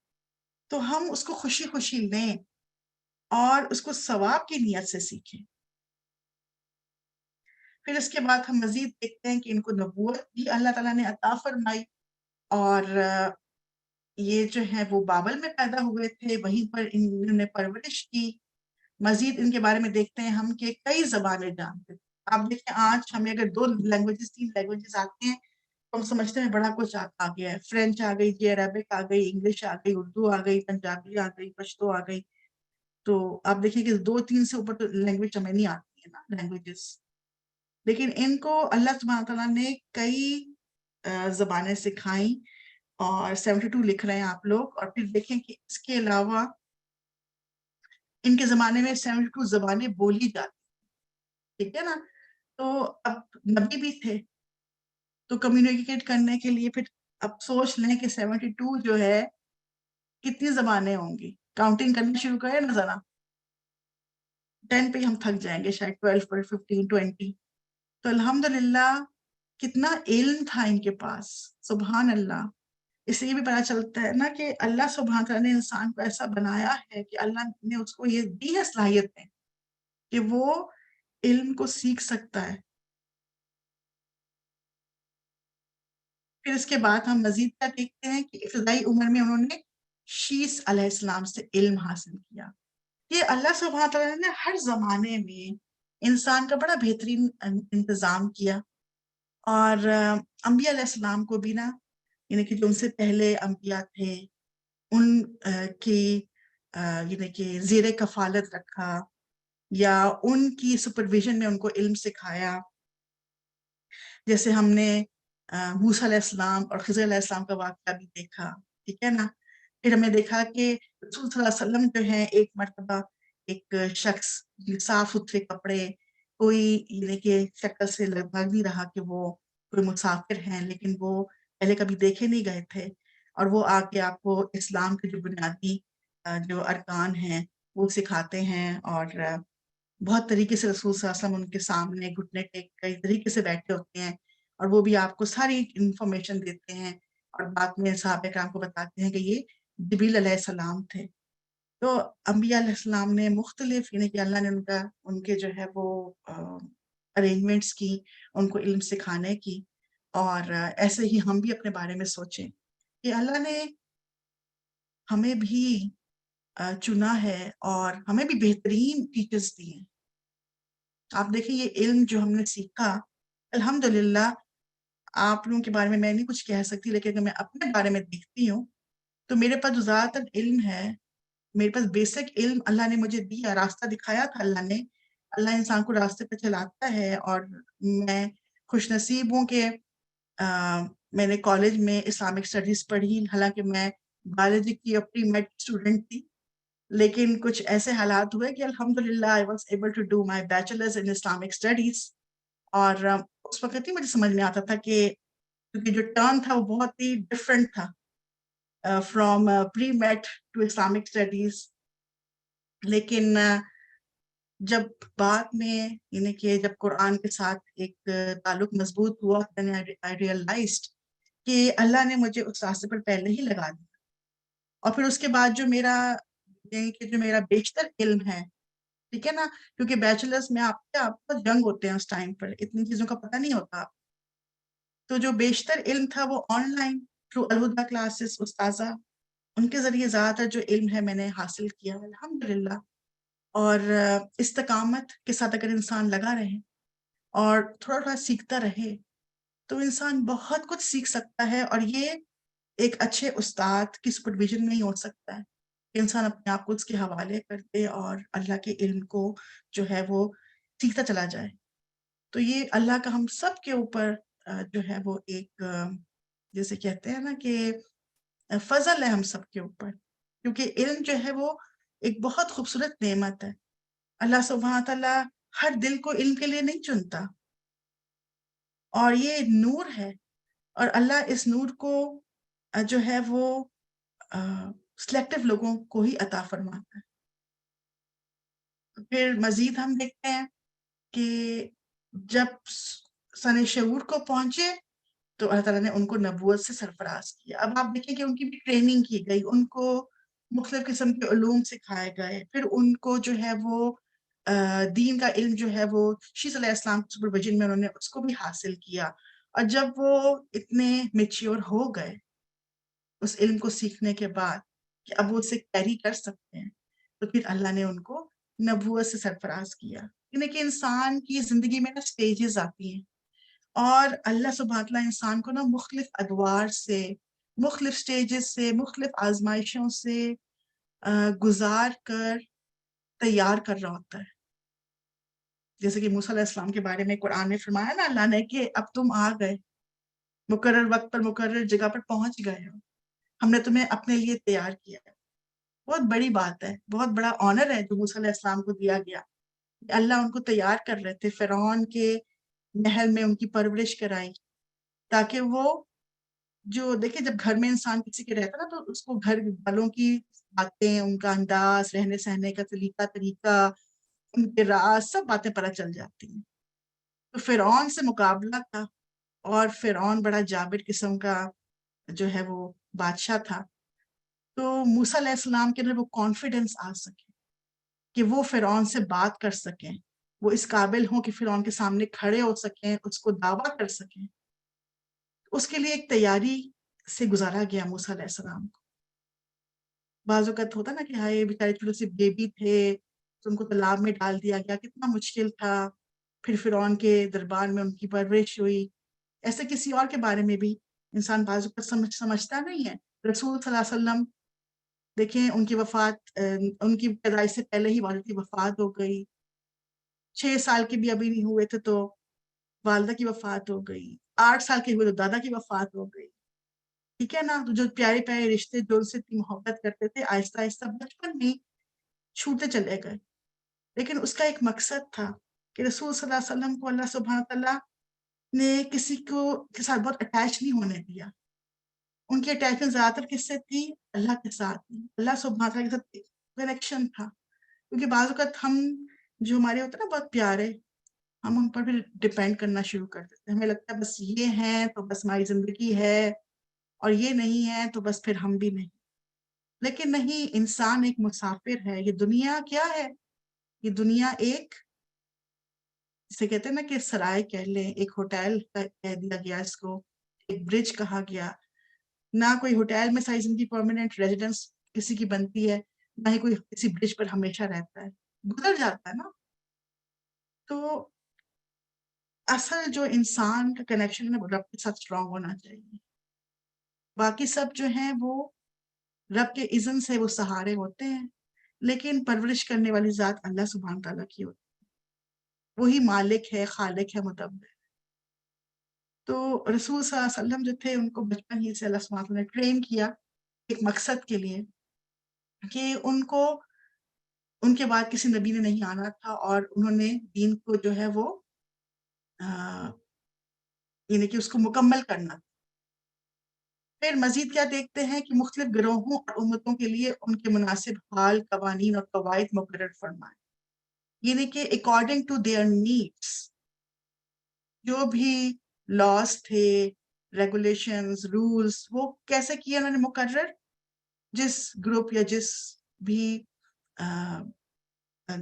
تو ہم اس کو خوشی خوشی لیں اور اس کو ثواب کی نیت سے سیکھیں. پھر اس کے بعد ہم مزید دیکھتے ہیں کہ ان کو نبوت بھی اللہ تعالیٰ نے عطا فرمائی، اور یہ جو ہے وہ بابل میں پیدا ہوئے تھے، وہیں پر انہوں نے پرورش کی. مزید ان کے بارے میں دیکھتے ہیں ہم کہ کئی زبانیں جانتے ہیں. آپ دیکھیں آج ہمیں اگر 2 لینگویجز 3 لینگویجز آتی ہیں تو ہم سمجھتے ہیں بڑا کچھ آ گیا ہے. فرینچ آ گئی جی، عربک آ گئی، انگلش آ گئی، اردو آ گئی، پنجابی آ گئی، پشتو آ گئی. تو آپ دیکھیں کہ 2-3 سے اوپر تو لینگویج ہمیں نہیں آتی ہے نا لینگویجز. لیکن ان کو اللہ سبحانہ تعالیٰ نے کئی زبانیں سکھائیں اور 72 لکھ رہے ہیں آپ لوگ. اور پھر دیکھیں کہ اس کے علاوہ ان کے زمانے میں 72 زبانیں بولی جاتی. ٹھیک ہے نا. تو اب نبی بھی تھے تو کمیونیکیٹ کرنے کے لیے پھر اب سوچ لیں کہ 72 جو ہے کتنی زبانیں ہوں گی. کاؤنٹنگ کرنا شروع کریں نا ذرا. 10 پہ ہم تھک جائیں گے شاید، 12 پر 15 20. تو الحمدللہ کتنا علم تھا ان کے پاس. سبحان اللہ. اس سے یہ بھی پتا چلتا ہے نا کہ اللہ سبحانہ تعالیٰ نے انسان کو ایسا بنایا ہے کہ اللہ نے اس کو یہ دی ہے صلاحیتیں کہ وہ علم کو سیکھ سکتا ہے. پھر اس کے بعد ہم مزید کیا دیکھتے ہیں کہ ابتدائی عمر میں انہوں نے شیس علیہ السلام سے علم حاصل کیا. یہ اللہ سبحانہ تعالیٰ نے ہر زمانے میں انسان کا بڑا بہترین انتظام کیا. اور انبیاء علیہ السلام کو بھی نا، یعنی کہ جو ان سے پہلے انبیاء تھے ان کی یعنی کہ زیر کفالت رکھا یا ان کی سپرویژن میں ان کو علم سکھایا. جیسے ہم نے موسیٰ علیہ السلام اور خضر علیہ السلام کا واقعہ بھی دیکھا. ٹھیک ہے نا. پھر ہم نے دیکھا کہ رسول صلی اللہ علیہ وسلم جو ہیں ایک مرتبہ ایک شخص صاف ستھرے کپڑے، کوئی یعنی کہ شکل سے لگ نہیں رہا کہ وہ کوئی مسافر ہیں، لیکن وہ پہلے کبھی دیکھے نہیں گئے تھے، اور وہ آ کے آپ کو اسلام کے جو بنیادی جو ارکان ہیں وہ سکھاتے ہیں. اور بہت طریقے سے رسول صلی اللہ علیہ وسلم ان کے سامنے گھٹنے ٹیک کئی طریقے سے بیٹھے ہوتے ہیں اور وہ بھی آپ کو ساری انفارمیشن دیتے ہیں. اور بعد میں صحابہ کرام کو بتاتے ہیں کہ یہ جبریل علیہ السلام تھے. تو انبیاء علیہ السلام نے مختلف یعنی کہ اللہ نے ان کے جو ہے وہ ارینجمنٹس کی، ان کو علم سکھانے کی. اور ایسے ہی ہم بھی اپنے بارے میں سوچیں کہ اللہ نے ہمیں بھی چنا ہے اور ہمیں بھی بہترین ٹیچرز دی ہیں. آپ دیکھیں یہ علم جو ہم نے سیکھا الحمدللہ. آپ لوگوں کے بارے میں نہیں کچھ کہہ سکتی، لیکن اگر میں اپنے بارے میں دیکھتی ہوں تو میرے پاس جو زیادہ تر علم ہے، میرے پاس بیسک علم اللہ نے مجھے دیا، راستہ دکھایا تھا اللہ نے. اللہ انسان کو راستے پہ چلاتا ہے. اور میں خوش نصیب ہوں کہ میں نے کالج میں اسلامک اسٹڈیز پڑھی. حالانکہ میں بایولوجی کی پری میڈ اسٹوڈنٹ تھی، لیکن کچھ ایسے حالات ہوئے کہ الحمدللہ I was able to do my bachelor's in Islamic studies. اور اس وقت ہی مجھے سمجھ میں آتا تھا کہ کیونکہ جو ٹرن تھا وہ بہت ہی ڈفرینٹ تھا from pre med to Islamic studies. لیکن جب بعد میں یعنی کہ جب قرآن کے ساتھ ایک تعلق مضبوط ہوا، I realized کہ اللہ نے مجھے اس راستے پر پہلے ہی لگا دیا. اور پھر اس کے بعد جو میرا بیشتر علم ہے، ٹھیک ہے نا، کیونکہ بیچلرز میں آپ بہت ینگ ہوتے ہیں اس ٹائم پر، اتنی چیزوں کا پتہ نہیں ہوتا. تو جو بیشتر علم تھا وہ online through Alhuda classes, استاذہ ان کے ذریعے زیادہ تر جو علم ہے میں نے حاصل کیا الحمدللہ. اور استقامت کے ساتھ اگر انسان لگا رہے اور تھوڑا تھوڑا سیکھتا رہے تو انسان بہت کچھ سیکھ سکتا ہے. اور یہ ایک اچھے استاد کی سپرویژن میں ہی ہو سکتا ہے کہ انسان اپنے آپ کو اس کے حوالے کر دے اور اللہ کے علم کو جو ہے وہ سیکھتا چلا جائے. تو یہ اللہ کا ہم سب کے اوپر جو ہے وہ ایک جیسے کہتے ہیں نا کہ فضل ہے ہم سب کے اوپر، کیونکہ علم جو ہے وہ ایک بہت خوبصورت نعمت ہے. اللہ سبحانہ تعالیٰ ہر دل کو علم کے لیے نہیں چنتا، اور یہ نور ہے، اور اللہ اس نور کو جو ہے وہ سلیکٹیو لوگوں کو ہی عطا فرماتا ہے. پھر مزید ہم دیکھتے ہیں کہ جب سن شعور کو پہنچے تو اللہ تعالیٰ نے ان کو نبوت سے سرفراز کیا. اب آپ دیکھیں کہ ان کی بھی ٹریننگ کی گئی، ان کو مختلف قسم کے علوم سکھائے گئے، پھر ان کو جو ہے وہ دین کا علم جو ہے وہ شیس علیہ السلام کے سپرویژن میں انہوں نے اس کو بھی حاصل کیا. اور جب وہ اتنے میچیور ہو گئے اس علم کو سیکھنے کے بعد کہ اب وہ اسے کیری کر سکتے ہیں، تو پھر اللہ نے ان کو نبوت سے سرفراز کیا. یعنی کہ انسان کی زندگی میں نا سٹیجز آتی ہیں اور اللہ سبحانہ تعالیٰ انسان کو نا مختلف ادوار سے، مختلف سٹیجز سے، مختلف آزمائشوں سے گزار کر تیار کر رہا ہوتا ہے. جیسے کہ موسیٰ علیہ السلام کے بارے میں قرآن میں فرمایا نا اللہ نے کہ اب تم آ گئے، مقرر وقت پر مقرر جگہ پر پہنچ گئے ہو، ہم نے تمہیں اپنے لیے تیار کیا ہے. بہت بڑی بات ہے، بہت بڑا آنر ہے جو موسیٰ علیہ السلام کو دیا گیا. اللہ ان کو تیار کر رہے تھے، فرعون کے محل میں ان کی پرورش کرائی تاکہ وہ جو دیکھیں جب گھر میں انسان کسی کے رہتا نا تو اس کو گھر والوں کی باتیں، ان کا انداز، رہنے سہنے کا طریقہ، ان کے راز، سب باتیں پتہ چل جاتی ہیں. تو فرعون سے مقابلہ تھا اور فرعون بڑا جابر قسم کا جو ہے وہ بادشاہ تھا. تو موسیٰ علیہ السلام کے اندر وہ کانفیڈنس آ سکے کہ وہ فرعون سے بات کر سکیں، وہ اس قابل ہوں کہ فرعون کے سامنے کھڑے ہو سکیں، اس کو دعویٰ کر سکیں. اس کے لیے ایک تیاری سے گزارا گیا موسیٰ علیہ السلام کو. بعض اوقات ہوتا نا کہ ہائے بیچارے چھوٹے سے بیبی تھے تو ان کو تالاب میں ڈال دیا گیا، کتنا مشکل تھا. پھر فرعون کے دربار میں ان کی پرورش ہوئی. ایسے کسی اور کے بارے میں بھی انسان بعض اوقات سمجھتا نہیں ہے. رسول صلی اللہ علیہ وسلم دیکھیں ان کی وفات، ان کی پیدائش سے پہلے ہی والد کی وفات ہو گئی. 6 سال کے بھی ابھی نہیں ہوئے تھے تو والدہ کی وفات ہو گئی. 8 سال کے ہوئے تو دادا کی وفات ہو گئی. ٹھیک ہے نا. تو جو پیارے پیارے رشتے جو ان سے اتنی محبت کرتے تھے آہستہ آہستہ بچپن میں چھوٹے چلے گئے. لیکن اس کا ایک مقصد تھا کہ رسول صلی اللہ علیہ وسلم کو اللہ سبحانہ تعالیٰ نے کسی کے ساتھ بہت اٹیچ نہیں ہونے دیا. ان کی اٹیچمنٹ زیادہ تر کس سے تھی؟ اللہ کے ساتھ تھی. اللہ سبحانہ تعالیٰ کے ساتھ کنیکشن تھا. کیونکہ بعض اوقات ہم جو ہمارے ہوتے ہیں نا بہت پیارے، ہم ان پر بھی ڈپینڈ کرنا شروع کر دیتے ہیں. ہمیں لگتا ہے بس یہ ہیں تو بس ہماری زندگی ہے اور یہ نہیں ہے تو بس پھر ہم بھی نہیں. لیکن نہیں، انسان ایک مسافر ہے. یہ دنیا کیا ہے؟ یہ دنیا ایک، جسے کہتے ہیں نا کہ سرائے کہہ لیں، ایک ہوٹل کہہ دیا گیا، اس کو ایک برج کہا گیا. نہ کوئی ہوٹل میں ساری زندگی پرماننٹ ریزیڈنس کسی کی بنتی ہے، نہ ہی کوئی کسی برج پر ہمیشہ رہتا ہے، گزر جاتا ہے نا. تو اصل جو انسان کا کنیکشن ہے وہ رب کے ساتھ اسٹرانگ ہونا چاہیے. باقی سب جو ہیں وہ رب کے اذن سے وہ سہارے ہوتے ہیں، لیکن پرورش کرنے والی ذات اللہ سبحانہ تعالیٰ کی ہوتی ہے. وہی مالک ہے، خالق ہے، مدبر. تو رسول صلی اللہ علیہ وسلم جو تھے ان کو بچپن ہی سے اللہ سبحانہ تعالیٰ نے ٹرین کیا ایک مقصد کے لیے کہ ان کو ان کے بعد کسی نبی نے نہیں آنا تھا اور انہوں نے دین کو جو ہے وہ یعنی کہ اس کو مکمل کرنا. پھر مزید کیا دیکھتے ہیں کہ مختلف گروہوں اور امتوں کے لیے ان کے مناسب حال، قوانین اور قواعد مقرر فرمائے. یعنی کہ اکارڈنگ ٹو دیئر نیڈس جو بھی لاس تھے، ریگولیشنز، رولز، وہ کیسے کیے انہوں نے مقرر؟ جس گروپ یا جس بھی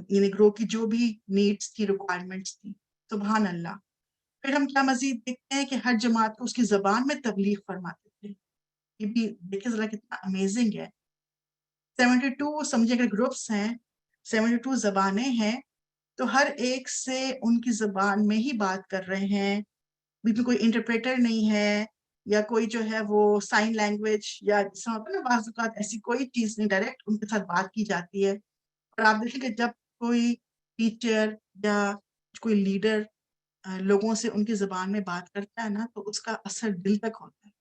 یعنی گروپ کی جو بھی نیڈس تھی، ریکوائرمنٹس تھی. سبحان اللہ. پھر ہم کیا مزید دیکھتے ہیں کہ ہر جماعت کو اس کی زبان میں تبلیغ فرماتے تھے. یہ بھی دیکھیں ذرا کتنا امیزنگ ہے. 72 سمجھے اگر گروپس ہیں، 72 زبانیں ہیں، تو ہر ایک سے ان کی زبان میں ہی بات کر رہے ہیں. بیچ میں کوئی انٹرپریٹر نہیں ہے یا کوئی جو ہے وہ سائن لینگویج یا جس طرح ہوتا ہے نا بعض اوقات ایسی کوئی چیز نہیں، ڈائریکٹ ان کے ساتھ بات کی جاتی ہے. اور آپ دیکھیں کہ جب کوئی ٹیچر یا کوئی لیڈر لوگوں سے ان کی زبان میں بات کرتا ہے نا تو اس کا اثر دل تک ہوتا ہے.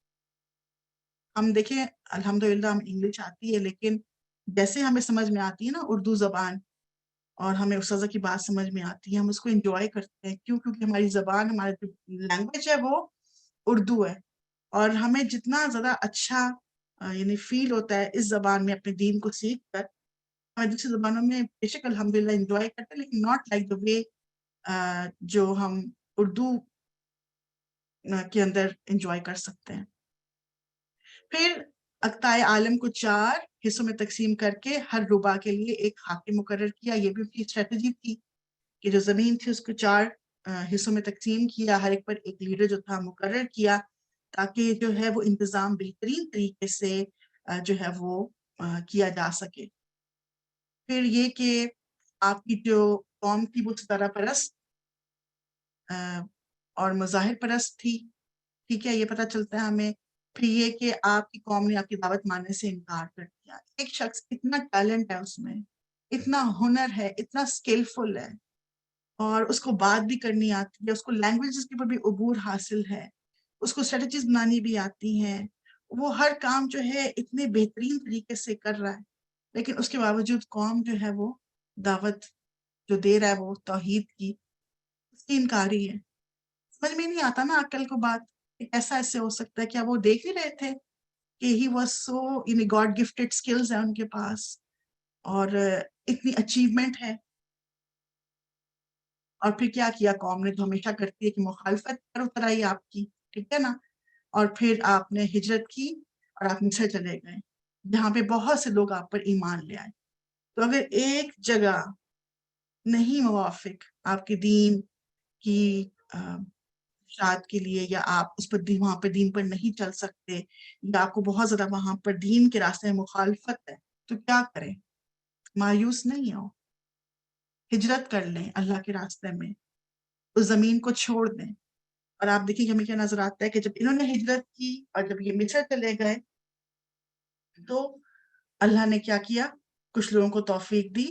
ہم دیکھیں الحمدللہ ہم انگلش آتی ہے، لیکن جیسے ہمیں سمجھ میں آتی ہے نا اردو زبان اور ہمیں استاذہ کی بات سمجھ میں آتی ہے، ہم اس کو انجوائے کرتے ہیں. کیوں؟ کیونکہ ہماری زبان، ہماری جو لینگویج ہے وہ اردو ہے. اور ہمیں جتنا زیادہ اچھا یعنی فیل ہوتا ہے اس زبان میں اپنے دین کو سیکھ کر، ہمیں دوسری زبانوں میں بے شک الحمدللہ انجوائے کرتے ہیں، لیکن ناٹ لائک دا وے جو ہم اردو کے اندر انجوائے کر سکتے ہیں. پھر اقطاع عالم کو 4 حصوں میں تقسیم کر کے ہر ربع کے لیے ایک حاکم مقرر کیا. یہ بھی ان کی اسٹریٹجی تھی کہ جو زمین تھی اس کو 4 حصوں میں تقسیم کیا، ہر ایک پر ایک لیڈر جو تھا مقرر کیا تاکہ جو ہے وہ انتظام بہترین طریقے سے جو ہے وہ کیا جا سکے. پھر یہ کہ آپ کی جو قوم تھی وہ ستارہ پرست اور مظاہر پرست تھی، ٹھیک ہے، یہ پتہ چلتا ہے ہمیں۔ پھر یہ کہ آپ کی قوم نے آپ کی دعوت ماننے سے انکار کر دیا۔ ایک شخص اتنا ٹیلنٹ ہے، اس میں اتنا ہنر ہے، اتنا اسکلفل ہے، اور اس کو بات بھی کرنی آتی ہے، اس کو لینگویجز کے اوپر بھی عبور حاصل ہے، اس کو اسٹریٹجیز بنانی بھی آتی ہیں، وہ ہر کام جو ہے اتنے بہترین طریقے سے کر رہا ہے، لیکن اس کے باوجود قوم جو ہے وہ دعوت جو دے رہا ہے وہ توحید کی، اس کی انکاری ہے۔ سمجھ میں نہیں آتا نا عقل کو بات کہ ایسا ایسے ہو سکتا ہے۔ کیا وہ دیکھ ہی رہے تھے کہ ہی واز سو یعنی گاڈ گفٹڈ اسکلز ہیں ان کے پاس، اور اتنی اچیومنٹ ہے، اور پھر کیا قوم نے تو ہمیشہ کرتی ہے کہ مخالفت پر اتر آئی آپ کی، ٹھیک ہے نا، اور پھر آپ نے ہجرت کی اور آپ مصر چلے گئے، جہاں پہ بہت سے لوگ آپ پر ایمان لے آئے۔ تو اگر ایک جگہ نہیں موافق آپ کے دین کی اشاعت کے لیے، یا آپ اس پر وہاں پہ دین پر نہیں چل سکتے، یا آپ کو بہت زیادہ وہاں پر دین کے راستے میں مخالفت ہے، تو کیا کریں؟ مایوس نہیں ہو، ہجرت کر لیں اللہ کے راستے میں، اس زمین کو چھوڑ دیں۔ اور آپ دیکھیں کہ ہمیں کیا نظر آتا ہے کہ جب انہوں نے ہجرت کی اور جب یہ مصر چلے گئے تو اللہ نے کیا کیا؟ کچھ لوگوں کو توفیق دی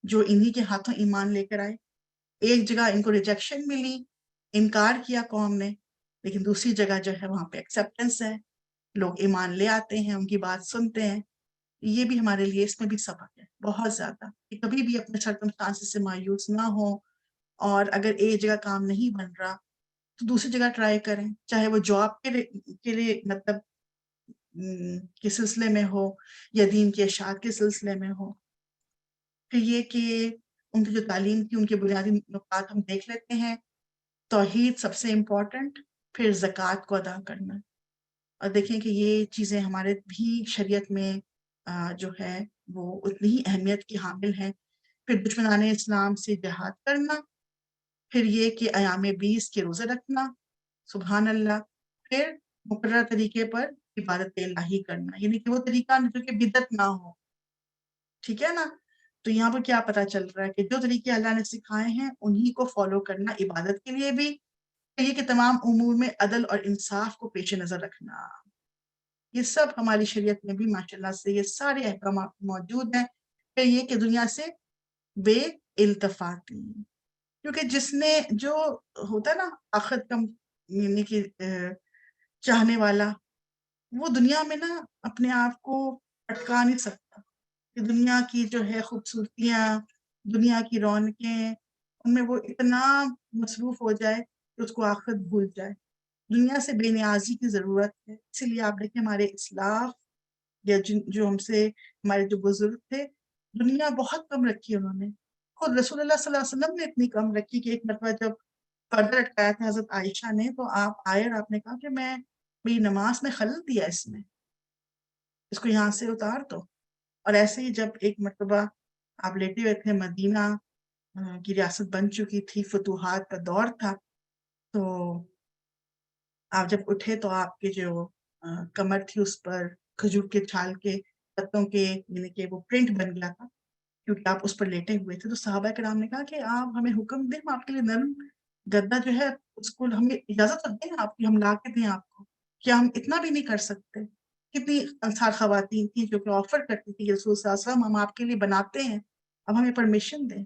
جو انہی کے ہاتھوں ایمان لے کر آئے۔ ایک جگہ ان کو ریجیکشن ملی، انکار کیا قوم نے، لیکن دوسری جگہ جو ہے وہاں پہ ایکسیپٹنس ہے، لوگ ایمان لے آتے ہیں، ان کی بات سنتے ہیں۔ یہ بھی ہمارے لیے اس میں بھی سبق ہے بہت زیادہ، کہ کبھی بھی اپنے سرکمسٹانس سے مایوس نہ ہو، اور اگر ایک جگہ کام نہیں بن رہا تو دوسری جگہ ٹرائی کریں، چاہے وہ جاب کے لیے مطلب کے سلسلے میں ہو، یا دین کی اشاعت کے سلسلے میں ہو۔ پھر یہ کہ ان کی جو تعلیم کی ان کے بنیادی نکات ہم دیکھ لیتے ہیں۔ توحید سب سے امپورٹنٹ، پھر زکوٰۃ کو ادا کرنا، اور دیکھیں کہ یہ چیزیں ہمارے بھی شریعت میں جو ہے وہ اتنی ہی اہمیت کی حامل ہیں۔ پھر دشمنان اسلام سے جہاد کرنا، پھر یہ کہ ایام 20 کے روزے رکھنا، سبحان اللہ، پھر مقررہ طریقے پر عبادت الہی کرنا، یعنی کہ وہ طریقہ جو کہ بدعت نہ ہو، ٹھیک ہے نا۔ تو یہاں پر کیا پتہ چل رہا ہے کہ جو طریقے اللہ نے سکھائے ہیں انہی کو فالو کرنا عبادت کے لیے بھی، یہ کہ تمام امور میں عدل اور انصاف کو پیش نظر رکھنا، یہ سب ہماری شریعت میں بھی ماشاءاللہ سے یہ سارے احکامات موجود ہیں۔ پھر یہ کہ دنیا سے بے التفاتی، کیونکہ جس نے جو ہوتا ہے نا آخرت کا یعنی کہ چاہنے والا، وہ دنیا میں نا اپنے آپ کو اٹکا نہیں سکتا، کہ دنیا کی جو ہے خوبصورتیاں، دنیا کی رونقیں، ان میں وہ اتنا مصروف ہو جائے کہ اس کو آخرت بھول جائے۔ دنیا سے بے نیازی کی ضرورت ہے، اسی لیے آپ دیکھیں ہمارے اسلاف یا جو ہم سے ہمارے جو بزرگ تھے، دنیا بہت کم رکھی انہوں نے۔ خود رسول اللہ صلی اللہ علیہ وسلم نے اتنی کم رکھی کہ ایک مرتبہ جب پردہ لٹکایا تھا حضرت عائشہ نے، تو آپ آئے اور آپ نے کہا کہ میری نماز میں خلل دیا اس کو یہاں سے اتار دو۔ اور ایسے ہی جب ایک مرتبہ آپ لیٹے ہوئے تھے، مدینہ کی ریاست بن چکی تھی، فتوحات کا دور تھا، تو آپ جب اٹھے تو آپ کے جو کمر تھی اس پر کھجور کے چھال کے پتوں کے یعنی کہ وہ پرنٹ بن گیا تھا، کیونکہ آپ اس پر لیٹے ہوئے تھے۔ تو صحابہ کرام نے کہا کہ آپ ہمیں حکم دیں، ہم آپ کے لیے نرم گدا جو ہے اس کو ہمیں اجازت دیں آپ کی، ہم لا کے دیں آپ کو، کیا ہم اتنا بھی نہیں کر سکتے؟ کتنی انصار خواتین تھیں جو کہ آفر کرتی تھی رسول صلی اللہ علیہ وسلم ہم آپ کے لیے بناتے ہیں، اب ہمیں پرمیشن دیں۔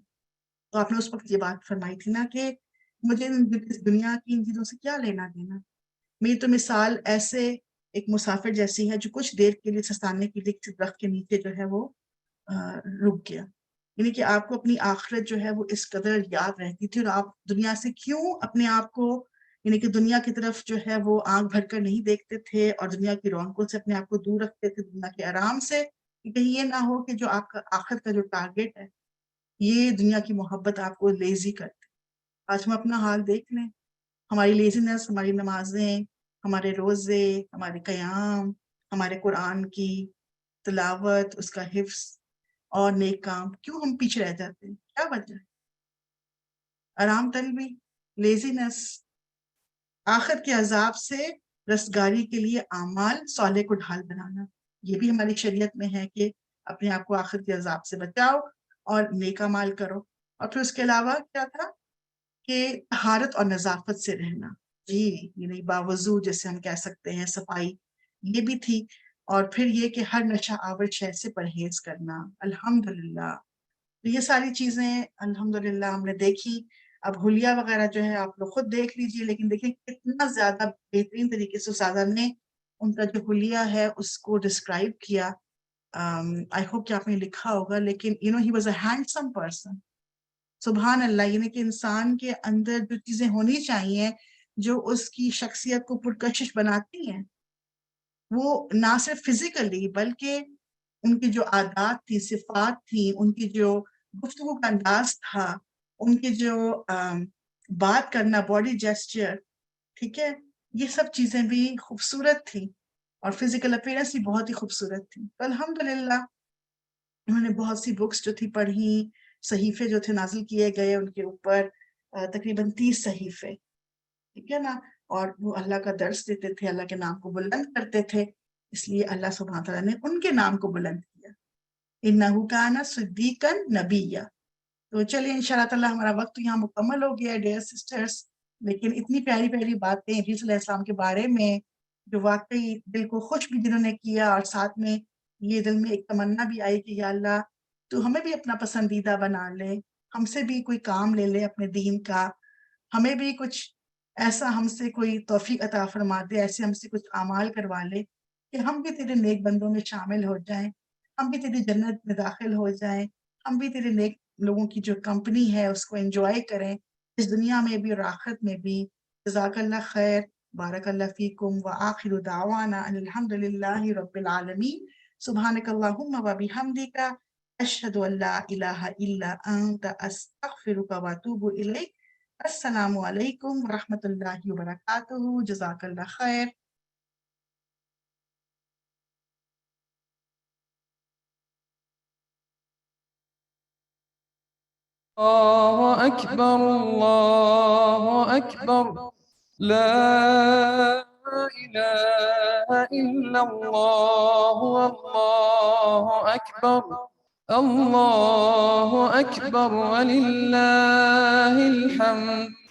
تو آپ نے اس وقت یہ بات فرمائی تھی نا کہ مجھے اس دنیا کی ان چیزوں سے کیا لینا دینا، میری تو مثال ایسے ایک مسافر جیسی ہے جو کچھ دیر کے لیے سستانے کے لیے کسی درخت کے نیچے جو ہے وہ رک گیا۔ یعنی کہ آپ کو اپنی آخرت جو ہے وہ اس قدر یاد رہتی تھی، اور آپ دنیا سے کیوں اپنے آپ کو یعنی کہ دنیا کی طرف جو ہے وہ آنکھ بھر کر نہیں دیکھتے تھے، اور دنیا کی رونقوں سے اپنے آپ کو دور رکھتے تھے، دنیا کے آرام سے، کہ کہیں یہ نہ ہو کہ جو آپ کا آخرت کا جو ٹارگیٹ ہے یہ دنیا کی محبت آپ کو لیزی کرتے۔ آج ہم اپنا حال دیکھ لیں، ہماری لیزینس، ہماری نمازیں، ہمارے روزے، ہمارے قیام، ہمارے قرآن کی تلاوت، اس کا حفظ اور نیک کام، کیوں ہم پیچھے رہ جاتے ہیں؟ کیا وجہ ہے؟ آرام طلبی، لیزینس، آخرت کے عذاب سے رستگاری کے لیے اعمال صالح کو ڈھال بنانا، یہ بھی ہماری شریعت میں ہے کہ اپنے آپ کو آخرت کے عذاب سے بچاؤ اور نیک اعمال کرو. اور پھر اس کے علاوہ کیا تھا کہ طہارت اور نظافت سے رہنا. جی یعنی باوضو جیسے ہم کہہ سکتے ہیں، صفائی یہ بھی تھی. اور پھر یہ کہ ہر نشہ آور شے سے پرہیز کرنا. الحمدللہ یہ ساری چیزیں الحمدللہ ہم نے دیکھی. اب حلیہ وغیرہ جو ہے آپ لوگ خود دیکھ لیجئے، لیکن دیکھیں کتنا زیادہ بہترین طریقے سے استاذہ نے ان کا جو حلیہ ہے اس کو ڈسکرائب کیا. آئی ہوپ کہ آپ نے لکھا ہوگا. لیکن he was a handsome person. سبحان اللہ، یعنی کہ انسان کے اندر جو چیزیں ہونی چاہیے جو اس کی شخصیت کو پرکشش بناتی ہیں، وہ نہ صرف فزیکلی بلکہ ان کی جو عادات تھی، صفات تھی، ان کی جو گفتگو کا انداز تھا، ان کی جو بات کرنا، باڈی جیسچر، ٹھیک ہے، یہ سب چیزیں بھی خوبصورت تھی. اور فزیکل اپیرنس بھی بہت ہی خوبصورت تھی. تو الحمدللہ انہوں نے بہت سی بکس جو تھی پڑھی، صحیفے جو تھے نازل کیے گئے ان کے اوپر، تقریباً 30 صحیفے، ٹھیک ہے نا. اور وہ اللہ کا درس دیتے تھے، اللہ کے نام کو بلند کرتے تھے. اس لیے اللہ سبحانہ تعالیٰ نے ان کے نام کو بلند کیا. انہ کان صدیقا نبیہ. تو چلیے انشاءاللہ تعالیٰ ہمارا وقت یہاں مکمل ہو گیا ڈیئر سسٹرز. لیکن اتنی پیاری پیاری باتیں ابلیس علیہ السلام کے بارے میں جو واقعی دل کو خوش بھی جنہوں نے کیا، اور ساتھ میں یہ دل میں ایک تمنا بھی آئی کہ یا اللہ تو ہمیں بھی اپنا پسندیدہ بنا لے، ہم سے بھی کوئی کام لے لے اپنے دین کا، ہمیں بھی کچھ ایسا ہم سے کوئی توفیق عطا فرما دے، ایسے ہم سے کچھ اعمال کروا لے کہ ہم بھی تیرے نیک بندوں میں شامل ہو جائیں، ہم بھی تیری جنت میں داخل ہو جائیں، ہم بھی تیرے نیک لوگوں کی جو کمپنی ہے اس کو انجوائے کریں، اس دنیا میں بھی اور آخرت میں بھی. جزاک اللہ خیر. بارک اللہ فیکم. وآخر دعوانا ان الحمدللہ رب العالمین. سبحانک اللہم و بحمدک، اشہد ان لا الہ الا انت، استغفرک و اتوب الیک. السلام علیکم ورحمۃ اللہ وبرکاتہ. جزاک اللہ خیر. الله أكبر الله أكبر لا إله إلا الله والله أكبر الله أكبر ولله الحمد